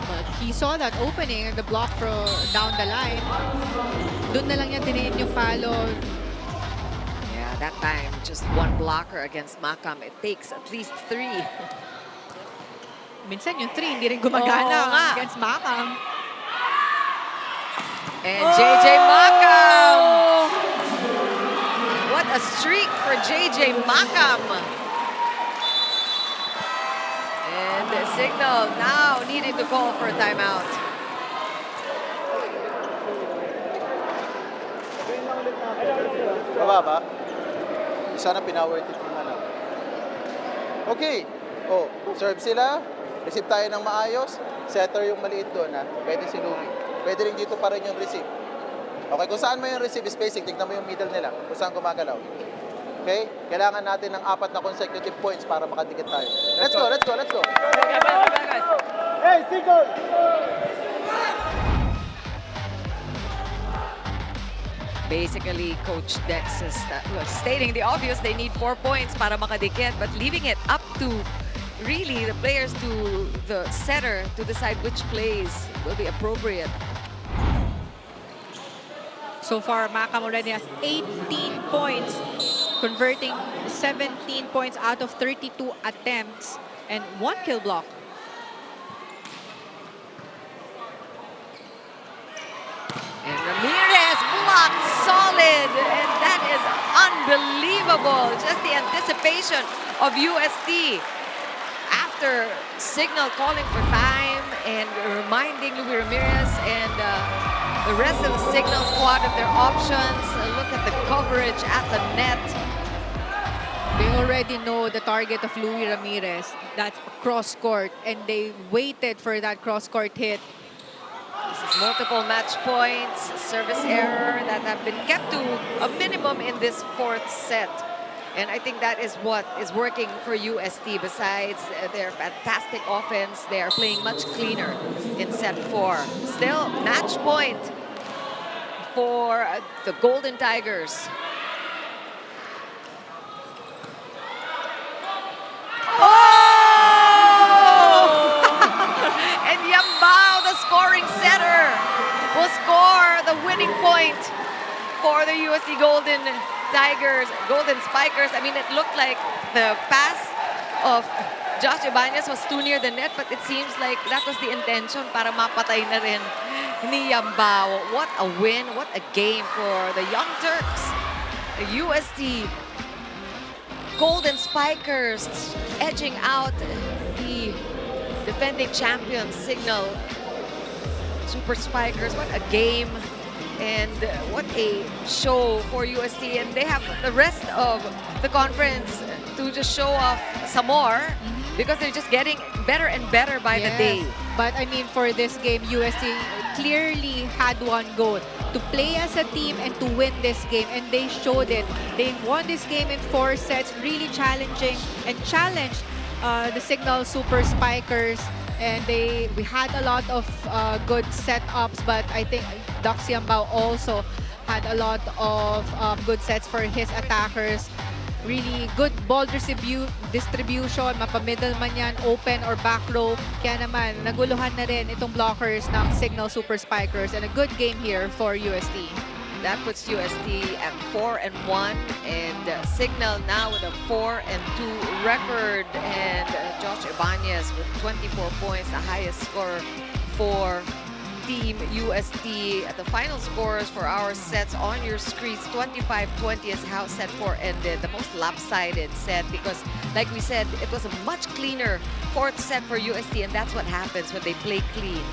But he saw that opening and the block down the line. Doon na lang niya dinain yung palo. Yeah, that time, just one blocker against Makam. It takes at least 3. Minsan yung 3 hindi rin gumagana against Makam. And JJ Makam! What a streak for JJ Makam! And the Signal now needing to call for a timeout. Mababa. Sana pinower tip naman. Okay. Oh, serve sila. Receive tayo ng maayos, setter yung maliit doon ha. Pwede si Louie. Pwede rin dito pa rin yung receive. Okay, kung saan mo yung receive spacing, tignan mo yung middle nila, kung saan gumagalaw. Okay? Kailangan natin ng 4 na consecutive points para makadikit tayo. Let's go, let's go, let's go! Hey, single! Basically, Coach Dex is stating the obvious. They need 4 points para makadikit, but leaving it up to really the players, to the setter, to decide which plays will be appropriate. So far, Macam already has 18 points, converting 17 points out of 32 attempts and 1 kill block. And Ramirez blocked solid, and that is unbelievable. Just the anticipation of UST after Signal calling for time and reminding Luis Ramirez and the rest of the Signal squad of their options. Look at the coverage at the net. They already know the target of Luis Ramirez. That's cross court, and they waited for that cross court hit. This is multiple match points, service error that have been kept to a minimum in this 4th set. And I think that is what is working for UST. Besides their fantastic offense, they are playing much cleaner in set 4. Still, match point for the Golden Tigers. And Yambao, the scoring setter, will score the winning point for the UST Golden Tigers, Golden Spikers. I mean, it looked like the pass of Josh Ibanez was too near the net, but it seems like that was the intention para mapatay na rin ni Yambao. What a win, what a game for the Young Turks. The UST Golden Spikers edging out the defending champions, Signal Super Spikers. What a game and what a show for UST. And they have the rest of the conference to just show off some more because they're just getting better and better by the day. But I mean, for this game, UST clearly had one goal: to play as a team and to win this game, and they showed it. They won this game in 4 sets, really challenging and challenged the Signal Super Spikers. And we had a lot of good setups, but I think Dax Yambao also had a lot of good sets for his attackers. Really good ball distribution, mapa-middle man yan, open or back row. Kaya naman, naguluhan na rin itong blockers ng Signal Super Spikers, and a good game here for UST. That puts UST at 4-1, and Signal now with a 4-2 record, and Josh Ibanez with 24 points, the highest score for Team UST. At the final scores for our sets on your screens, 25-20 is how set 4 ended, the most lopsided set, because like we said, it was a much cleaner 4th set for UST, and that's what happens when they play clean.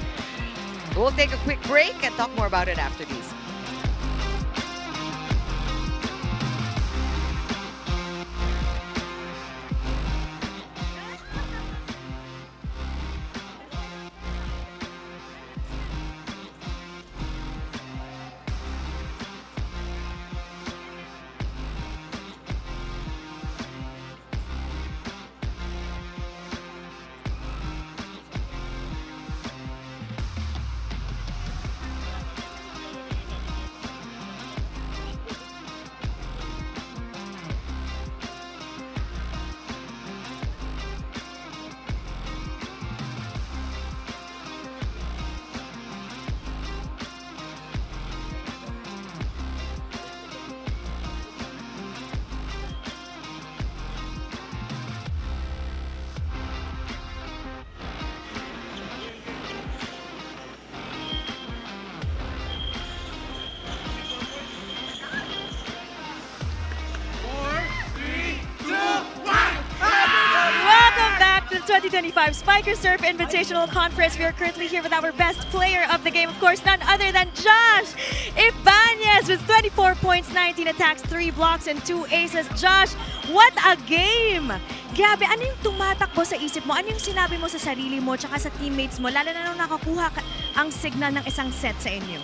We'll take a quick break and talk more about it after these. Spiker Surf Invitational Conference. We are currently here with our best player of the game, of course, none other than Josh Ibanez with 24 points, 19 attacks, 3 blocks, and 2 aces. Josh, what a game! Grabe, ano yung tumatakbo sa isip mo? Ano yung sinabi mo sa sarili mo tsaka sa teammates mo, lalo na nung nakakuha ang signal ng isang set sa inyo?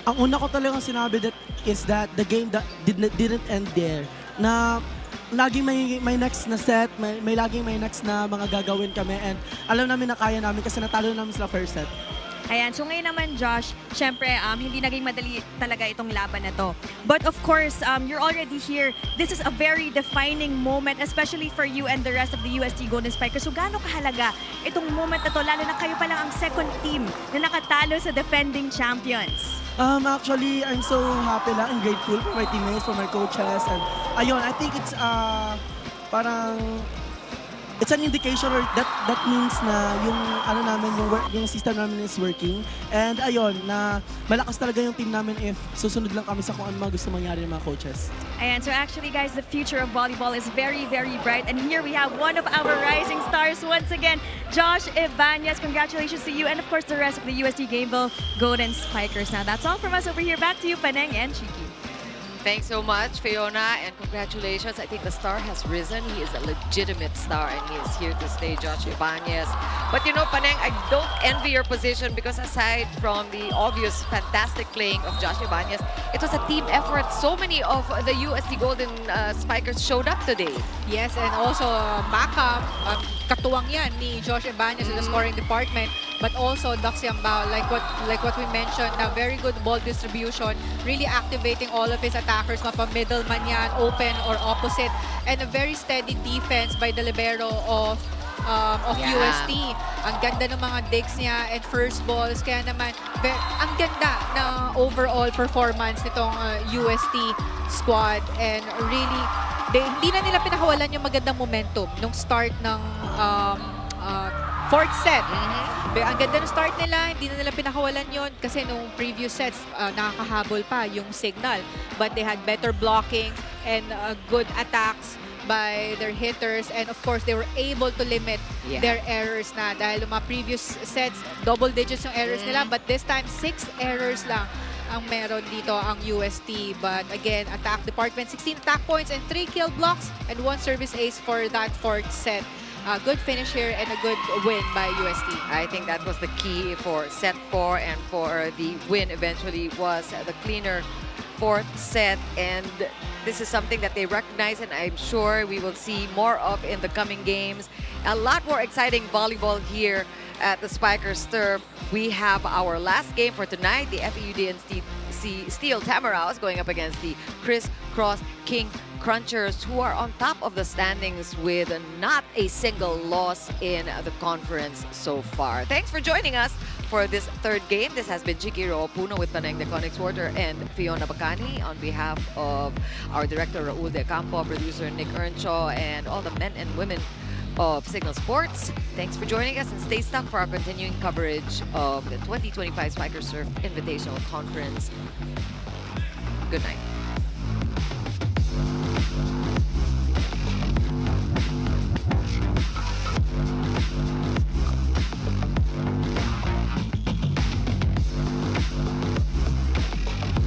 Ang una ko talagang sinabi is that the game that didn't end there. Na laging may next na set, may laging may next na mga gagawin kami, and alam namin na kaya namin kasi natalo namin sila first set. Ayan, so ngayon naman, Josh, syempre, hindi naging madali talaga itong laban na to. But of course, you're already here. This is a very defining moment, especially for you and the rest of the UST Golden Spikers. So gaano kahalaga itong moment na to, lalo na kayo pa lang ang second team na nakatalo sa defending champions? Actually, I'm so happy lang and grateful for my teammates, for my coaches, and ayun, I think it's parang it's an indication, or that means na yung ano namin, yung system namin is working. And ayun, na malakas talaga yung team namin if susunod lang kami sa kung ano mga gusto mangyari ng mga coaches. Ayan, so actually guys, the future of volleyball is very, very bright. And here we have one of our rising stars once again, Josh Ibanez. Congratulations to you and of course the rest of the UST-GAMEVILLE Golden Spikers. Now that's all from us over here. Back to you, Paneng and Chiki. Thanks so much, Fiona, and congratulations. I think the star has risen. He is a legitimate star, and he is here to stay, Josh Ibanez. But you know, Paneng, I don't envy your position because aside from the obvious fantastic playing of Josh Ibanez, it was a team effort. So many of the UST Golden Spikers showed up today. Yes, and also backup, katuwang yan ni Josh Ibanez in the scoring department, but also Dax Yambao, like what we mentioned, a very good ball distribution, really activating all of his attackers, mapa-middle man yan, open or opposite, and a very steady defense by the libero of UST. Ang ganda ng mga digs niya and first balls, kaya naman ang ganda ng overall performance nitong UST squad, and really hindi na nila pinakawalan yung magandang momentum nung start ng fourth set. Ang ganda ng start nila, hindi na nila pinakawalan yon kasi nung previous sets, nakakahabol pa yung signal. But they had better blocking and good attacks by their hitters, and of course they were able to limit their errors na dahil yung mga previous sets, double digits yung errors nila, but this time 6 errors lang ang meron dito ang UST. But again, attack department, 16 attack points and 3 kill blocks and 1 service ace for that fourth set. Good finish here and a good win by UST. I think that was the key for set 4 and for the win eventually was the cleaner fourth set, and this is something that they recognize, and I'm sure we will see more of in the coming games. A lot more exciting volleyball here at the Spikers Turf. We have our last game for tonight, the FEUD and Steel Tamaraws going up against the Criss Cross King Crunchers, who are on top of the standings with not a single loss in the conference so far. Thanks for joining us for this third game. This has been Chikiro Puno with Paneng de Conix Water and Fiona Bacani on behalf of our director Raul De Campo, producer Nick Earnshaw, and all the men and women of Signal Sports. Thanks for joining us and stay stuck for our continuing coverage of the 2025 Spiker Surf Invitational Conference. Good night.